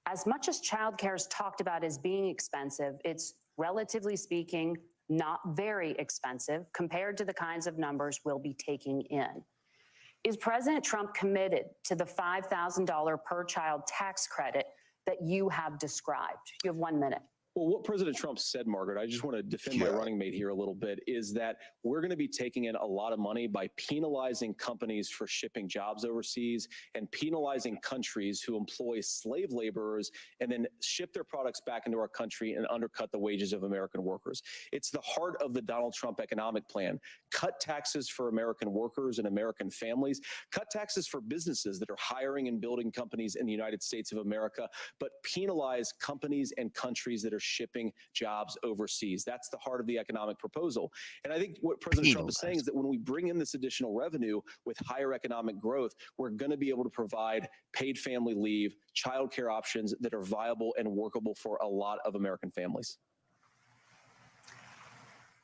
as much as childcare is talked about as being expensive, it's relatively speaking not very expensive compared to the kinds of numbers we'll be taking in. Is President Trump committed to the $5,000 per child tax credit that you have described? You have 1 minute. Well, what President Trump said, Margaret, I just want to defend my running mate here a little bit, is that we're going to be taking in a lot of money by penalizing companies for shipping jobs overseas and penalizing countries who employ slave laborers and then ship their products back into our country and undercut the wages of American workers. It's the heart of the Donald Trump economic plan. Cut taxes for American workers and American families. Cut taxes for businesses that are hiring and building companies in the United States of America, but penalize companies and countries that are shipping jobs overseas. That's the heart of the economic proposal. And I think what President Trump is saying is that when we bring in this additional revenue with higher economic growth, we're going to be able to provide paid family leave, childcare options that are viable and workable for a lot of American families.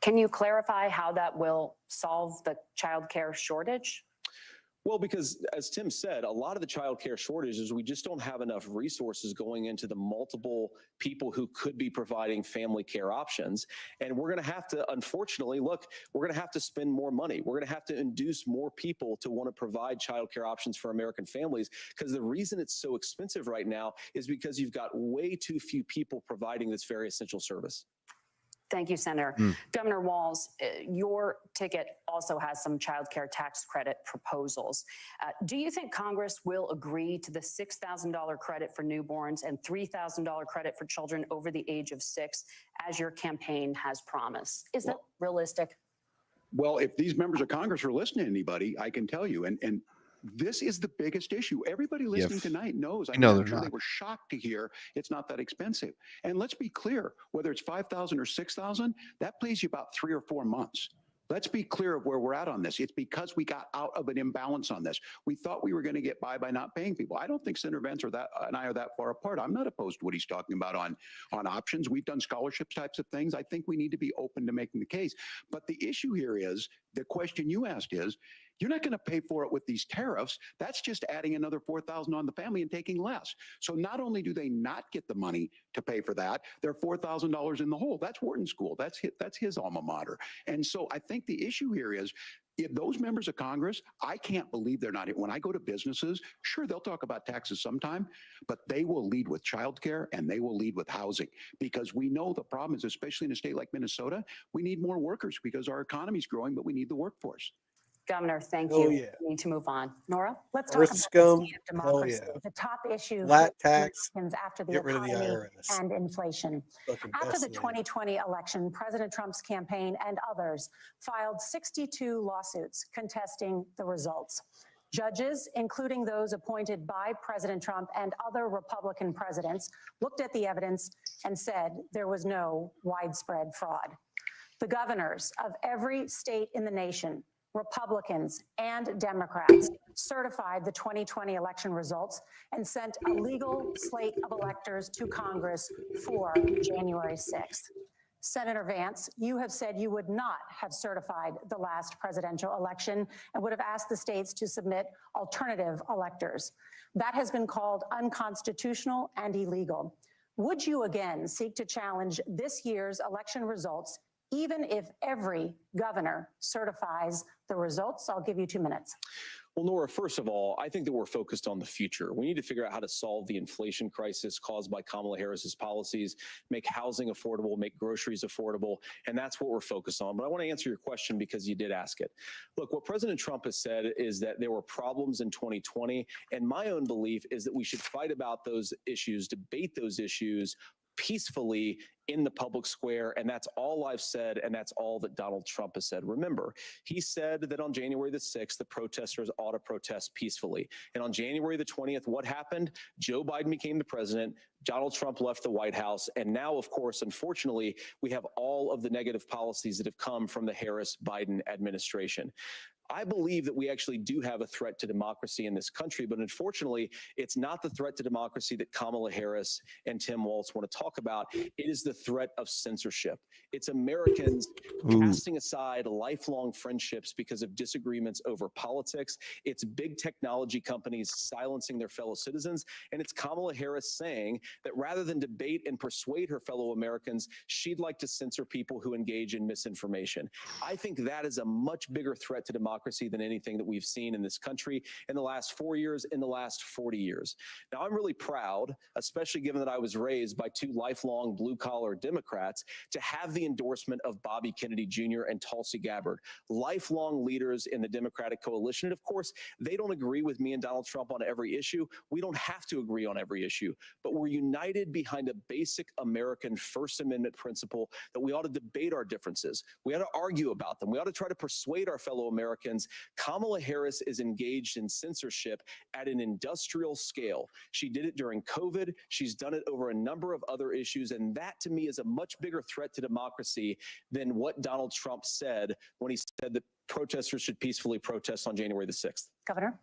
Can you clarify how that will solve the childcare shortage? Well, because as Tim said, a lot of the childcare shortages, we just don't have enough resources going into the multiple people who could be providing family care options. And we're going to have to, unfortunately, look, we're going to have to spend more money. We're going to have to induce more people to want to provide childcare options for American families, because the reason it's so expensive right now is because you've got way too few people providing this very essential service. Thank you, Senator. Governor Walz, your ticket also has some child care tax credit proposals. Do you think Congress will agree to the $6,000 credit for newborns and $3,000 credit for children over the age of 6, as your campaign has promised? Is that realistic? Well, if these members of Congress are listening to anybody, I can tell you, and this is the biggest issue. Everybody listening tonight knows. I know mean, they're I'm sure not. they were shocked to hear it's not that expensive. And let's be clear, whether it's 5,000 or 6,000, that plays you about 3 or 4 months. Let's be clear of where we're at on this. It's because we got out of an imbalance on this. We thought we were going to get by not paying people. I don't think Senator Vance and I are that far apart. I'm not opposed to what he's talking about on options. We've done scholarships types of things. I think we need to be open to making the case. But the issue here is, the question you asked is, you're not going to pay for it with these tariffs. That's just adding another $4,000 on the family and taking less. So not only do they not get the money to pay for that, they're $4,000 in the hole. That's Wharton School. That's his alma mater. And so I think the issue here is, if those members of Congress, I can't believe they're not. When I go to businesses, sure, they'll talk about taxes sometime, but they will lead with childcare and they will lead with housing, because we know the problem is, especially in a state like Minnesota, we need more workers because our economy is growing, but we need the workforce. Governor, thank Oh, you. yeah. We need to move on. Nora? Let's talk Earth about scum, the state of hell democracy, yeah. the top issue Flat for tax, Americans after the get rid of the economy IRS. and inflation. Fucking After best the thing. 2020 election, President Trump's campaign and others filed 62 lawsuits contesting the results. Judges, including those appointed by President Trump and other Republican presidents, looked at the evidence and said there was no widespread fraud. The governors of every state in the nation, Republicans and Democrats, certified the 2020 election results and sent a legal slate of electors to Congress for January 6th. Senator Vance, you have said you would not have certified the last presidential election and would have asked the states to submit alternative electors. That has been called unconstitutional and illegal. Would you again seek to challenge this year's election results, even if every governor certifies the results? I'll give you 2 minutes. Well, Nora, first of all, I think that we're focused on the future. We need to figure out how to solve the inflation crisis caused by Kamala Harris's policies, make housing affordable, make groceries affordable, and that's what we're focused on. But I want to answer your question because you did ask it. Look, what President Trump has said is that there were problems in 2020, and my own belief is that we should fight about those issues, debate those issues peacefully in the public square. And that's all I've said. And that's all that Donald Trump has said. Remember, he said that on January the 6th, the protesters ought to protest peacefully. And on January the 20th, what happened? Joe Biden became the president. Donald Trump left the White House. And now, of course, unfortunately, we have all of the negative policies that have come from the Harris-Biden administration. I believe that we actually do have a threat to democracy in this country, but unfortunately, it's not the threat to democracy that Kamala Harris and Tim Walz want to talk about. It is the threat of censorship. It's Americans casting aside lifelong friendships because of disagreements over politics. It's big technology companies silencing their fellow citizens. And it's Kamala Harris saying that rather than debate and persuade her fellow Americans, she'd like to censor people who engage in misinformation. I think that is a much bigger threat to democracy than anything that we've seen in this country in the last 4 years, in the last 40 years. Now, I'm really proud, especially given that I was raised by two lifelong blue-collar Democrats, to have the endorsement of Bobby Kennedy Jr. and Tulsi Gabbard, lifelong leaders in the Democratic coalition. And of course, they don't agree with me and Donald Trump on every issue. We don't have to agree on every issue, but we're united behind a basic American First Amendment principle that we ought to debate our differences. We ought to argue about them. We ought to try to persuade our fellow Americans. Kamala Harris is engaged in censorship at an industrial scale. She did it during COVID. She's done it over a number of other issues. And that, to me, is a much bigger threat to democracy than what Donald Trump said when he said that protesters should peacefully protest on January the 6th. Governor?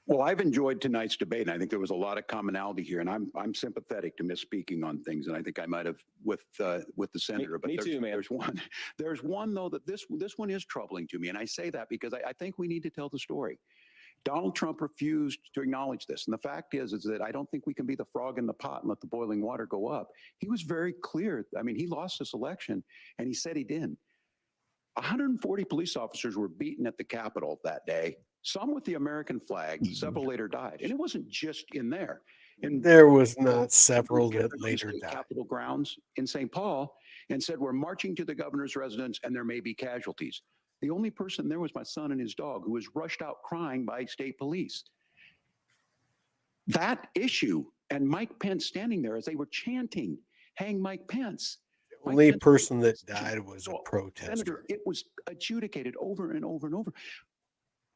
Well, I've enjoyed tonight's debate, and I think there was a lot of commonality here. And I'm sympathetic to misspeaking on things, and I think I might have with the senator. But me there's, too, man. There's one though that this one is troubling to me, and I say that because I think we need to tell the story. Donald Trump refused to acknowledge this, and the fact is that I don't think we can be the frog in the pot and let the boiling water go up. He was very clear. I mean, he lost this election, and he said he didn't. 140 police officers were beaten at the Capitol that day, some with the American flag, several later died. And it wasn't just in there. And There was not several that later died. Capitol grounds in St. Paul and said, we're marching to the governor's residence and there may be casualties. The only person there was my son and his dog, who was rushed out crying by state police. That issue and Mike Pence standing there as they were chanting, hang Mike Pence. The only person that died was a protester. Senator, it was adjudicated over and over and over.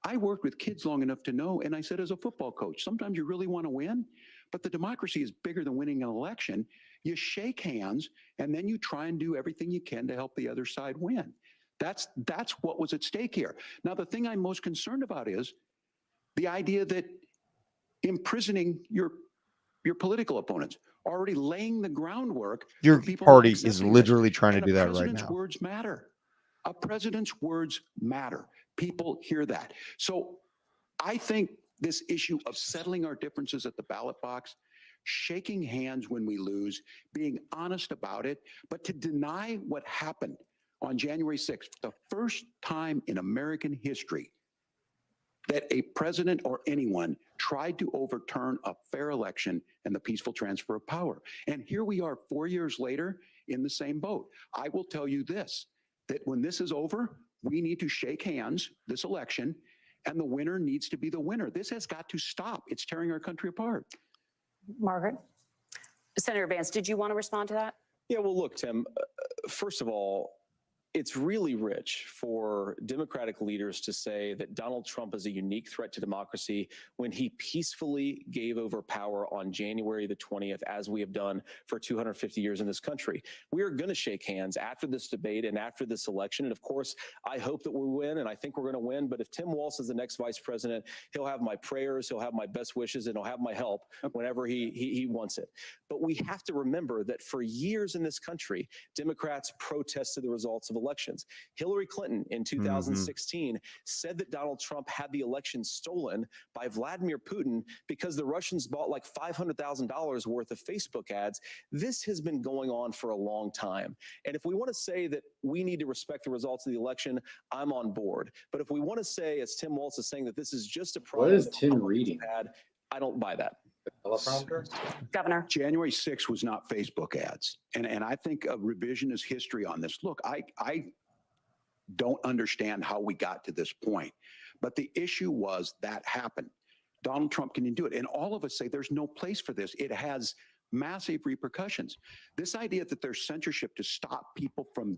I worked with kids long enough to know, and I said as a football coach, sometimes you really want to win, but the democracy is bigger than winning an election. You shake hands, and then you try and do everything you can to help the other side win. That's what was at stake here. Now, the thing I'm most concerned about is the idea that imprisoning your political opponents, already laying the groundwork. Your party is literally trying to do that right now. A president's words matter. A president's words matter. People hear that. So I think this issue of settling our differences at the ballot box, shaking hands when we lose, being honest about it, but to deny what happened on January 6th, the first time in American history that a president or anyone tried to overturn a fair election and the peaceful transfer of power. And here we are 4 years later in the same boat. I will tell you this, that when this is over, we need to shake hands this election, and the winner needs to be the winner. This has got to stop. It's tearing our country apart. Margaret? Senator Vance, did you want to respond to that? Yeah, well, look, Tim, first of all, it's really rich for Democratic leaders to say that Donald Trump is a unique threat to democracy when he peacefully gave over power on January the 20th, as we have done for 250 years in this country. We are going to shake hands after this debate and after this election. And of course, I hope that we win, and I think we're going to win. But if Tim Walz is the next vice president, he'll have my prayers, he'll have my best wishes, and he'll have my help whenever he wants it. But we have to remember that for years in this country, Democrats protested the results of elections. Hillary Clinton in 2016 said that Donald Trump had the election stolen by Vladimir Putin because the Russians bought like $500,000 worth of Facebook ads. This has been going on for a long time. And if we want to say that we need to respect the results of the election, I'm on board. But if we want to say, as Tim Walz is saying, that this is just a problem, What is Tim reading? I don't buy that. Governor. January 6th was not Facebook ads. And I think a revisionist history on this. Look, I don't understand how we got to this point. But the issue was that happened. Donald Trump can do it. And all of us say there's no place for this. It has massive repercussions. This idea that there's censorship to stop people from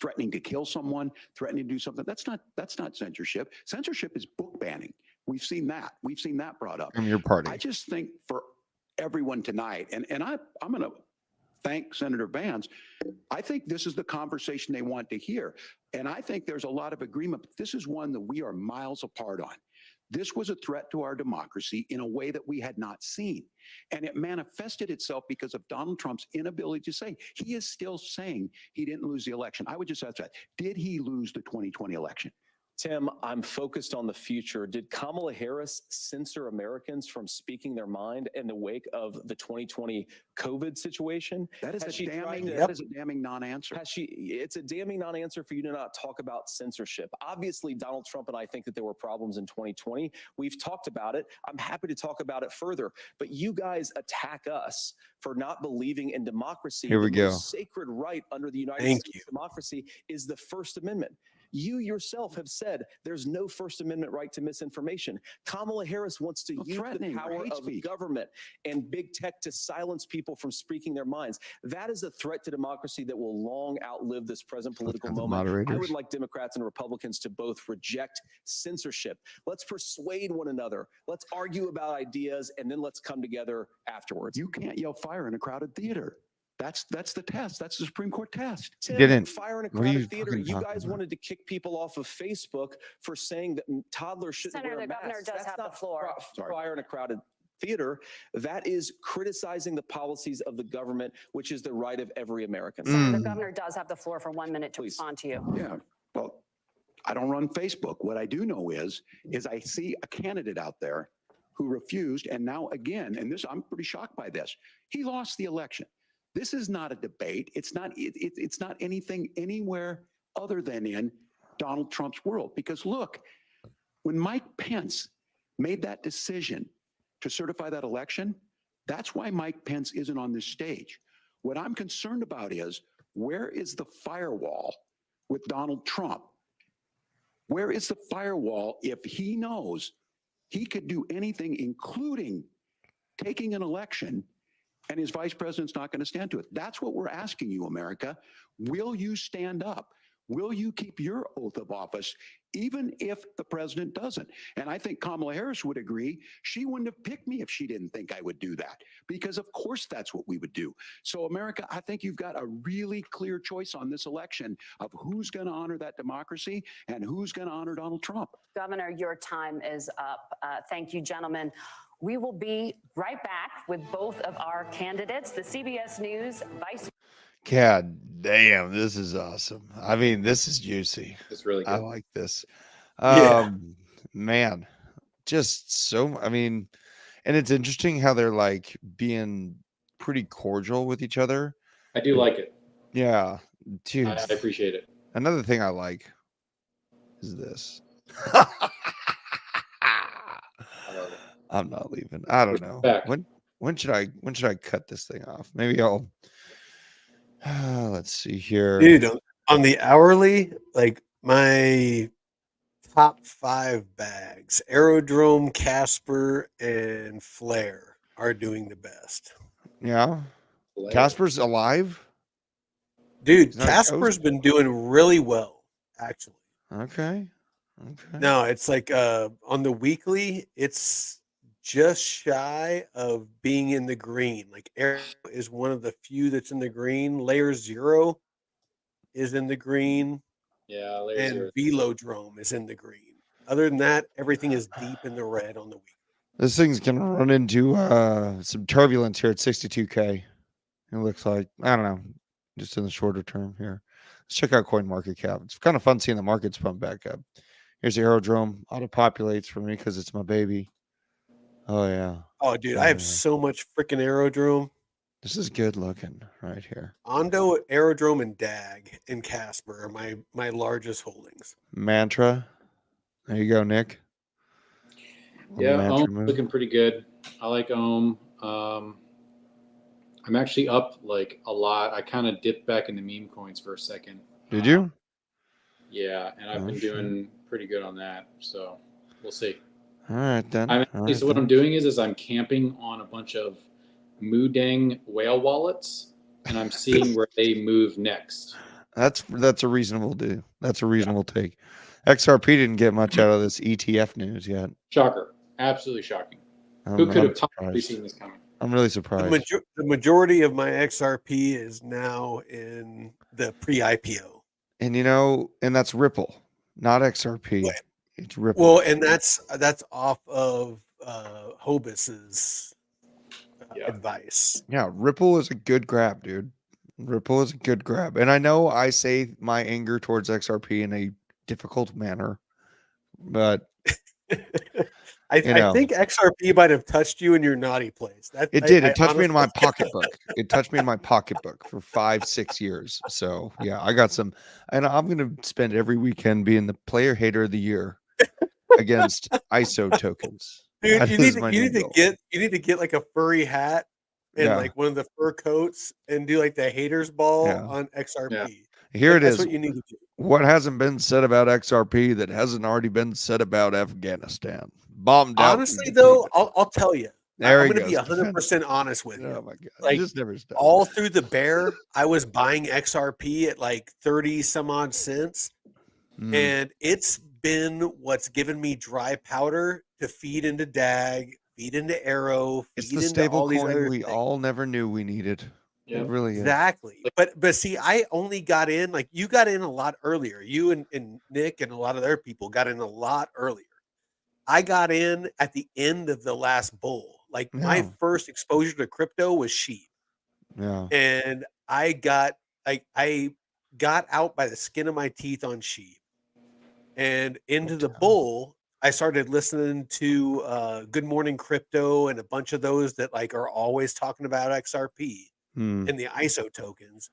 threatening to kill someone, threatening to do something, that's not censorship. Censorship is book banning. We've seen that. We've seen that brought up. From your party. I just think for everyone tonight, and I'm going to thank Senator Vance. I think this is the conversation they want to hear. And I think there's a lot of agreement, but this is one that we are miles apart on. This was a threat to our democracy in a way that we had not seen. And it manifested itself because of Donald Trump's inability to say. He is still saying he didn't lose the election. I would just ask that. Did he lose the 2020 election? Tim, I'm focused on the future. Did Kamala Harris censor Americans from speaking their mind in the wake of the 2020 COVID situation? That is a damning non-answer. It's a damning non-answer for you to not talk about censorship. Obviously, Donald Trump and I think that there were problems in 2020. We've talked about it. I'm happy to talk about it further. But you guys attack us for not believing in democracy. Here we go. The most sacred right under the United States democracy is the First Amendment. You yourself have said there's no First Amendment right to misinformation. Kamala Harris wants to use the power of government and big tech to silence people from speaking their minds. That is a threat to democracy that will long outlive this present political moment. I would like Democrats and Republicans to both reject censorship. Let's persuade one another. Let's argue about ideas, and then let's come together afterwards. You can't yell fire in a crowded theater. That's the test. That's the Supreme Court test. Didn't. Fire in a What are you crowded theater. fucking You talking guys about? wanted to kick people off of Facebook for saying that toddlers shouldn't Senator, wear the governor masks. does That's have the not floor. Fire in a crowded theater. That is criticizing the policies of the government, which is the right of every American. Senator, the governor does have the floor for 1 minute to Please. respond to you. Yeah. Well, I don't run Facebook. What I do know is I see a candidate out there who refused, and now again, and this I'm pretty shocked by this. He lost the election. This is not a debate. It's not anything anywhere other than in Donald Trump's world. Because look, when Mike Pence made that decision to certify that election, that's why Mike Pence isn't on this stage. What I'm concerned about is, where is the firewall with Donald Trump? Where is the firewall if he knows he could do anything, including taking an election, and his vice president's not going to stand to it? That's what we're asking you, America. Will you stand up? Will you keep your oath of office, even if the president doesn't? And I think Kamala Harris would agree. She wouldn't have picked me if she didn't think I would do that, because of course that's what we would do. So America, I think you've got a really clear choice on this election of who's going to honor that democracy and who's going to honor Donald Trump. Governor, your time is up. Thank you, gentlemen. We will be right back with both of our candidates. The CBS News Vice. God damn, this is awesome. I mean, this is juicy. It's really I good. like this. Yeah. Man, just so, I mean, and it's interesting how they're like being pretty cordial with each other. I do like it. Yeah, dude. I appreciate it. Another thing I like is this. I love it. I'm not leaving. I don't know. Back. When should I cut this thing off? Maybe I'll let's see here. Dude, on the hourly, like my top 5 bags, Aerodrome, Casper, and Flare are doing the best. Yeah. Hilarious. Casper's alive? Dude, Is that a Casper's been doing really well, actually. Okay. Okay. No, it's like on the weekly, it's just shy of being in the green. Like Aero is one of the few that's in the green. Layer 0 is in the green, Yeah, and Velodrome is in the green. Other than that, everything is deep in the red on the week. This thing's gonna run into some turbulence here at 62K. It looks like, I don't know, just in the shorter term here. Let's check out CoinMarketCap. It's kind of fun seeing the markets pump back up. Here's the Aerodrome. Auto populates for me because it's my baby. Oh yeah. Oh, dude, I have Yeah. so much freaking Aerodrome. This is good looking right here. Ondo, Aerodrome, and DAG and Casper are my largest holdings. Mantra. There you go, Nick. On the Yeah, Mantra Ohm move. looking pretty good. I like Ohm. I'm actually up like a lot. I kind of dipped back into meme coins for a second. Did you? Yeah, and I've Oh, been shit. doing pretty good on that. So we'll see. All right then. I'm All right, so what then. I'm doing is I'm camping on a bunch of Moodang whale wallets, and I'm seeing where they move next. That's a reasonable do. That's a reasonable take. XRP didn't get much out of this ETF news yet. Shocker. Absolutely shocking. I'm, Who could I'm have possibly surprised. seen this coming? I'm really The, surprised. the majority of my XRP is now in the pre-IPO. And and that's Ripple, not XRP. Right. It's Ripple. Well, and that's off of Hobus's Yeah. advice. Yeah, Ripple is a good grab, dude. Ripple is a good grab. And I know I say my anger towards XRP in a difficult manner, but I know. think XRP might have touched you in your naughty place. it did. I It touched me in my honestly- pocketbook. It touched me in my pocketbook for 5-6 years. So yeah, I got some, and I'm gonna spend every weekend being the player hater of the year against ISO tokens. Dude, That you is need my to, you new need to goal. get like a furry hat and Yeah. like one of the fur coats and do like the haters ball Yeah. on XRP. Yeah. Here it That's is. what you need to do. What hasn't been said about XRP that hasn't already been said about Afghanistan? Bombed out. Honestly, though, I'll tell you. There I'm he going to be goes, 100% honest with you. Oh my god! Like, Just never stop. All through the bear, I was buying XRP at like 30 some odd cents. Mm. And it's been what's given me dry powder to feed into DAG, feed into Arrow, It's feed the into stable all these coin other we things. all never knew we needed. Yeah. It really is. Exactly. But see, I only got in, like you got in a lot earlier. You and Nick and a lot of other people got in a lot earlier. I got in at the end of the last bull. Like my Yeah. first exposure to crypto was sheep. Yeah. And I got out by the skin of my teeth on sheep. And into the bull, I started listening to Good Morning Crypto and a bunch of those that like are always talking about XRP Hmm. and the ISO tokens.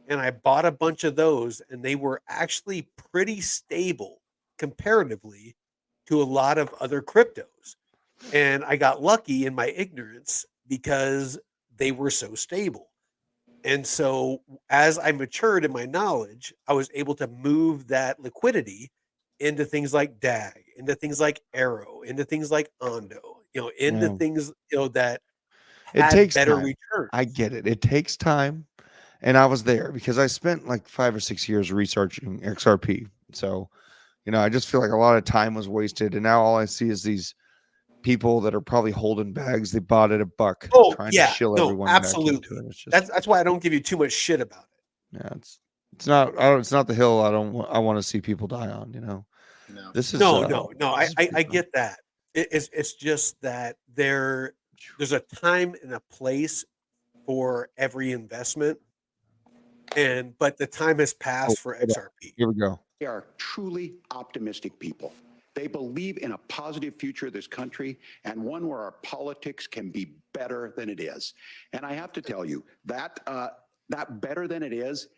And I bought a bunch of those, and they were actually pretty stable comparatively to a lot of other cryptos. And I got lucky in my ignorance because they were so stable. And so as I matured in my knowledge, I was able to move that liquidity into things like DAG, into things like Arrow, into things like Ondo, into Yeah. things, that It had takes better time. returns. I get it. It takes time. And I was there because I spent like 5 or 6 years researching XRP. So, I just feel like a lot of time was wasted. And now all I see is these people that are probably holding bags they bought at $1 Oh, trying to yeah. shill No, everyone back into absolutely. it. It's just That's why I don't give you too much shit about it. yeah, it's not it's not the hill I want to see people die on, No. This is No, this is pretty I fun. get that. It's just that there's a time and a place for every investment, but the time has Oh, passed for hold on. XRP. Here we go. They are truly optimistic people. They believe in a positive future of this country and one where our politics can be better than it is. And I have to tell you that that better than it is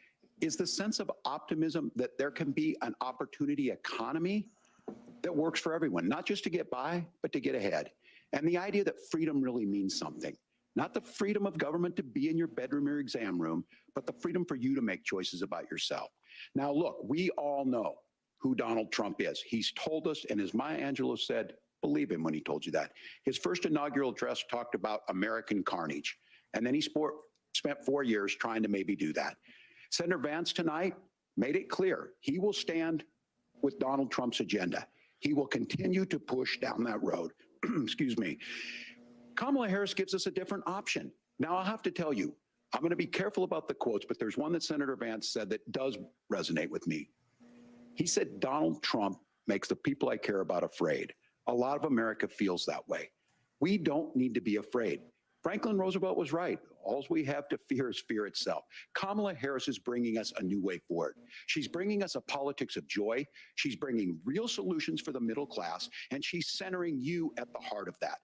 the sense of optimism that there can be an opportunity economy that works for everyone, not just to get by, but to get ahead. And the idea that freedom really means something. Not the freedom of government to be in your bedroom or exam room, but the freedom for you to make choices about yourself. Now, look, we all know who Donald Trump is. He's told us, and as Maya Angelou said, believe him when he told you that. His first inaugural address talked about American carnage, and then he spent 4 years trying to maybe do that. Senator Vance tonight made it clear he will stand with Donald Trump's agenda. He will continue to push down that road. Excuse me. Kamala Harris gives us a different option. Now, I'll have to tell you, I'm going to be careful about the quotes, but there's one that Senator Vance said that does resonate with me. He said, Donald Trump makes the people I care about afraid. A lot of America feels that way. We don't need to be afraid. Franklin Roosevelt was right. All we have to fear is fear itself. Kamala Harris is bringing us a new way forward. She's bringing us a politics of joy. She's bringing real solutions for the middle class, and she's centering you at the heart of that.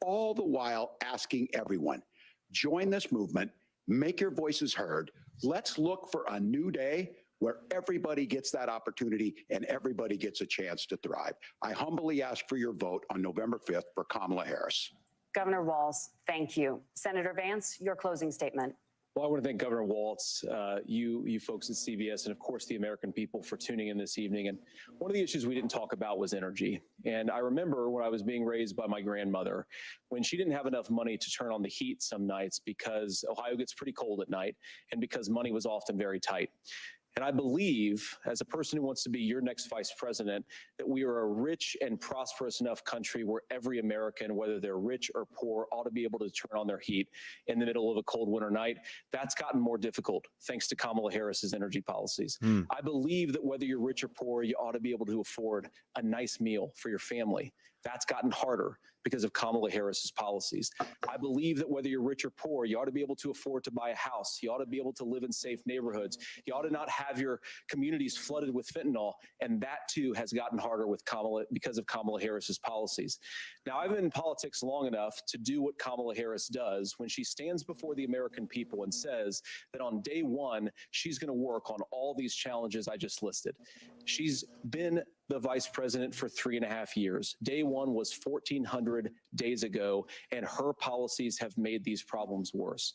All the while asking everyone, join this movement, make your voices heard. Let's look for a new day where everybody gets that opportunity and everybody gets a chance to thrive. I humbly ask for your vote on November 5th for Kamala Harris. Governor Walz, thank you. Senator Vance, your closing statement. Well, I want to thank Governor Walz, you folks at CBS, and of course the American people for tuning in this evening. And one of the issues we didn't talk about was energy. And I remember when I was being raised by my grandmother, when she didn't have enough money to turn on the heat some nights because Ohio gets pretty cold at night and because money was often very tight. And I believe, as a person who wants to be your next vice president, that we are a rich and prosperous enough country where every American, whether they're rich or poor, ought to be able to turn on their heat in the middle of a cold winter night. That's gotten more difficult thanks to Kamala Harris's energy policies. I believe that whether you're rich or poor, you ought to be able to afford a nice meal for your family. That's gotten harder because of Kamala Harris's policies. I believe that whether you're rich or poor, you ought to be able to afford to buy a house. You ought to be able to live in safe neighborhoods. You ought to not have your communities flooded with fentanyl. And that too has gotten harder with Kamala because of Kamala Harris's policies. Now, I've been in politics long enough to do what Kamala Harris does when she stands before the American people and says that on day one, she's going to work on all these challenges I just listed. She's been the vice president for 3.5 years. Day one was 1,400 days ago, and her policies have made these problems worse.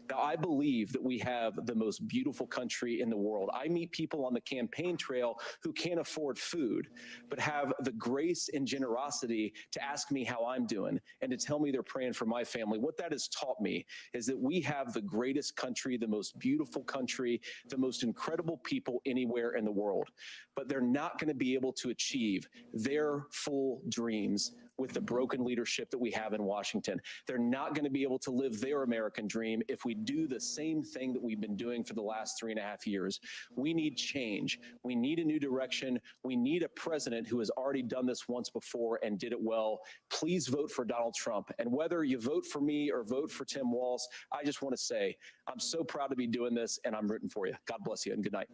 Now, I believe that we have the most beautiful country in the world. I meet people on the campaign trail who can't afford food, but have the grace and generosity to ask me how I'm doing and to tell me they're praying for my family. What that has taught me is that we have the greatest country, the most beautiful country, the most incredible people anywhere in the world. But they're not going to be able to achieve their full dreams with the broken leadership that we have in Washington. They're not going to be able to live their American dream if we do the same thing that we've been doing for the last 3.5 years. We need change. We need a new direction. We need a president who has already done this once before and did it well. Please vote for Donald Trump. And whether you vote for me or vote for Tim Walz, I just want to say I'm so proud to be doing this, and I'm rooting for you. God bless you, and good night.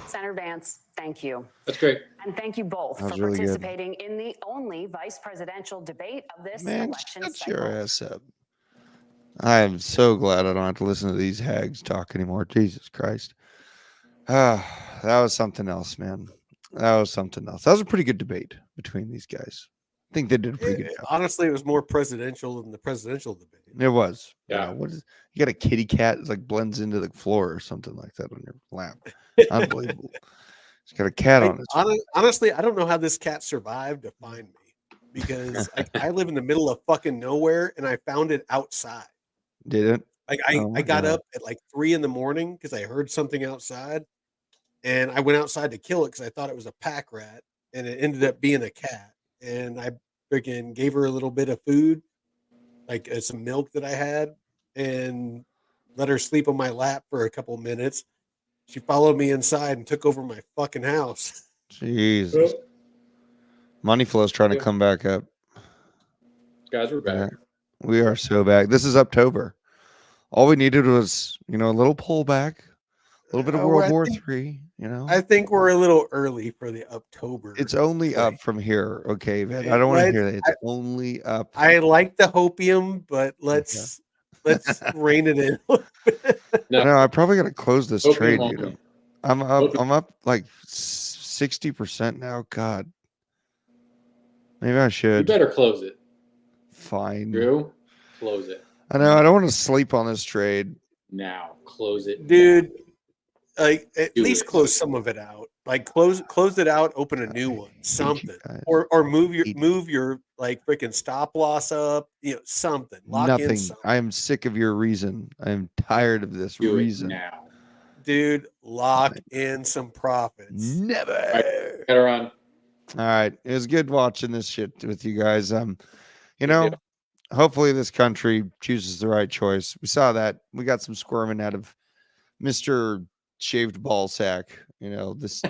Senator Vance, thank you. That's great. And thank you both That for was really good. participating in the only vice presidential debate of this Man, election shut cycle. your ass up. I am so glad I don't have to listen to these hags talk anymore. Jesus Christ. That was something else, man. That was something else. That was a pretty good debate between these guys. I think they did a pretty good job. Honestly, it was more presidential than the presidential debate. It was. Yeah. You know, what is you got a kitty cat that like blends into the floor or something like that on your lap. Unbelievable. It's got a cat on it. Honestly, I don't know how this cat survived to find me because I live in the middle of fucking nowhere and I found it outside. Did it? Like Oh my I got God. up at like 3 in the morning because I heard something outside, and I went outside to kill it because I thought it was a pack rat, and it ended up being a cat. And I freaking gave her a little bit of food, like some milk that I had, and let her sleep on my lap for a couple minutes. She followed me inside and took over my fucking house. Jesus. Money flow's trying to come back up. Guys, we're back. Yeah, we are so back. This is October. All we needed was, a little pullback, a little bit of World War III, I think we're a little early for the October. It's only play. up from here. Okay, man. I don't want to hear that. It's only up. I like the hopium, but let's rein it in. No, I probably got to close this Opium trade, only. dude. I'm up like 60% now. God. Maybe I You should. better close it. Fine. Drew, close it. I know. I don't want to sleep on this trade. Now. Close it. Dude, like at Do least it. close some of it out. Like close it out, open a new one, something. guys. Or move your like freaking stop loss up, something. Lock in Nothing. something. I am sick of your reason. I am tired of this Do reason. it now. Dude, lock in some profits. Never. Get her on. All right. It was good watching this shit with you guys. Hopefully this country chooses the right choice. We saw that. We got some squirming out of Mr. Shaved Ball Sack. This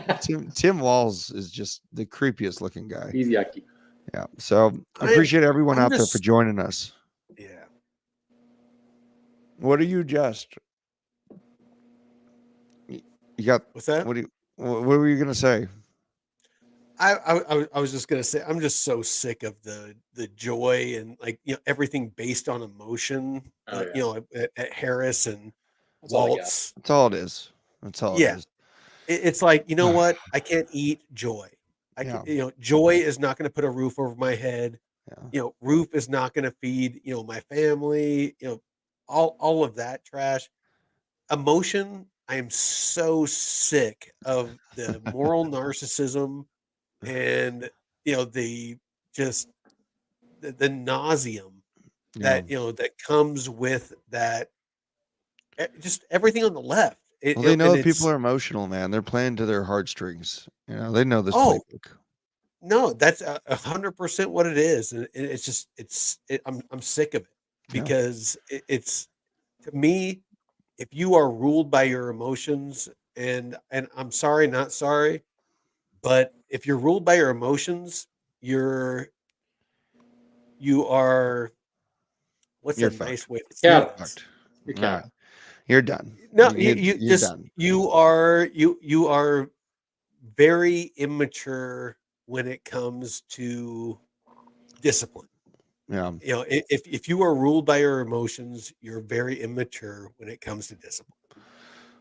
Tim Walz is just the creepiest looking guy. He's yucky. Yeah. So I appreciate everyone I'm out there just- for joining us. Yeah. What are you just? You got What's that? what were you gonna say? I was just gonna say I'm just so sick of the joy and everything based on emotion. Oh, yeah. At Harris and That's all I got. Waltz. That's all it is. That's all Yeah. it is. It's like, you know what? I can't eat joy. Joy is not going to put a roof over my head. Yeah. Roof is not going to feed, my family, all of that trash. Emotion, I am so sick of the moral narcissism and, the nauseum that, that comes with that, just everything on the left. Well, they know that people are emotional, man. They're playing to their heartstrings. They know this Oh, playbook. No, that's 100% what it is, and it's just I'm sick of it Yeah. because it's to me, if you are ruled by your emotions, and I'm sorry, not sorry, but if you're ruled by your emotions, you are what's You're a nice way to Yeah. say this? You're All counting. right. You're done. No, You're you're done. you are very immature when it comes to discipline. Yeah. If you are ruled by your emotions, you're very immature when it comes to discipline.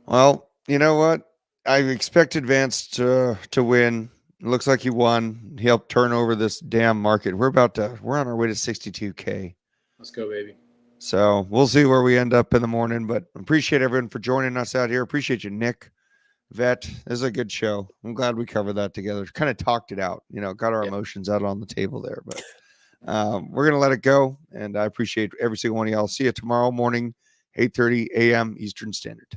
Well, you know what? I expected Vance to win. It looks like he won. He helped turn over this damn market. We're on our way to 62K. Let's go, baby. So we'll see where we end up in the morning, but appreciate everyone for joining us out here. Appreciate you, Nick. Vet, this is a good show. I'm glad we covered that together. Kind of talked it out, got our emotions out on the table there, but we're going to let it go. And I appreciate every single one of y'all. See you tomorrow morning, 8:30 a.m. Eastern Standard Time.